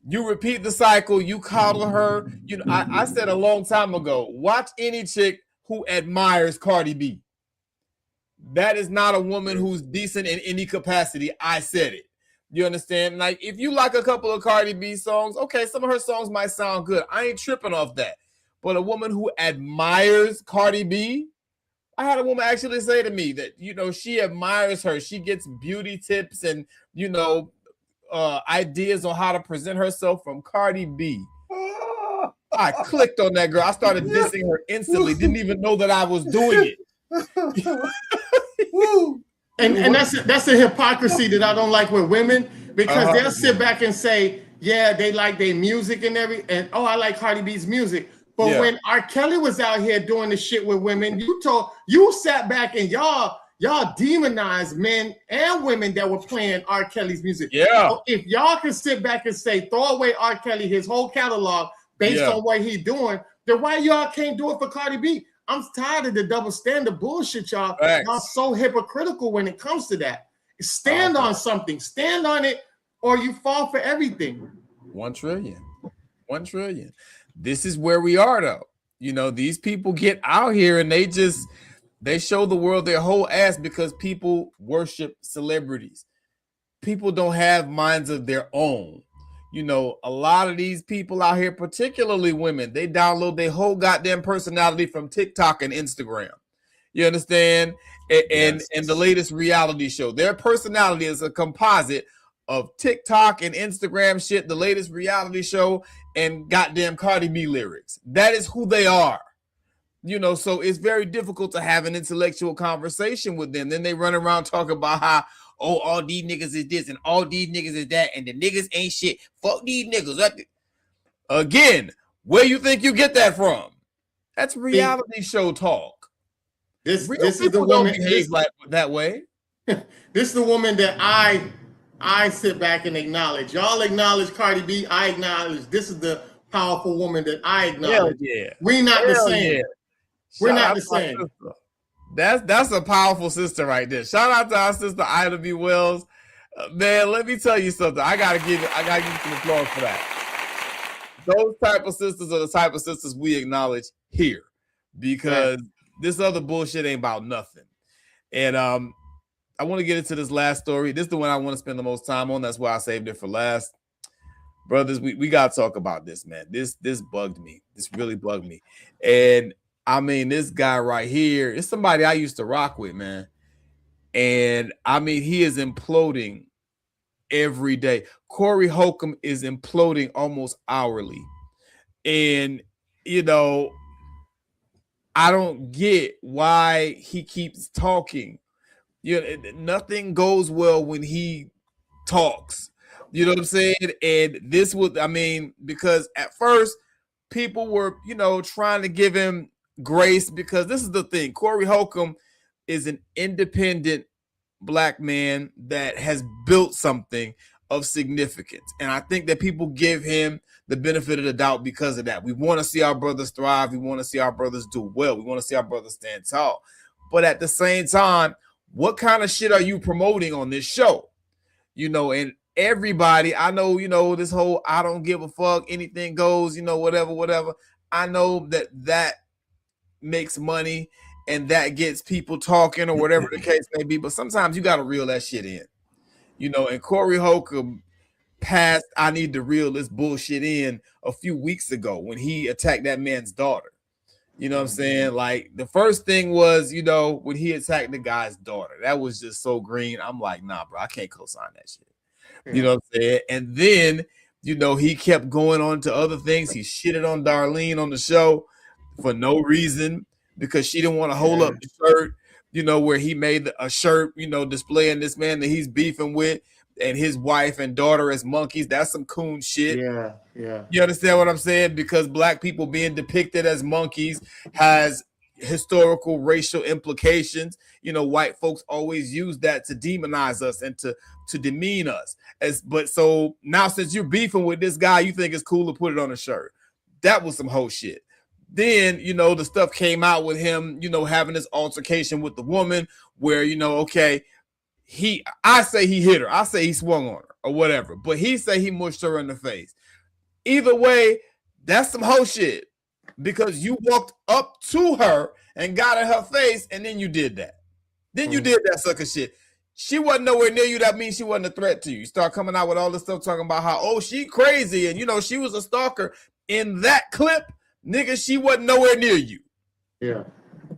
you repeat the cycle, you coddle her. You know, I said a long time ago, watch any chick who admires Cardi B. That is not a woman who's decent in any capacity. I said it. You understand? Like, if you like a couple of Cardi B songs, okay, some of her songs might sound good. I ain't tripping off that. But a woman who admires Cardi B, I had a woman actually say to me that, you know, she admires her. She gets beauty tips and, you know, ideas on how to present herself from Cardi B. I clicked on that girl. I started dissing her instantly. Didn't even know that I was doing it. And that's a hypocrisy that I don't like with women, because they'll sit back and say, yeah, they like their music and everything. Oh, I like Cardi B's music. But when R. Kelly was out here doing the shit with women, you sat back and y'all demonized men and women that were playing R. Kelly's music. Yeah. So if y'all can sit back and say, throw away R. Kelly, his whole catalog based on what he's doing, then why y'all can't do it for Cardi B? I'm tired of the double standard bullshit, y'all. Y'all so hypocritical when it comes to that. Stand on something. Stand on it, or you fall for everything. 1 trillion. 1 trillion. This is where we are, though. You know, these people get out here and they show the world their whole ass because people worship celebrities. People don't have minds of their own. You know, a lot of these people out here, particularly women, they download their whole goddamn personality from TikTok and Instagram. You understand? And the latest reality show. Their personality is a composite of TikTok and Instagram shit, the latest reality show, and goddamn Cardi B lyrics. That is who they are. You know, so it's very difficult to have an intellectual conversation with them. Then they run around talking about how, oh, all these niggas is this and all these niggas is that, and the niggas ain't shit. Fuck these niggas. Again, where you think you get that from? That's reality show talk. This is the woman behave like that way. This is the woman that I sit back and acknowledge. Y'all acknowledge Cardi B. I acknowledge this is the powerful woman that I acknowledge. We not the same. We're not the same. That's a powerful sister right there. Shout out to our sister Ida B. Wells. Man, let me tell you something. I gotta give you some applause for that. Those type of sisters are the type of sisters we acknowledge here, because this other bullshit ain't about nothing. And I want to get into this last story. This is the one I want to spend the most time on. That's why I saved it for last. Brothers, we gotta talk about this, man. This bugged me. This really bugged me. And I mean, this guy right here is somebody I used to rock with, man. And I mean, he is imploding every day. Corey Holcomb is imploding almost hourly. And, you know, I don't get why he keeps talking. You know, nothing goes well when he talks. You know what I'm saying? And this was, I mean, because at first people were, you know, trying to give him grace, because this is the thing. Corey Holcomb is an independent black man that has built something of significance. And I think that people give him the benefit of the doubt because of that. We want to see our brothers thrive. We want to see our brothers do well. We want to see our brothers stand tall. But at the same time, what kind of shit are you promoting on this show? You know, and everybody, I know, you know, this whole I don't give a fuck, anything goes, you know, whatever. I know that makes money and that gets people talking or whatever the case may be, but sometimes you got to reel that shit in, you know. And Corey Holcomb passed I need to reel this bullshit in a few weeks ago when he attacked that man's daughter. You know what I'm saying? Like, the first thing was, you know, when he attacked the guy's daughter, that was just so green. I'm like, nah, bro, I can't co-sign that shit. You know what I'm saying? And then You know, he kept going on to other things. He shitted on Darlene on the show for no reason because she didn't want to hold up the shirt, you know, where he made a shirt, you know, displaying this man that he's beefing with and his wife and daughter as monkeys. That's some coon shit. Yeah, yeah. You understand what I'm saying? Because black people being depicted as monkeys has historical racial implications. You know, white folks always use that to demonize us and to demean us. But so now since you're beefing with this guy, you think it's cool to put it on a shirt. That was some whole shit. Then, you know, the stuff came out with him, you know, having this altercation with the woman where, you know, okay, I say he hit her. I say he swung on her or whatever, but he say he mushed her in the face. Either way, that's some whole shit because you walked up to her and got in her face and then you did that. Then you did that sucker shit. She wasn't nowhere near you. That means she wasn't a threat to you. You start coming out with all this stuff talking about how, oh, she crazy and, you know, she was a stalker. In that clip, nigga, she wasn't nowhere near you. Yeah.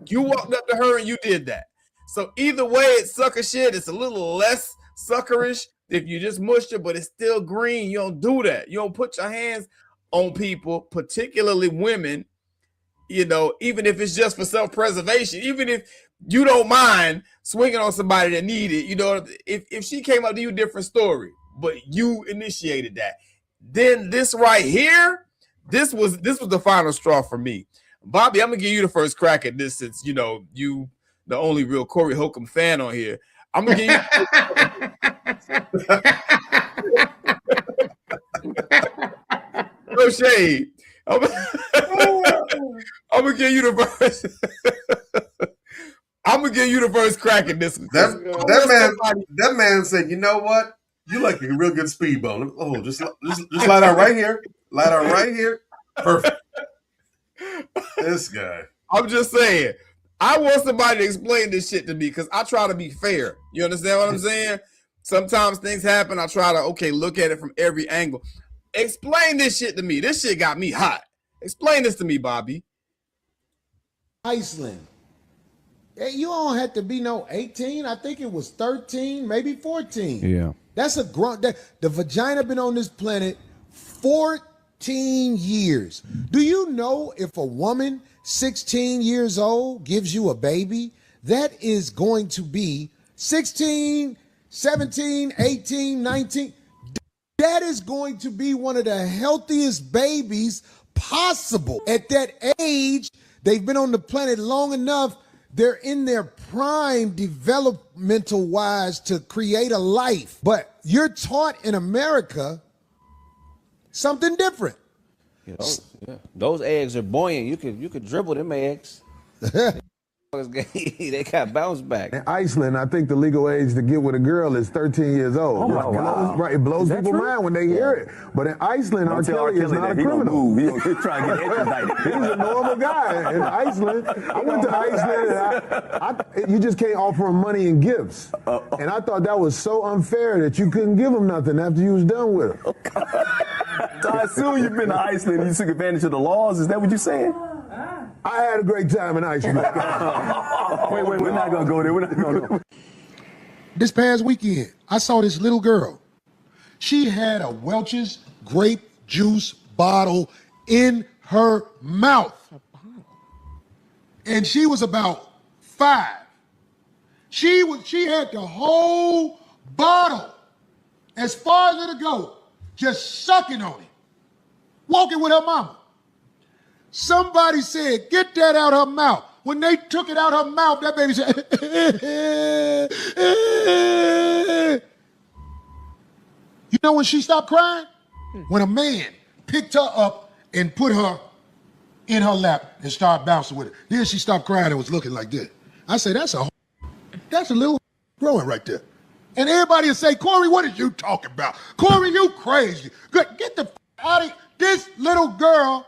You walked up to her and you did that. So either way, it's sucker shit. It's a little less suckerish if you just mushed her, but it's still green. You don't do that. You don't put your hands on people, particularly women, you know, even if it's just for self-preservation, even if you don't mind swinging on somebody that need it, you know, if she came up to you, different story, but you initiated that. Then this right here, this was the final straw for me. Bobby, I'm gonna give you the first crack at this since, you know, you the only real Corey Holcomb fan on here. I'm gonna give you no shade. I'm gonna give you the first. I'm gonna give you the first crack at this. That man said, you know what? You like a real good speed bump. Oh, just lie down right here. Lie down right here. Perfect. This guy. I'm just saying. I want somebody to explain this shit to me because I try to be fair. You understand what I'm saying? Sometimes things happen. I try to, look at it from every angle. Explain this shit to me. This shit got me hot. Explain this to me, Bobby. Iceland. You don't have to be no 18. I think it was 13, maybe 14. Yeah. That's a grunt. The vagina been on this planet 14 years. Do you know if a woman 16 years old gives you a baby, that is going to be 16, 17, 18, 19. That is going to be one of the healthiest babies possible. At that age, they've been on the planet long enough. They're in their prime developmental wise to create a life. But you're taught in America something different. Those eggs are buoyant. You could dribble them eggs. They got bounce back. In Iceland, I think the legal age to get with a girl is 13 years old. Oh, wow. Right, it blows people's mind when they hear it. But in Iceland, R. Kelly is not a criminal. He's trying to get extradited. He's a normal guy in Iceland. I went to Iceland, and you just can't offer him money and gifts. And I thought that was so unfair that you couldn't give him nothing after you was done with him. So I assume you've been to Iceland and you took advantage of the laws. Is that what you're saying? I had a great time in Iceland. Wait, we're not going to go there. We're not going to go. This past weekend, I saw this little girl. She had a Welch's grape juice bottle in her mouth. And she was about 5. She had the whole bottle as far as it'll go, just sucking on it, walking with her mama. Somebody said, get that out her mouth. When they took it out her mouth, that baby said, You know when she stopped crying? When a man picked her up and put her in her lap and started bouncing with it. Then she stopped crying and was looking like this. I said, that's a little growing right there. And everybody will say, Corey, what are you talking about? Corey, you crazy. Get the out of here. This little girl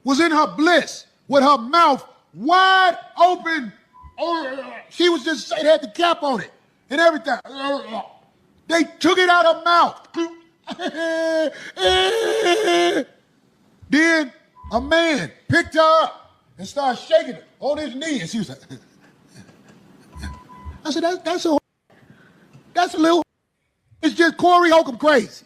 was in her bliss with her mouth wide open. She was just, it had the cap on it and everything. They took it out of her mouth. Then a man picked her up and started shaking her on his knee. And she was like, I said, that's a little, it's just Corey Holcomb crazy.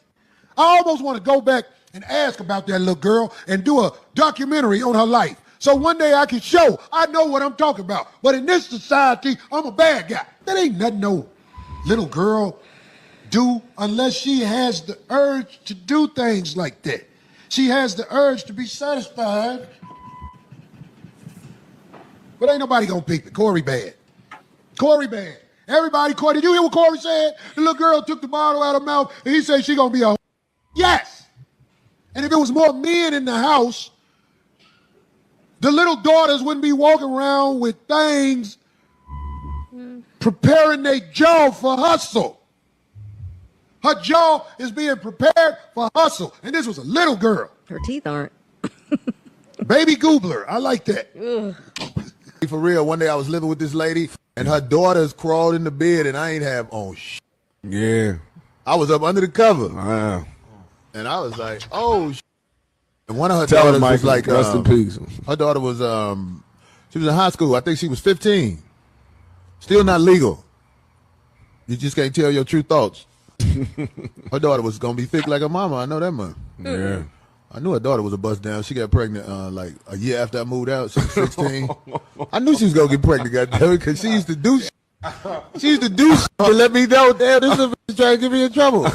I almost want to go back and ask about that little girl and do a documentary on her life. So one day I can show I know what I'm talking about. But in this society, I'm a bad guy. That ain't nothing no little girl do unless she has the urge to do things like that. She has the urge to be satisfied. But ain't nobody gonna peep it. Corey bad. Corey bad. Everybody, Corey, did you hear what Corey said? The little girl took the bottle out of her mouth and he said she gonna be a yes. And if it was more men in the house, the little daughters wouldn't be walking around with things preparing their jaw for hustle. Her jaw is being prepared for hustle. And this was a little girl. Her teeth aren't. Baby Goobler. I like that. For real, one day I was living with this lady and her daughters crawled in the bed and I ain't have on shit. Yeah. I was up under the cover. Wow. And I was like, oh shit. And one of her Tell daughters her, was like, rest in peace. her daughter was, she was in high school. I think she was 15. Still not legal. You just can't tell your true thoughts. Her daughter was going to be thick like her mama. I know that much. Yeah. I knew her daughter was a bust down. She got pregnant like a year after I moved out. She was 16. I knew she was going to get pregnant, goddammit, because she used to do shit. She used to do shit to let me know, damn, this is trying to get me in trouble.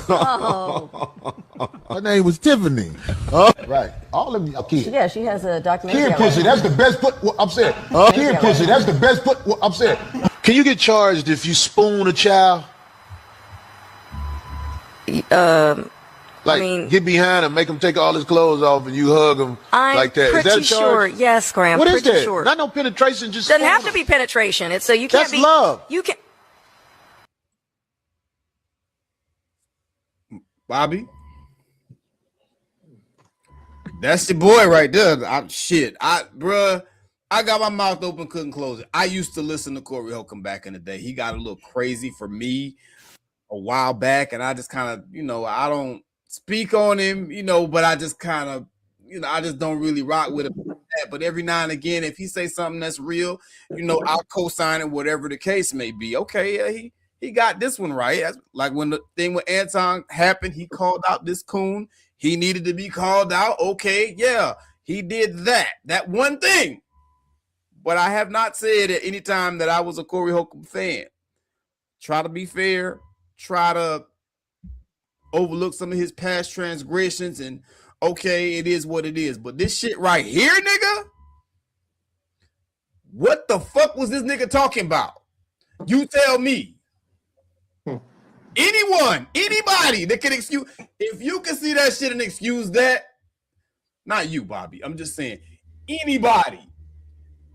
Her name was Tiffany. Right. All of y'all kids. Yeah, she has a documentary. Kid pussy, that's the best put. I'm saying. Kid pussy, that's the best put. I'm saying. Can you get charged if you spoon a child? Like, get behind him, make him take all his clothes off, and you hug him like that. Is that a charge? Sure. Yes, Graham. What is pretty that? Sure. Not no penetration. Just doesn't have to be penetration. It's so you can't That's be love. You can. Bobby, that's your boy right there. Bruh, I got my mouth open, couldn't close it. I used to listen to Corey Holcomb back in the day. He got a little crazy for me a while back, and I just kind of, I don't speak on him, but I just kind of, I just don't really rock with him like that. But every now and again, if he say something that's real, I'll co-sign it, whatever the case may be. Okay, yeah, he got this one right. That's like when the thing with Anton happened, he called out this coon. He needed to be called out. Okay, yeah, he did that one thing. But I have not said at any time that I was a Corey Holcomb fan. Try to be fair. Try to overlook some of his past transgressions, and okay, it is what it is. But this shit right here, nigga, what the fuck was this nigga talking about? You tell me. Anyone, anybody that can excuse, if you can see that shit and excuse that, not you, Bobby, I'm just saying, anybody,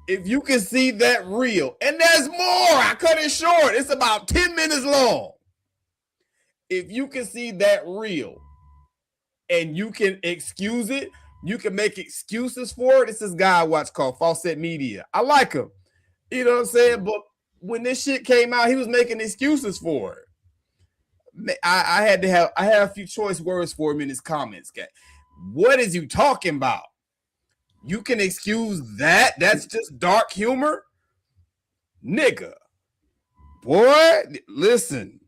if you can see that real, and there's more, I cut it short, it's about 10 minutes long. If you can see that real and you can excuse it, you can make excuses for it. It's this guy I watch called Fawcett Media. I like him. You know what I'm saying? But when this shit came out, he was making excuses for it. I had a few choice words for him in his comments. What is you talking about? You can excuse that? That's just dark humor? Nigga. Boy, listen.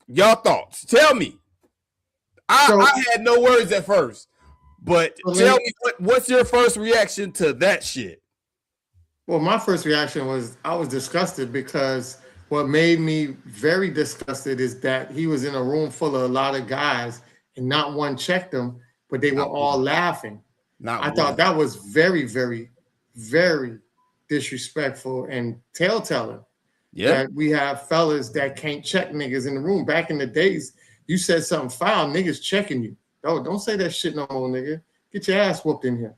Y'all thoughts. Tell me. I had no words at first, but tell me what's your first reaction to that shit? Well, my first reaction was I was disgusted, because what made me very disgusted is that he was in a room full of a lot of guys and not one checked him, but they were all laughing. I thought that was very, very, very disrespectful and telltale. Yeah, that we have fellas that can't check niggas in the room. Back in the days, you said something foul, niggas checking you. Oh, don't say that shit no more, nigga. Get your ass whooped in here.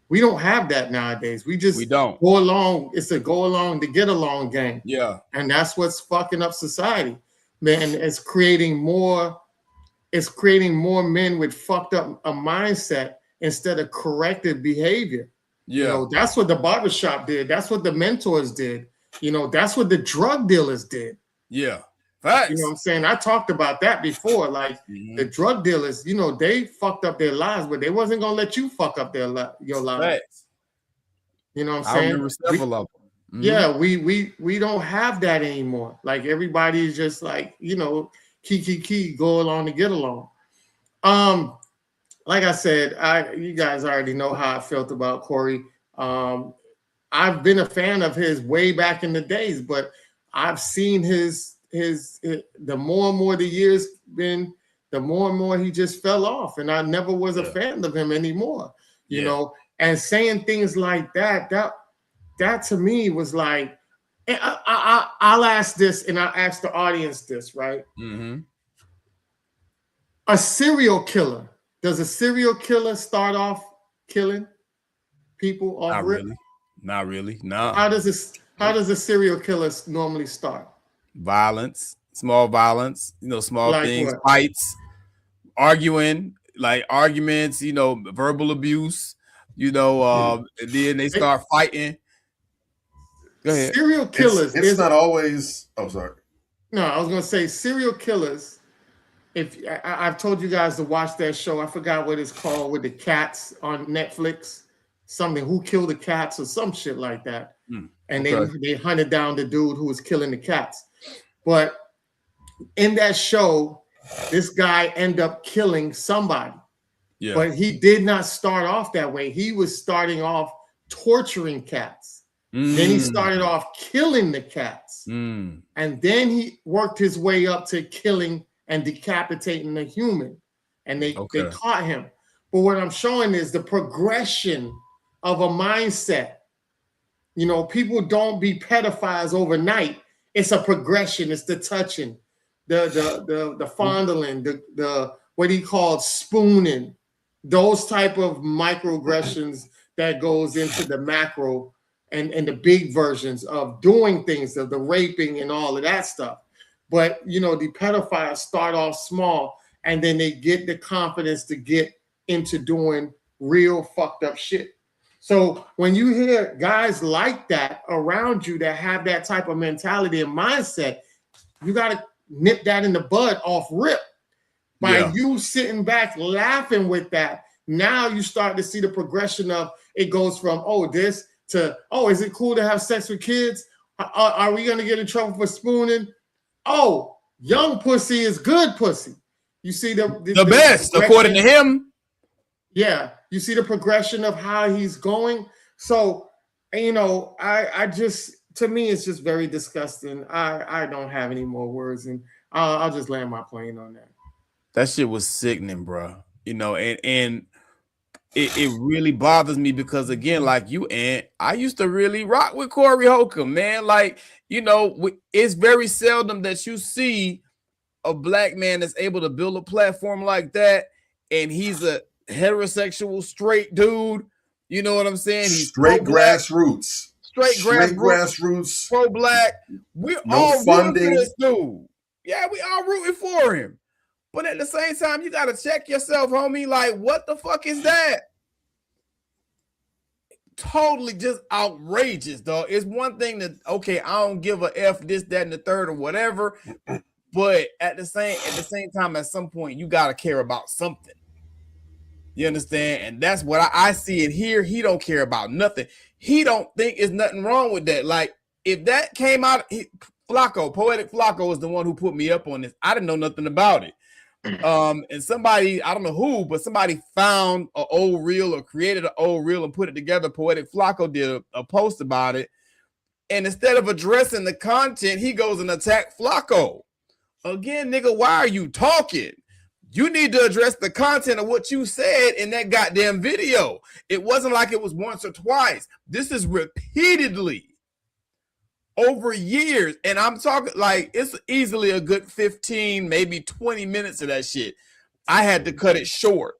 We don't have that nowadays. We don't go along. It's a go along to get along game. Yeah, and that's what's fucking up society, man. It's creating more men with fucked up a mindset instead of corrective behavior. Yeah, that's what the barbershop did. That's what the mentors did. That's what the drug dealers did. Yeah. Facts. You know what I'm saying? I talked about that before. Like the drug dealers, they fucked up their lives, but they wasn't gonna let you fuck up your lives. Facts. You know what I'm saying? I remember several of them. Yeah, we don't have that anymore. Like everybody's just like, key, go along to get along. Like I said, you guys already know how I felt about Corey. I've been a fan of his way back in the days, but I've seen his the more and more the years been, the more and more he just fell off, and I never was a fan of him anymore. You know, and saying things like that to me was like, I'll ask this, and I'll ask the audience this, right? Mm-hmm. A serial killer. Does a serial killer start off killing people off rip? Not really. No. How does a serial killer normally start? Violence, small violence, small Like things, what? fights, arguments, verbal abuse, and then they start fighting. Go ahead. Serial killers. It's not always. Oh, sorry. No, I was going to say serial killers. If I've told you guys to watch that show, I forgot what it's called, with the cats on Netflix. Something, Who Killed the Cats or some shit like that. And they hunted down the dude who was killing the cats. But in that show, this guy ended up killing somebody. Yeah. But he did not start off that way. He was starting off torturing cats. Then he started off killing the cats. And then he worked his way up to killing and decapitating the human. And they caught him. But what I'm showing is the progression of a mindset. People don't be pedophiles overnight. It's a progression. It's the touching, the fondling, the what he called spooning, those type of microaggressions that goes into the macro and the big versions of doing things, of the raping and all of that stuff. But the pedophiles start off small, and then they get the confidence to get into doing real fucked up shit. So when you hear guys like that around you that have that type of mentality and mindset, you got to nip that in the bud off rip. By you sitting back laughing with that, now you start to see the progression of it goes from, this to, is it cool to have sex with kids? Are we going to get in trouble for spooning? Young pussy is good pussy. You see the best, according to him. Yeah, you see the progression of how he's going. So, I just, to me, it's just very disgusting. I don't have any more words, and I'll just land my plane on that. That shit was sickening, bro. And it really bothers me because, again, like you, Ant, I used to really rock with Corey Holcomb, man. Like, it's very seldom that you see a black man that's able to build a platform like that, and he's a heterosexual straight dude. You know what I'm saying? He's straight grassroots. Straight grassroots. Pro-black. We're all rooting for this dude. Yeah, we all rooting for him. But at the same time, you got to check yourself, homie. Like, what the fuck is that? Totally just outrageous, dog. It's one thing that, I don't give a F this, that, and the third or whatever. But at the same time, at some point, you got to care about something. You understand? And that's what I see it here. He don't care about nothing. He don't think there's nothing wrong with that. Like, if that came out, Poetic Flacco is the one who put me up on this. I didn't know nothing about it. And somebody, I don't know who, but somebody found an old reel or created an old reel and put it together. Poetic Flacco did a post about it. And instead of addressing the content, he goes and attack Flacco. Again, nigga, why are you talking? You need to address the content of what you said in that goddamn video. It wasn't like it was once or twice. This is repeatedly over years. And I'm talking like it's easily a good 15, maybe 20 minutes of that shit. I had to cut it short.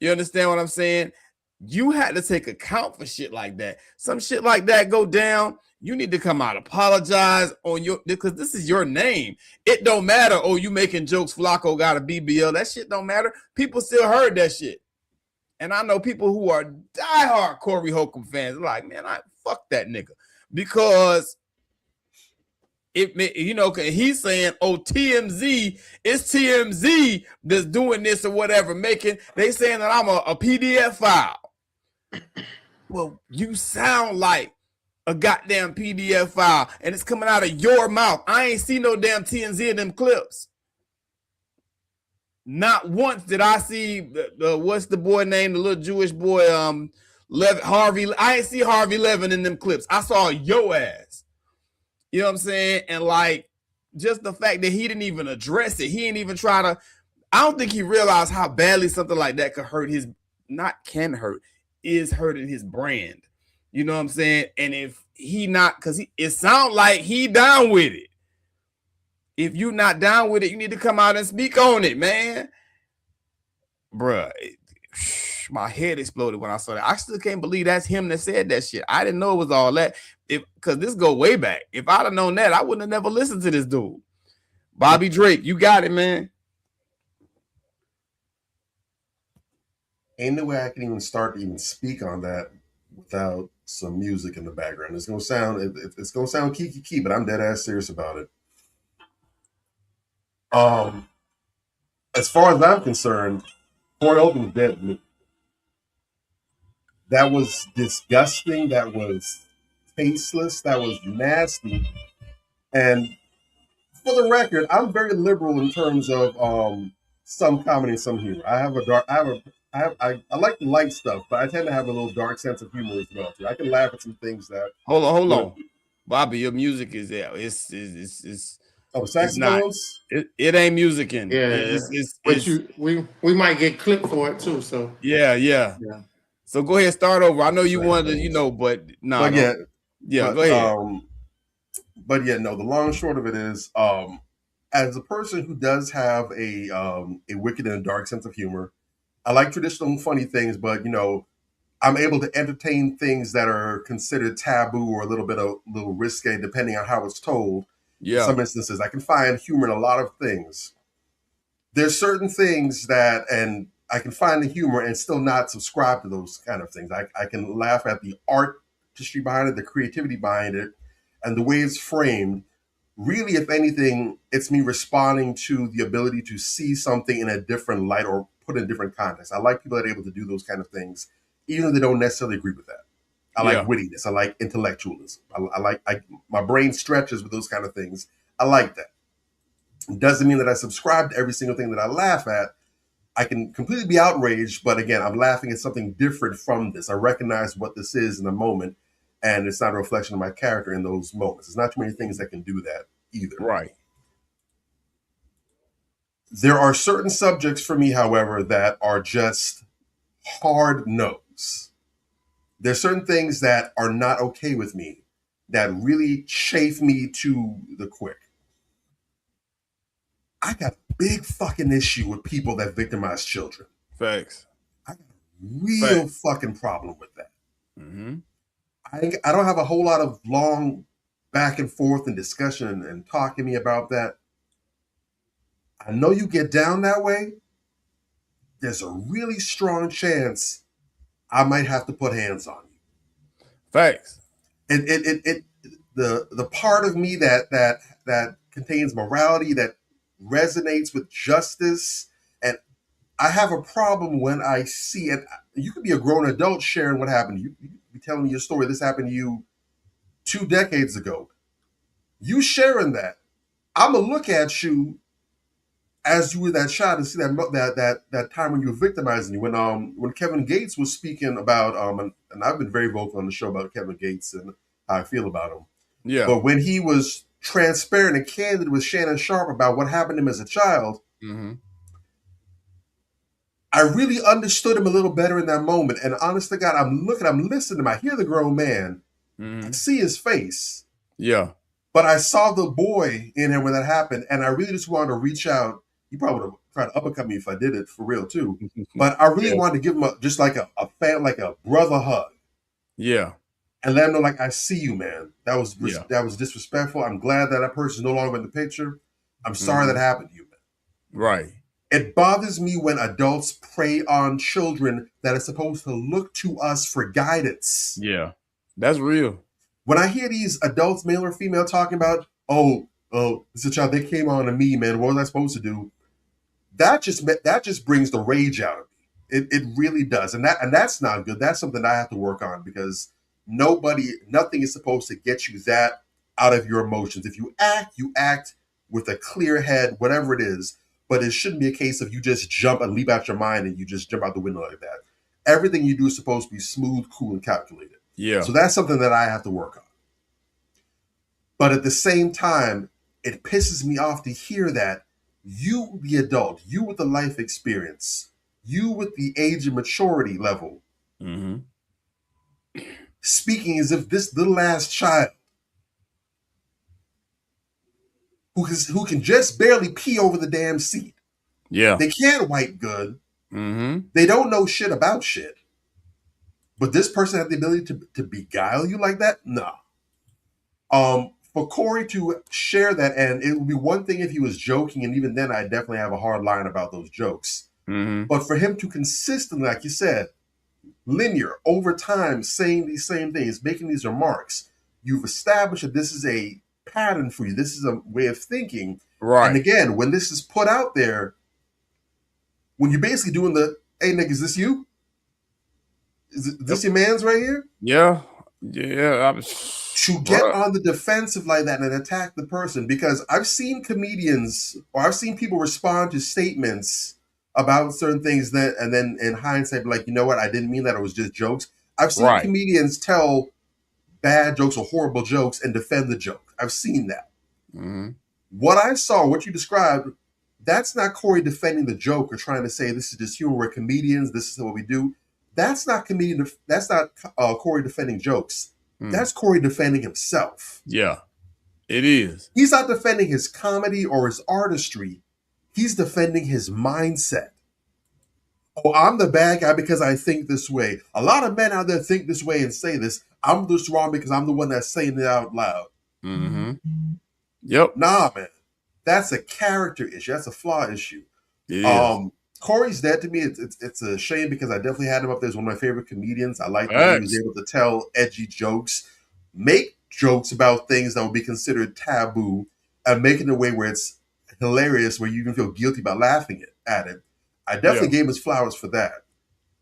You understand what I'm saying? You had to take account for shit like that. Some shit like that go down. You need to come out, apologize on because this is your name. It don't matter. Oh, you making jokes, Flacco got a BBL. That shit don't matter. People still heard that shit. And I know people who are diehard Corey Holcomb fans are like, man, fuck that nigga. Because he's saying, TMZ, it's TMZ that's doing this or whatever, they saying that I'm a PDF file. Well, you sound like a goddamn PDF file, and it's coming out of your mouth. I ain't see no damn TMZ in them clips. Not once did I see the what's the boy name, the little Jewish boy, Harvey. I ain't see Harvey Levin in them clips. I saw yo ass. You know what I'm saying? And like, just the fact that he didn't even address it. He didn't even try to. I don't think he realized how badly something like that could hurt his. Not can hurt, is hurting his brand. You know what I'm saying? And if he not, because it sounds like he down with it. If you not down with it, you need to come out and speak on it, man. Bruh, my head exploded when I saw that. I still can't believe that's him that said that shit. I didn't know it was all that. Because this go way back. If I'd have known that, I wouldn't have never listened to this dude. Bobby Drake, you got it, man. Ain't no way I can even start to even speak on that without some music in the background. It's gonna sound kiki, but I'm dead ass serious about it. As far as I'm concerned, Corey Holcomb was dead to me. That was disgusting. That was tasteless. That was nasty. And for the record, I'm very liberal in terms of some comedy and some humor. I like the light stuff, but I tend to have a little dark sense of humor as well too. I can laugh at some things that. Hold on, Bobby. Your music is there. It's saxophones. It ain't music in. Yeah, we might get clipped for it too. So yeah. So go ahead, start over. I know you wanted to, but no. Go ahead. But yeah, no. The long and short of it is, as a person who does have a wicked and a dark sense of humor, I like traditional funny things, but I'm able to entertain things that are considered taboo or a little risque, depending on how it's told. Yeah. In some instances, I can find humor in a lot of things. There's certain things that, and I can find the humor and still not subscribe to those kind of things. I can laugh at the artistry behind it, the creativity behind it, and the way it's framed. Really, if anything, it's me responding to the ability to see something in a different light or put in a different context. I like people that are able to do those kind of things, even if they don't necessarily agree with that. I like wittiness. I like intellectualism. My brain stretches with those kind of things. I like that. It doesn't mean that I subscribe to every single thing that I laugh at. I can completely be outraged, but again, I'm laughing at something different from this. I recognize what this is in the moment, and it's not a reflection of my character in those moments. There's not too many things that can do that either. Right. There are certain subjects for me, however, that are just hard no's. There's certain things that are not okay with me that really chafe me to the quick. I got a big fucking issue with people that victimize children. Facts. I got a real fucking problem with that. Mm-hmm. I don't have a whole lot of long back and forth and discussion and talking to me about that. I know you get down that way. There's a really strong chance I might have to put hands on you. Facts. The part of me that contains morality, that resonates with justice, and I have a problem when I see it. You could be a grown adult sharing what happened to you. You could be telling me your story. This happened to you 2 decades ago. You sharing that, I'm gonna look at you as you were that child and see that time when you were victimizing you. When Kevin Gates was speaking about and I've been very vocal on the show about Kevin Gates and how I feel about him. Yeah. But when he was transparent and candid with Shannon Sharpe about what happened to him as a child, I really understood him a little better in that moment. And honest to God, I'm listening to him. I hear the grown man. I see his face. Yeah. But I saw the boy in him when that happened, and I really just wanted to reach out. He probably would have tried to uppercut me if I did it for real too. But I really wanted to give him just like a brother hug. Yeah. And let him know, like, I see you, man. That was disrespectful. I'm glad that person is no longer in the picture. I'm sorry that happened to you, man. Right. It bothers me when adults prey on children that are supposed to look to us for guidance. Yeah. That's real. When I hear these adults, male or female, talking about, oh, it's a child, they came on to me, man. What was I supposed to do? That just brings the rage out of me. It really does. And that's not good. That's something I have to work on, because nothing is supposed to get you that out of your emotions. If you act with a clear head, whatever it is. but it shouldn't be a case of you just jump and leap out your mind and you just jump out the window like that. Everything you do is supposed to be smooth, cool, and calculated. Yeah. So that's something that I have to work on. But at the same time, it pisses me off to hear that you, the adult, you with the life experience, you with the age and maturity level, speaking as if this little ass child who can just barely pee over the damn seat. Yeah. They can't wipe good. They don't know shit about shit. But this person had the ability to beguile you like that? No. For Corey to share that, and it would be one thing if he was joking, and even then I definitely have a hard line about those jokes. But for him to consistently, like you said, linear, over time, saying these same things, making these remarks, you've established that this is a pattern for you. This is a way of thinking. Right. And again, when this is put out there, when you're basically doing the, hey, nigga, is this you? Is this your man's right here? Yeah. Yeah. To get on the defensive like that and attack the person, because I've seen comedians or I've seen people respond to statements about certain things that, and then in hindsight, be like, you know what? I didn't mean that. It was just jokes. I've seen comedians tell bad jokes or horrible jokes and defend the joke. I've seen that. What I saw, what you described, that's not Corey defending the joke or trying to say this is just humor. We're comedians. This is what we do. That's not comedian. That's not Corey defending jokes. That's Corey defending himself. Yeah, it is. He's not defending his comedy or his artistry. He's defending his mindset. Oh, I'm the bad guy because I think this way. A lot of men out there think this way and say this. I'm just wrong because I'm the one that's saying it out loud. Yep. Nah, man. That's a character issue. That's a flaw issue. It is. Corey's dead to me. It's a shame because I definitely had him up there as one of my favorite comedians. I like that he was able to tell edgy jokes, make jokes about things that would be considered taboo, and make it in a way where it's hilarious, where you can feel guilty about laughing at it. I definitely gave him his flowers for that.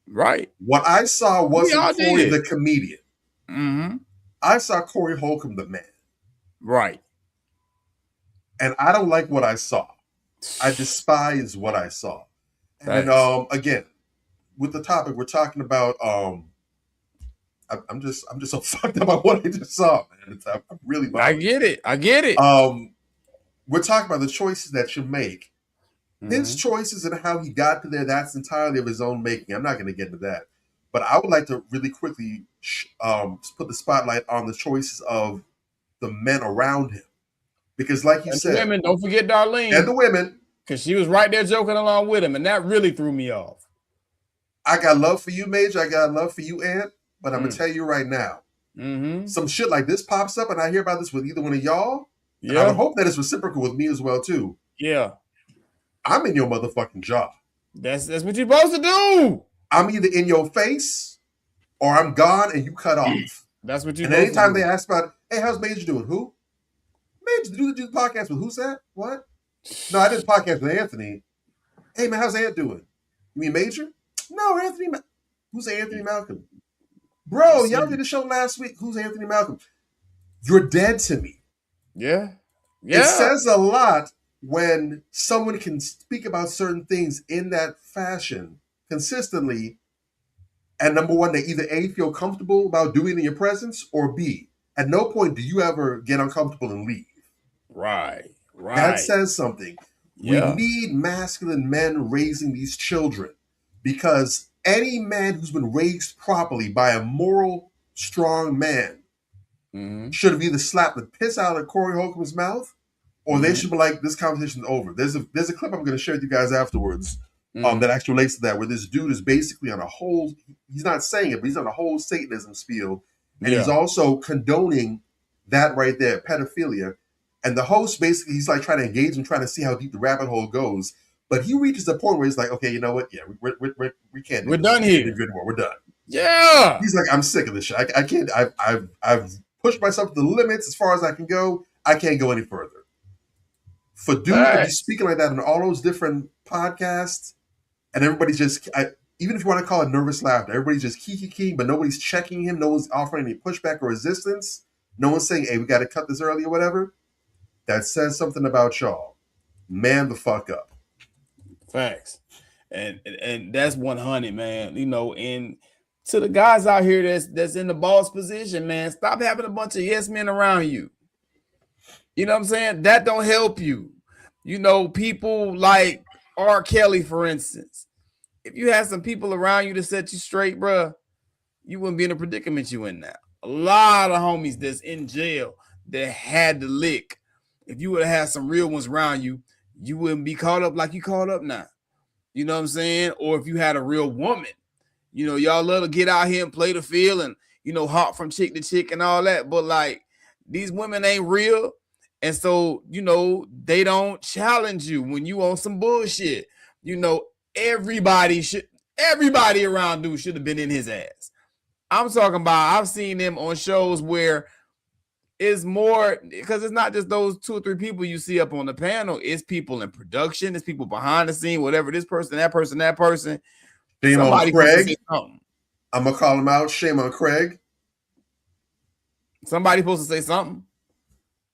Right. What I saw wasn't Corey did. the comedian. I saw Corey Holcomb the man. Right. And I don't like what I saw. I despise what I saw. And again, with the topic we're talking about, I'm just so fucked up by what I just saw, man. I'm really bothered. I get it. We're talking about the choices that you make. His choices and how he got to there, that's entirely of his own making. I'm not going to get into that. But I would like to really quickly put the spotlight on the choices of the men around him. Because like you said, the women, don't forget Darlene. And the women. Because she was right there joking along with him, and that really threw me off. I got love for you, Major. I got love for you, Aunt. But I'm going to tell you right now, some shit like this pops up, and I hear about this with either one of y'all. Yeah. I would hope that it's reciprocal with me as well, too. Yeah. I'm in your motherfucking jaw. That's what you're supposed to do. I'm either in your face or I'm gone and you cut off. That's what you're supposed to do. And anytime they ask about, hey, how's Major doing? Who? Major, do the podcast with who's that? What? No, I did a podcast with Anthony. Hey, man, how's Ant doing? You mean Major? No, Anthony. Who's Anthony Malcolm? Bro, y'all did a show last week. Who's Anthony Malcolm? You're dead to me. Yeah. It says a lot when someone can speak about certain things in that fashion consistently. And number one, they either A, feel comfortable about doing it in your presence, or B, at no point do you ever get uncomfortable and leave. Right. That says something. Yeah. We need masculine men raising these children, because any man who's been raised properly by a moral, strong man should have either slapped the piss out of Corey Holcomb's mouth, or they should be like, this conversation's over. There's a clip I'm going to share with you guys afterwards that actually relates to that, where this dude is basically on a whole, he's not saying it, but he's on a whole Satanism spiel, and he's also condoning that right there, pedophilia. And the host basically, he's like trying to engage him, trying to see how deep the rabbit hole goes. But he reaches the point where he's like, okay, you know what? Yeah, we can't do We're this. done here. We're done. Yeah. He's like, I'm sick of this shit. I can't. I've pushed myself to the limits as far as I can go. I can't go any further. For dude to be speaking like that on all those different podcasts, and everybody's just, even if you want to call it nervous laughter, everybody's just kiki, but nobody's checking him. No one's offering any pushback or resistance. No one's saying, hey, we got to cut this early or whatever. That says something about y'all. Man the fuck up. Facts. And that's 100, man. You know, and to the guys out here that's in the boss position, man, stop having a bunch of yes men around you. You know what I'm saying? That don't help you. You know, people like R. Kelly, for instance. If you had some people around you to set you straight, bruh, you wouldn't be in a predicament you in now. A lot of homies that's in jail that had the lick. If you would have had some real ones around you, you wouldn't be caught up like you caught up now. You know what I'm saying? Or if you had a real woman, you know, y'all love to get out here and play the field and, you know, hop from chick to chick and all that. But like, these women ain't real. And so, you know, they don't challenge you when you on some bullshit. You know, everybody around dude should have been in his ass. I'm talking about, I've seen them on shows where it's more, because it's not just those 2 or 3 people you see up on the panel. It's people in production. It's people behind the scene, whatever, this person, that person, that person. Shame on Craig. I'm going to call him out. Shame on Craig. Somebody supposed to say something.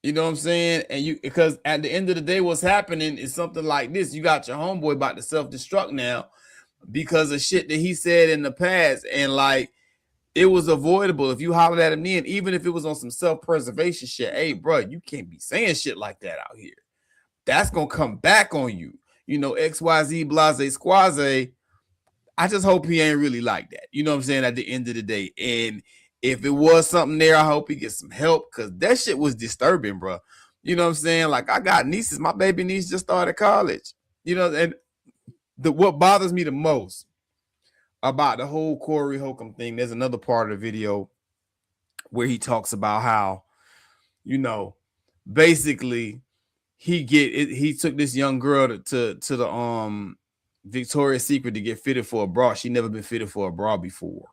You know what I'm saying? And because at the end of the day, what's happening is something like this. You got your homeboy about to self-destruct now because of shit that he said in the past. And like, it was avoidable if you hollered at him then, even if it was on some self-preservation shit. Hey, bro, you can't be saying shit like that out here. That's going to come back on you. You know, XYZ, blase, squaze. I just hope he ain't really like that. You know what I'm saying? At the end of the day. And if it was something there, I hope he gets some help, because that shit was disturbing, bro. You know what I'm saying? Like, I got nieces. My baby niece just started college. You know, and what bothers me the most about the whole Corey Holcomb thing, there's another part of the video where he talks about how, you know, basically he took this young girl to the Victoria's Secret to get fitted for a bra. She never been fitted for a bra before.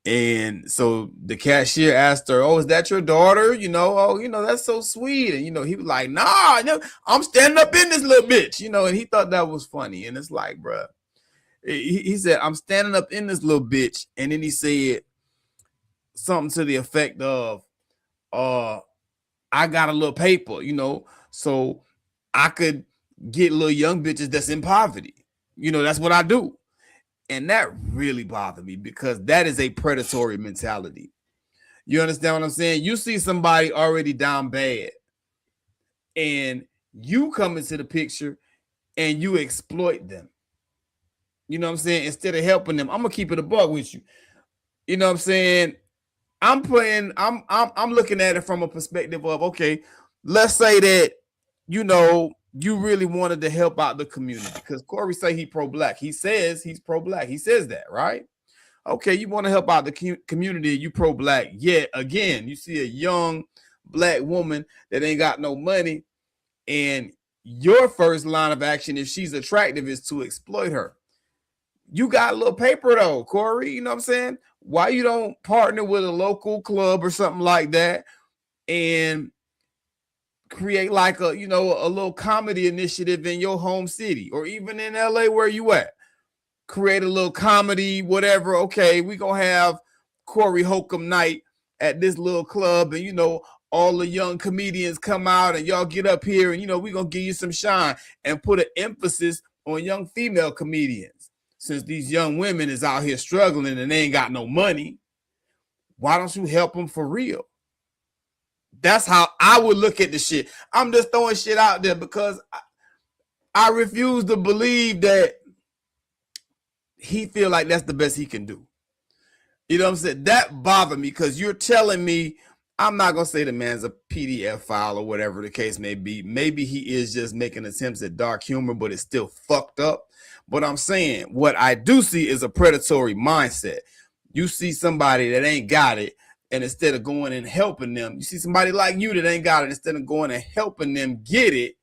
And so the cashier asked her, "Oh, is that your daughter? You know, oh, you know, that's so sweet." And, you know, he was like, "Nah, no, I'm standing up in this little bitch," you know, and he thought that was funny. And it's like, bruh, he said, "I'm standing up in this little bitch." And then he said something to the effect of, "I got a little paper, you know, so I could get little young bitches that's in poverty. You know, that's what I do." And that really bothered me, because that is a predatory mentality. You understand what I'm saying? You see somebody already down bad and you come into the picture and you exploit them. You know what I'm saying? Instead of helping them, I'm gonna keep it a buck with you. You know what I'm saying? I'm looking at it from a perspective of, okay, let's say that, you know, you really wanted to help out the community, because Corey say he pro-black. He says he's pro-black. He says that, right? Okay, you want to help out the community, you pro-black. Yet again, you see a young black woman that ain't got no money, and your first line of action, if she's attractive, is to exploit her. You got a little paper though, Corey. You know what I'm saying? Why you don't partner with a local club or something like that and create like a, you know, a little comedy initiative in your home city, or even in LA where you at? Create a little comedy, whatever. Okay, we gonna have Corey Holcomb night at this little club, and, you know, all the young comedians come out and y'all get up here, and, you know, we gonna give you some shine, and put an emphasis on young female comedians. Since these young women is out here struggling and they ain't got no money, why don't you help them for real? That's how I would look at the shit. I'm just throwing shit out there because I refuse to believe that he feel like that's the best he can do. You know what I'm saying? That bothered me, because you're telling me, I'm not going to say the man's a PDF file or whatever the case may be. Maybe he is just making attempts at dark humor, but it's still fucked up. But I'm saying what I do see is a predatory mindset. You see somebody that ain't got it, and instead of going and helping them, you see somebody like you that ain't got it, instead of going and helping them get it,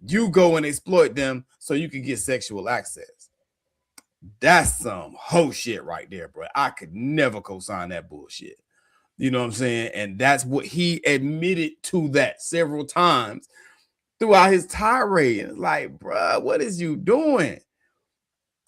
you go and exploit them so you can get sexual access. That's some hoe shit right there, bro. I could never co-sign that bullshit. You know what I'm saying? And that's what he admitted to that several times throughout his tirade. It's like, bro, what is you doing?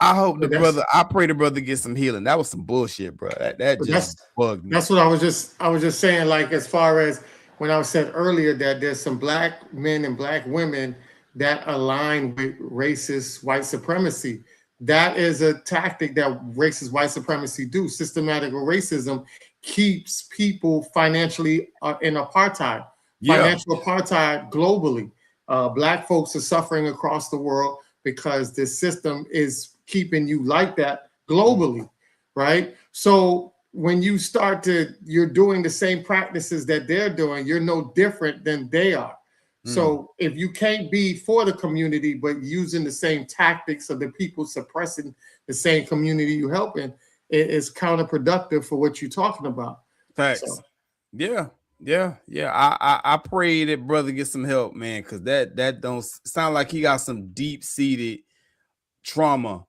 I hope the brother, I pray the brother gets some healing. That was some bullshit, bro. That just bugged me. That's what I was just saying, like, as far as when I said earlier that there's some black men and black women that align with racist white supremacy. That is a tactic that racist white supremacy do. Systematic racism keeps people financially in apartheid, financial apartheid globally. Black folks are suffering across the world because this system is keeping you like that globally, right? So when you you're doing the same practices that they're doing, you're no different than they are. So if you can't be for the community, but using the same tactics of the people suppressing the same community you helping, it is counterproductive for what you're talking about. Facts. So, Yeah. I pray that brother get some help, man, because that don't sound like he got some deep-seated trauma,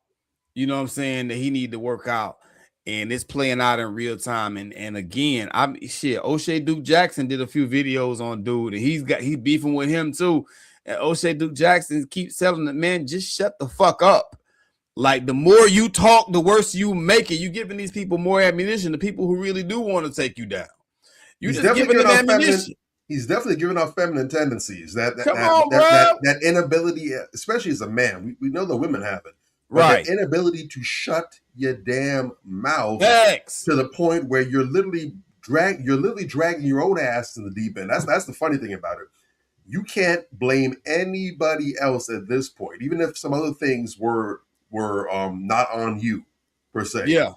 you know what I'm saying, that he need to work out. And it's playing out in real time. And again, O'Shea Duke Jackson did a few videos on dude, and he's beefing with him too. And O'Shea Duke Jackson keeps telling the man, just shut the fuck up. Like, the more you talk, the worse you make it. You giving these people more ammunition, the people who really do want to take you down. You just giving them ammunition. He's definitely giving off feminine tendencies. That inability, especially as a man, we know the women have it. Right. The inability to shut your damn mouth to the point where you're literally dragging your own ass in the deep end. That's the funny thing about it. You can't blame anybody else at this point, even if some other things were not on you per se. Yeah.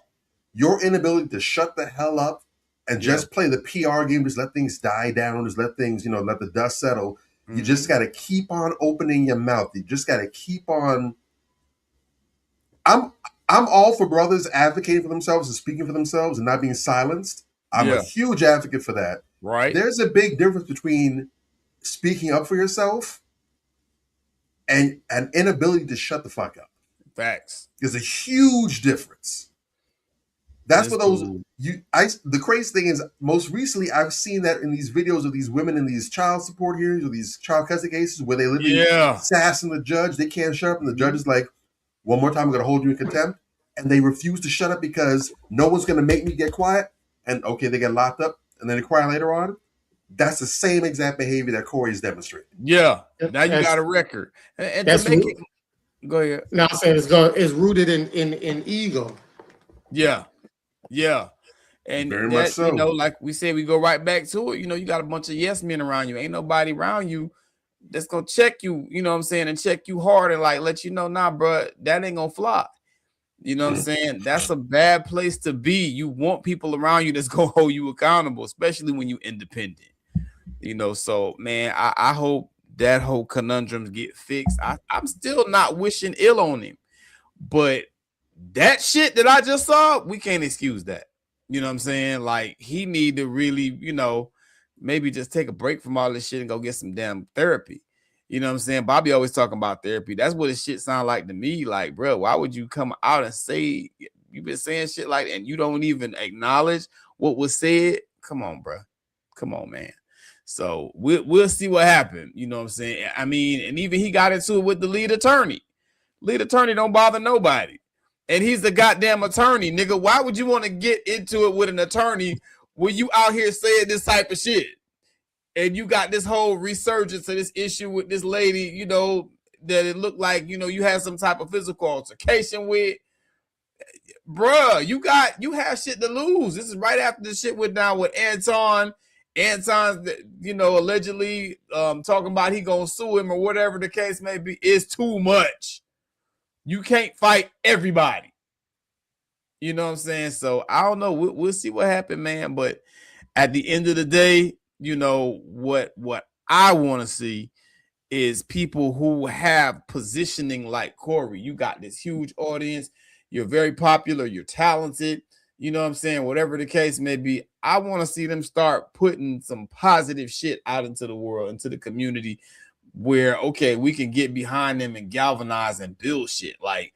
Your inability to shut the hell up and just play the PR game, just let things die down, just let things, let the dust settle. You just got to keep on opening your mouth. You just got to keep on. I'm all for brothers advocating for themselves and speaking for themselves and not being silenced. I'm a huge advocate for that. Right. There's a big difference between speaking up for yourself and an inability to shut the fuck up. Facts. There's a huge difference. That's what those the crazy thing is, most recently I've seen that in these videos of these women in these child support hearings or these child custody cases where they literally sassing the judge. They can't shut up, and the judge is like, one more time, I'm going to hold you in contempt. And they refuse to shut up because no one's going to make me get quiet. And okay, they get locked up and then they cry later on. That's the same exact behavior that Corey is demonstrating. Yeah. Now you got a record. And to make it, go ahead. Now I'm saying it's rooted in ego. Yeah. And very much so. Like we said, we go right back to it. You got a bunch of yes men around you. Ain't nobody around you that's gonna check you, you know what I'm saying, and check you hard and like let you know, nah, bro, that ain't gonna fly. You know what I'm saying? That's a bad place to be. You want people around you that's gonna hold you accountable, especially when you're independent. So man, I hope that whole conundrums get fixed. I'm still not wishing ill on him, but that shit that I just saw, we can't excuse that. You know what I'm saying? Like, he need to really, maybe just take a break from all this shit and go get some damn therapy. You know what I'm saying? Bobby always talking about therapy. That's what this shit sound like to me. Like, bro, why would you come out and say you've been saying shit like that and you don't even acknowledge what was said? Come on, bro. Come on, man. So we'll see what happened. You know what I'm saying? I mean, and even he got into it with the lead attorney. Lead attorney don't bother nobody. And he's the goddamn attorney, nigga. Why would you want to get into it with an attorney when you out here saying this type of shit? And you got this whole resurgence of this issue with this lady, that it looked like, you had some type of physical altercation with. Bruh, you have shit to lose. This is right after the shit went down with Anton. Anton's, allegedly talking about he gonna sue him or whatever the case may be. It's too much. You can't fight everybody. You know what I'm saying? So I don't know. We'll see what happened, man. But at the end of the day, what I want to see is people who have positioning like Corey. You got this huge audience. You're very popular. You're talented. You know what I'm saying? Whatever the case may be, I want to see them start putting some positive shit out into the world, into the community, where, okay, we can get behind them and galvanize and build shit. Like,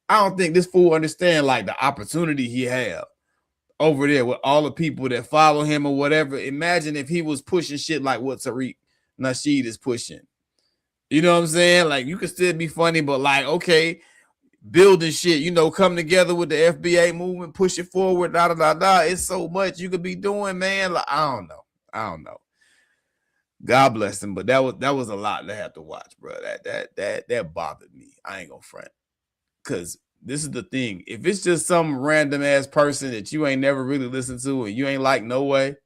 I don't think this fool understand like the opportunity he have over there with all the people that follow him or whatever. Imagine if he was pushing shit like what Tariq Nasheed is pushing. You know what I'm saying? Like, you could still be funny, but like, okay, building shit, come together with the FBA movement, push it forward, It's so much you could be doing, man. Like, I don't know. God bless him. But that was a lot to have to watch, bro. That bothered me. I ain't gonna front. Cause this is the thing. If it's just some random ass person that you ain't never really listened to and you ain't like no way,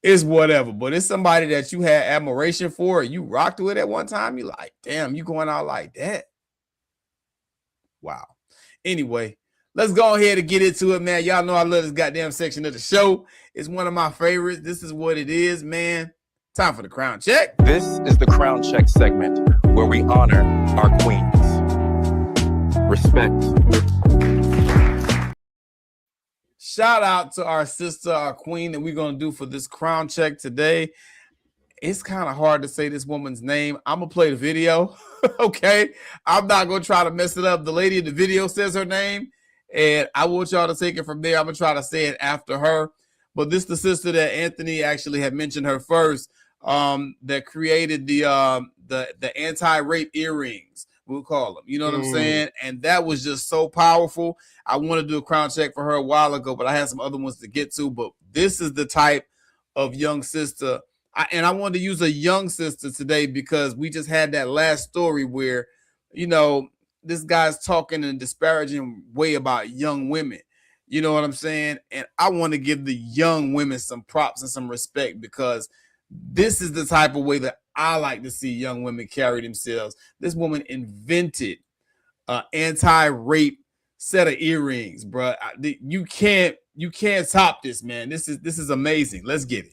it's whatever. But it's somebody that you had admiration for, you rocked with at one time. You like, damn, you going out like that. Wow. Anyway, let's go ahead and get into it, man. Y'all know I love this goddamn section of the show. It's one of my favorites. This is what it is, man. Time for the crown check. This is the crown check segment where we honor our queens. Respect. Shout out to our sister, our queen, that we're going to do for this crown check today. It's kind of hard to say this woman's name. I'm going to play the video, okay? I'm not going to try to mess it up. The lady in the video says her name, and I want y'all to take it from there. I'm going to try to say it after her. But this is the sister that Anthony actually had mentioned her first, that created the anti-rape earrings, we'll call them. You know what I'm saying? And that was just so powerful. I wanted to do a crown check for her a while ago, but I had some other ones to get to. But this is the type of young sister. And I wanted to use a young sister today because we just had that last story where, you know, this guy's talking in a disparaging way about young women. You know what I'm saying? And I want to give the young women some props and some respect because this is the type of way that I like to see young women carry themselves. This woman invented an anti-rape set of earrings, bro. You can't top this, man. This is amazing. Let's get it.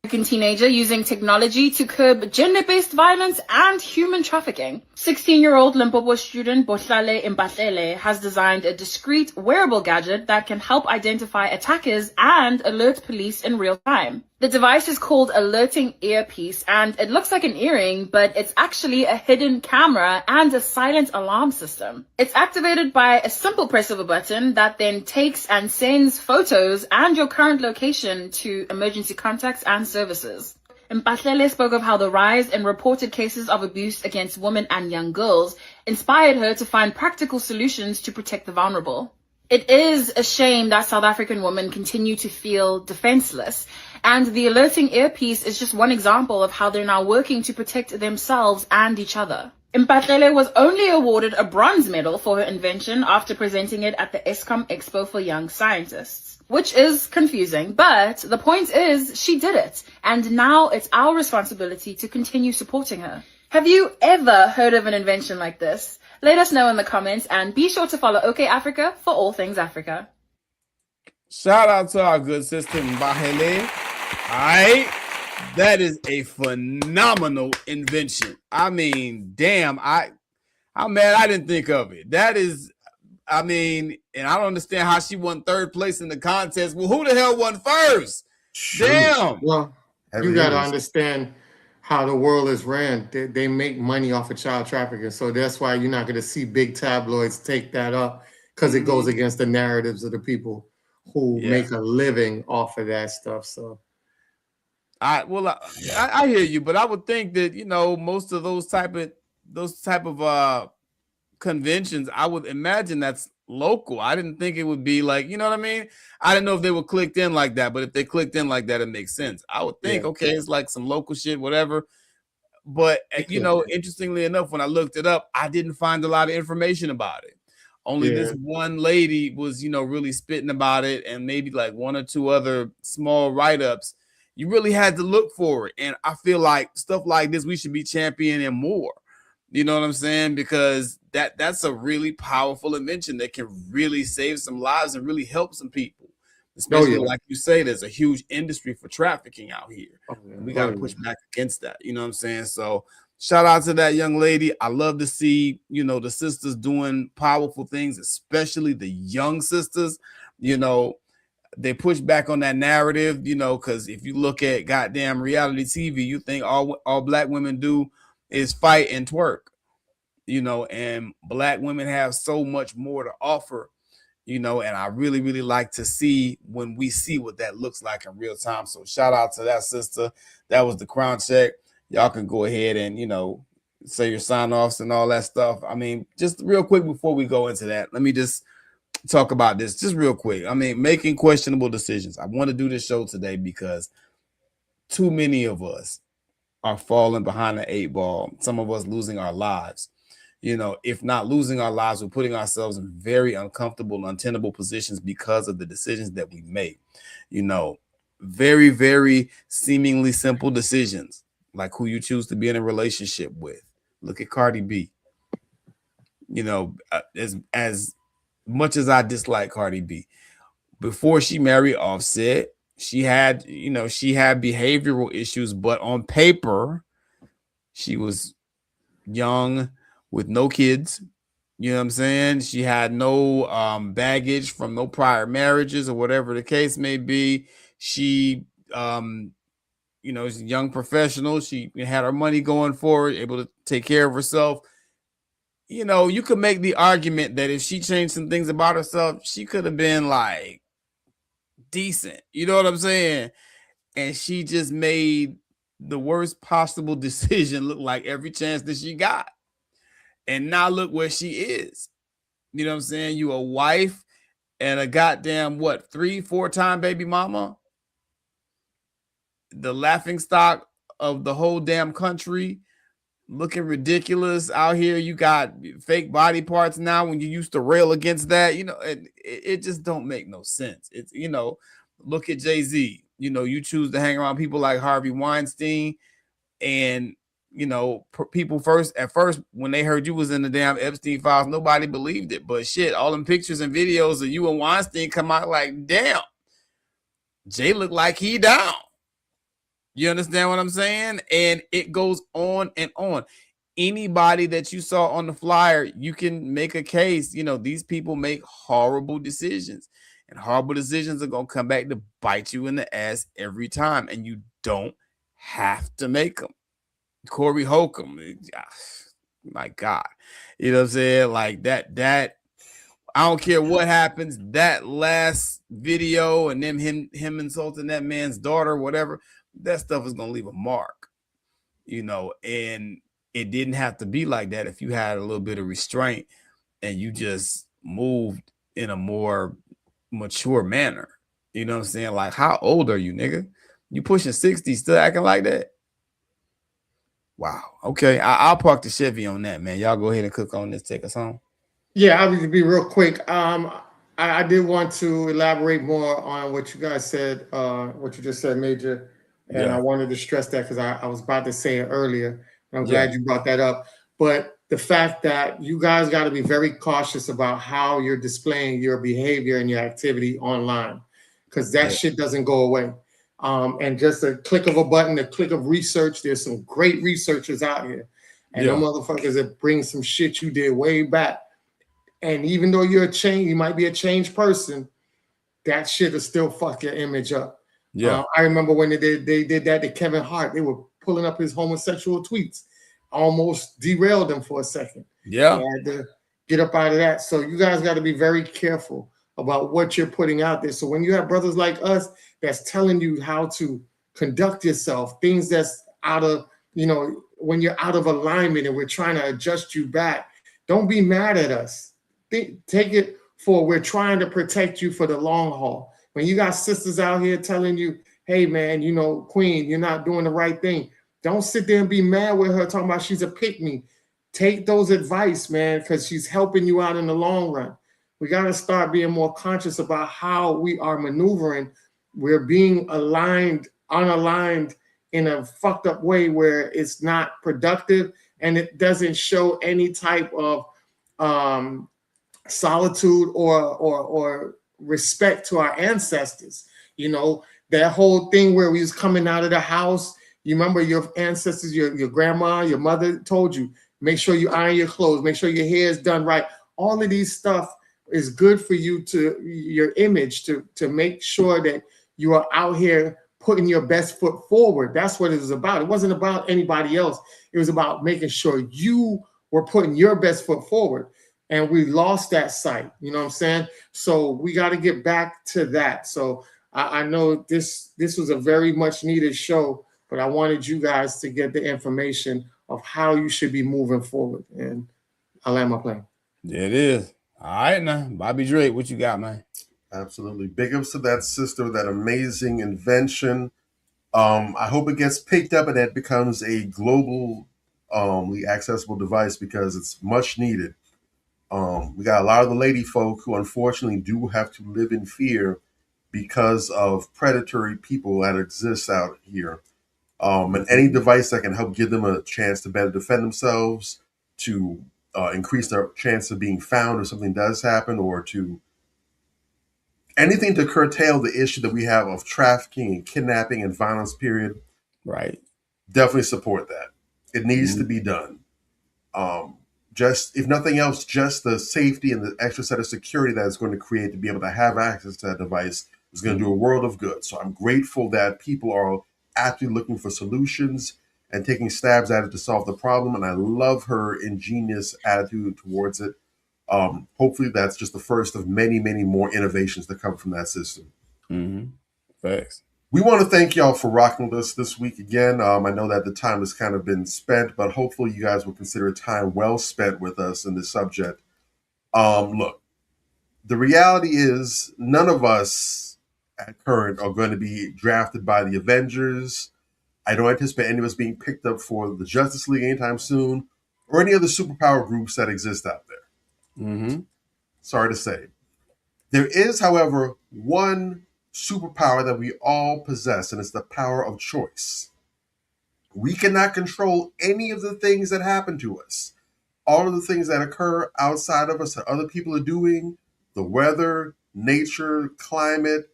American teenager using technology to curb gender-based violence and human trafficking. 16-year-old Limpopo student Bohlale Mpatlele has designed a discreet wearable gadget that can help identify attackers and alert police in real time. The device is called Alerting Earpiece, and it looks like an earring, but it's actually a hidden camera and a silent alarm system. It's activated by a simple press of a button that then takes and sends photos and your current location to emergency contacts and services. Mpatlele spoke of how the rise in reported cases of abuse against women and young girls inspired her to find practical solutions to protect the vulnerable. It is a shame that South African women continue to feel defenseless, and the Alerting Earpiece is just one example of how they're now working to protect themselves and each other. Mpatlele was only awarded a bronze medal for her invention after presenting it at the Eskom Expo for Young Scientists, which is confusing, but the point is she did it, and now it's our responsibility to continue supporting her. Have you ever heard of an invention like this? Let us know in the comments, and be sure to follow OK Africa for all things Africa. Shout out to our good sister Mbahele. All right, that is a phenomenal invention. I mean, damn, I'm mad I didn't think of it. That is, I mean, and I don't understand how she won third place in the contest. Well, who the hell won first? Damn. Well, you got to understand how the world is ran. They make money off of child trafficking. So that's why you're not going to see big tabloids take that up, because it goes against the narratives of the people who make a living off of that stuff. So I hear you, but I would think that, you know, most of those type of conventions, I would imagine that's local. I didn't think it would be like, you know what I mean? I didn't know if they were clicked in like that, but if they clicked in like that, it makes sense. I would think, okay, it's like some local shit, whatever. But, you know, interestingly enough, when I looked it up, I didn't find a lot of information about it. Only this one lady was, you know, really spitting about it, and maybe like one or two other small write-ups. You really had to look for it. And I feel like stuff like this, we should be championing more. You know what I'm saying? Because that's a really powerful invention that can really save some lives and really help some people. Especially like you say, there's a huge industry for trafficking out here. And we got to push back against that. You know what I'm saying? So shout out to that young lady. I love to see, you know, the sisters doing powerful things, especially the young sisters. You know, they push back on that narrative, you know, because if you look at goddamn reality TV, you think all black women do is fight and twerk, you know, and black women have so much more to offer, you know, and I really, really like to see when we see what that looks like in real time. So shout out to that sister. That was the crown check. Y'all can go ahead and, you know, say your sign-offs and all that stuff. I mean, just real quick before we go into that, let me just talk about this just real quick. I mean, making questionable decisions. I want to do this show today because too many of us are falling behind the 8 ball. Some of us losing our lives. You know, if not losing our lives, we're putting ourselves in very uncomfortable, untenable positions because of the decisions that we make. You know, very, very seemingly simple decisions, like who you choose to be in a relationship with. Look at Cardi B. You know, as much as I dislike Cardi B, before she married Offset, she had behavioral issues, but on paper, she was young with no kids. You know what I'm saying? She had no baggage from no prior marriages or whatever the case may be. She, is a young professional. She had her money going forward, able to take care of herself. You know, you could make the argument that if she changed some things about herself, she could have been like decent. You know what I'm saying? And she just made the worst possible decision look like every chance that she got. And now look where she is. You know what I'm saying? You a wife and a goddamn 3-4 time baby mama. The laughing stock of the whole damn country. Looking ridiculous out here. You got fake body parts now when you used to rail against that. You know, it just don't make no sense. It's, you know, look at Jay-Z. You know, you choose to hang around people like Harvey Weinstein, and you know, people at first when they heard you was in the damn Epstein files, nobody believed it. But shit, all them pictures and videos of you and Weinstein come out like, damn, Jay looked like he down. You understand what I'm saying? And it goes on and on. Anybody that you saw on the flyer, you can make a case. You know, these people make horrible decisions, and horrible decisions are going to come back to bite you in the ass every time. And you don't have to make them. Corey Holcomb, my God, you know what I'm saying? Like that, I don't care what happens. That last video and then him insulting that man's daughter, whatever, that stuff is gonna leave a mark, you know. And it didn't have to be like that if you had a little bit of restraint and you just moved in a more mature manner. You know what I'm saying? Like, how old are you, nigga? You pushing 60, still acting like that? Wow. Okay. I'll park the Chevy on that, man. Y'all go ahead and cook on this. Take us home. Yeah, I'll be real quick. I did want to elaborate more on what you guys said, what you just said, Major. And Yeah. I wanted to stress that because I was about to say it earlier. And I'm glad you brought that up. But the fact that you guys got to be very cautious about how you're displaying your behavior and your activity online, because that shit doesn't go away. And just a click of a button, a click of research. There's some great researchers out here. And them motherfuckers that bring some shit you did way back. And even though you might be a changed person, that shit will still fuck your image up. Yeah. I remember when they did that to Kevin Hart. They were pulling up his homosexual tweets. Almost derailed him for a second. Yeah. They had to get up out of that. So you guys got to be very careful about what you're putting out there. So when you have brothers like us that's telling you how to conduct yourself, things that's out of, you know, when you're out of alignment and we're trying to adjust you back, don't be mad at us. Take it for we're trying to protect you for the long haul. When you got sisters out here telling you, hey, man, you know, Queen, you're not doing the right thing. Don't sit there and be mad with her talking about she's a pick-me. Take those advice, man, because she's helping you out in the long run. We got to start being more conscious about how we are maneuvering. We're being unaligned in a fucked up way where it's not productive and it doesn't show any type of solitude or respect to our ancestors. You know, that whole thing where we was coming out of the house. You remember your ancestors, your grandma, your mother told you, make sure you iron your clothes, make sure your hair is done right. All of these stuff is good for you your image to make sure that you are out here putting your best foot forward. That's what it was about. It wasn't about anybody else. It was about making sure you were putting your best foot forward. And we lost that sight. You know what I'm saying? So we got to get back to that. So I know this was a very much needed show, but I wanted you guys to get the information of how you should be moving forward. And I'll land my plane. Yeah, it is. All right, now, Bobby Drake, what you got, man? Absolutely. Big ups to that sister, that amazing invention. I hope it gets picked up and that becomes a globally accessible device because it's much needed. We got a lot of the lady folk who unfortunately do have to live in fear because of predatory people that exist out here. And any device that can help give them a chance to better defend themselves, to increase their chance of being found if something does happen, or to anything to curtail the issue that we have of trafficking and kidnapping and violence, period. Right. Definitely support that. It needs to be done. Just, if nothing else, just the safety and the extra set of security that it's going to create to be able to have access to that device is going to do a world of good. So I'm grateful that people are actively looking for solutions and taking stabs at it to solve the problem. And I love her ingenious attitude towards it. Hopefully that's just the first of many, many more innovations that come from that system. Thanks. We want to thank y'all for rocking with us this week again. I know that the time has kind of been spent, but hopefully you guys will consider time well spent with us in this subject. Look, the reality is none of us at current are going to be drafted by the Avengers. I don't anticipate any of us being picked up for the Justice League anytime soon, or any other superpower groups that exist out there. Sorry to say. There is, however, one superpower that we all possess, and it's the power of choice. We cannot control any of the things that happen to us. All of the things that occur outside of us that other people are doing, the weather, nature, climate,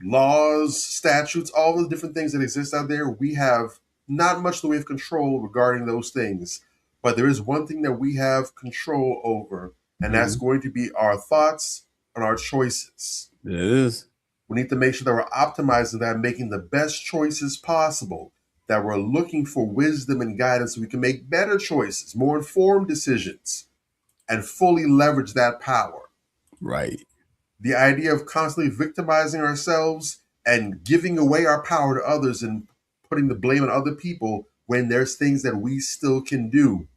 laws, statutes, all the different things that exist out there, we have not much in the way of control regarding those things. But there is one thing that we have control over, and that's going to be our thoughts and our choices. It is. We need to make sure that we're optimizing that, making the best choices possible, that we're looking for wisdom and guidance so we can make better choices, more informed decisions, and fully leverage that power. Right. The idea of constantly victimizing ourselves and giving away our power to others and putting the blame on other people when there's things that we still can do.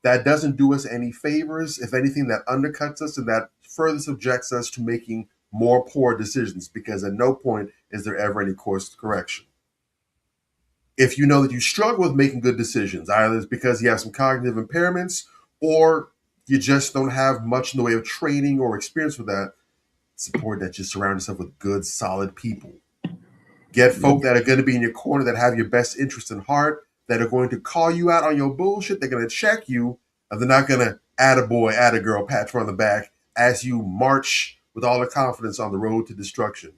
That doesn't do us any favors. If anything, that undercuts us and that further subjects us to making more poor decisions, because at no point is there ever any course correction. If you know that you struggle with making good decisions, either it's because you have some cognitive impairments or you just don't have much in the way of training or experience with that, it's important that you surround yourself with good, solid people. Get folk that are going to be in your corner, that have your best interest in heart, that are going to call you out on your bullshit. They're going to check you, and they're not going to attaboy, attagirl, pat you on the back as you march with all the confidence on the road to destruction.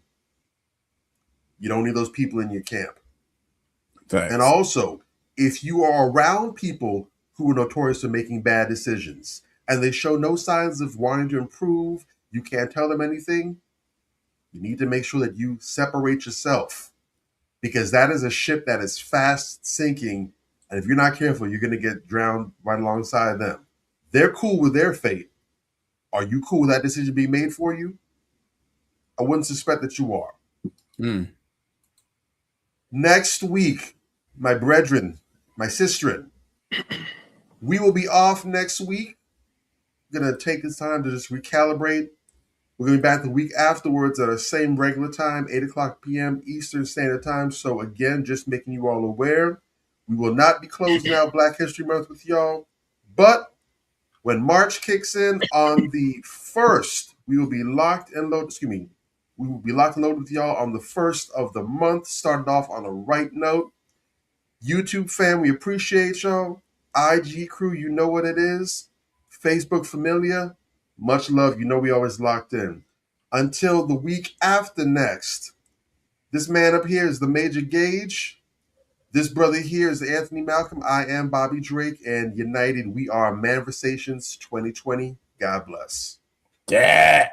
You don't need those people in your camp. Thanks. And also, if you are around people who are notorious for making bad decisions and they show no signs of wanting to improve, you can't tell them anything, you need to make sure that you separate yourself, because that is a ship that is fast sinking. And if you're not careful, you're going to get drowned right alongside them. They're cool with their fate. Are you cool with that decision being made for you? I wouldn't suspect that you are. Next week, my brethren, my sisterin, we will be off next week. We're going to take this time to just recalibrate. We're going to be back the week afterwards at the same regular time, 8 o'clock p.m. Eastern Standard Time. So again, just making you all aware, we will not be closing out Black History Month with y'all. But when March kicks in on the 1st, we will be locked and loaded. We will be locked and loaded with y'all on the 1st of the month. Started off on a right note. YouTube fam, we appreciate y'all. IG crew, you know what it is. Facebook familia, much love. You know we always locked in. Until the week after next, this man up here is the Major Gage. This brother here is Anthony Malcolm. I am Bobby Drake, and united we are Manversations 2020. God bless. Yeah.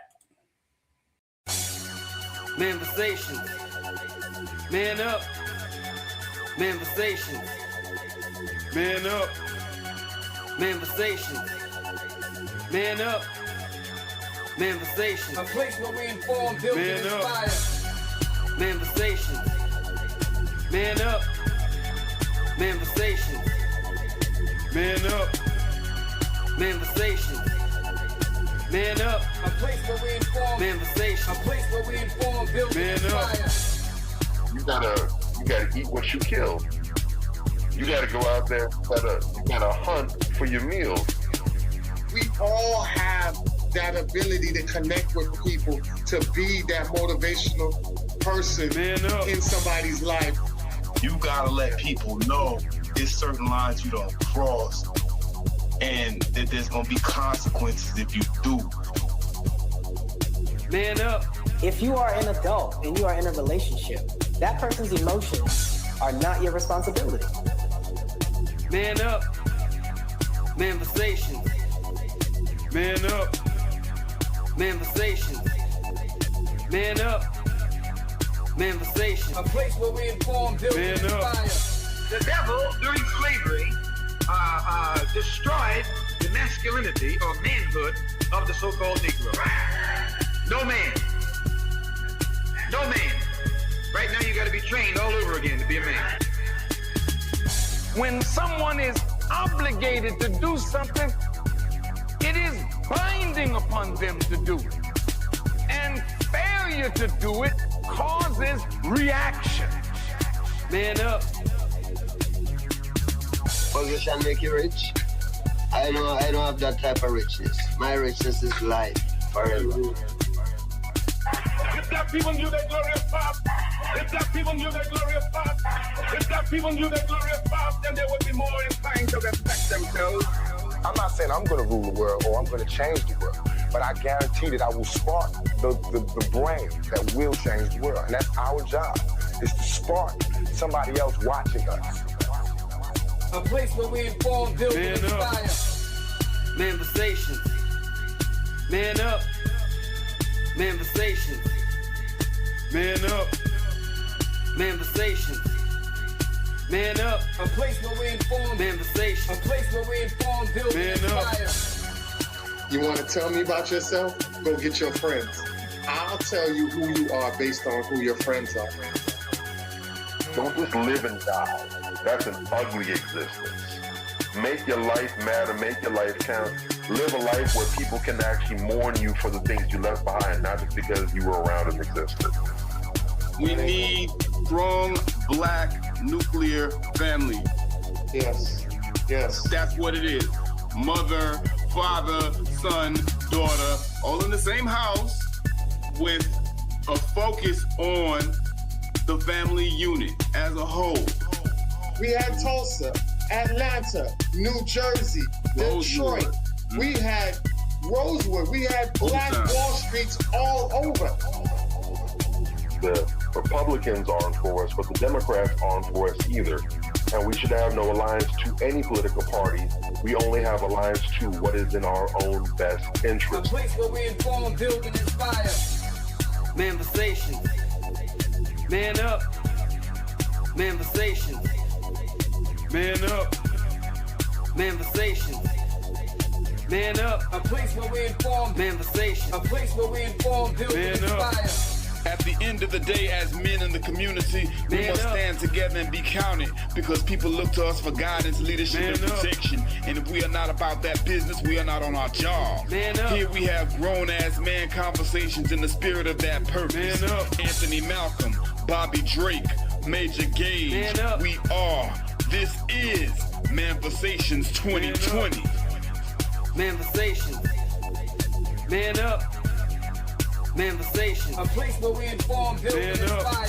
Manversations. Man up. Manversations. Man up. Manversations. Man up. Manversations. A place where we inform, build, and inspire. Manversations. Man up. Manversations. Man up. Manversations. Man up. A place where we inform. Manversations. A place where we inform, build, and Man up. inspire. you gotta eat what you kill. You gotta go out there, you gotta hunt for your meals. We all have that ability to connect with people, to be that motivational person in somebody's life. You gotta let people know there's certain lines you don't cross, and that there's gonna be consequences if you do. Man up. If you are an adult and you are in a relationship, that person's emotions are not your responsibility. Man up. Manifestations. Man up. Manifestations. Man up. Manifestations. A place where we inform, build, and inspire. The devil, during slavery, destroyed the masculinity or manhood of the so-called Negro. No man. No man. Right now you got to be trained all over again to be a man. When someone is obligated to do something, it is binding upon them to do it. And failure to do it causes reaction. Man up. Position make you rich. I don't have that type of richness. My richness is life forever. If that people knew that glorious path, if that people knew that glorious path, if that people knew that glorious path, then they would be more inclined to respect themselves. I'm not saying I'm going to rule the world or I'm going to change the world, but I guarantee that I will spark the brain that will change the world. And that's our job, is to spark somebody else watching us. A place where we inform, build, and inspire. Manifestations. Man up. Manifestations. Man up. Manifestations. Man up. A place where we inform. Manifestations. A place where we inform, build, and inspire. You want to tell me about yourself? Go get your friends. I'll tell you who you are based on who your friends are. Don't just live and die. That's an ugly existence. Make your life matter, make your life count. Live a life where people can actually mourn you for the things you left behind, not just because you were around and existed. We need strong black nuclear family. Yes. Yes. That's what it is. Mother, father, son, daughter, all in the same house with a focus on the family unit as a whole. We had Tulsa, Atlanta, New Jersey, Detroit. We had Rosewood. We had Black Wall Streets all over. The Republicans aren't for us, but the Democrats aren't for us either. And we should have no alliance to any political party. We only have alliance to what is in our own best interest. A place where we inform, build, and inspire. Manifestations. Man up. Manifestations. Man up. Manifestations. Man up. A place where we inform. Manifestations. A place where we inform, build, and inspire. At the end of the day, as men in the community, we must stand together and be counted, because people look to us for guidance, leadership, and protection. And if we are not about that business, we are not on our job. Here we have grown-ass man conversations in the spirit of that purpose. Anthony Malcolm, Bobby Drake, Major Gage. We are. This is Manifestations 2020. Manifestations. Man up. Manifestations. A place where we inform, build, and inspire.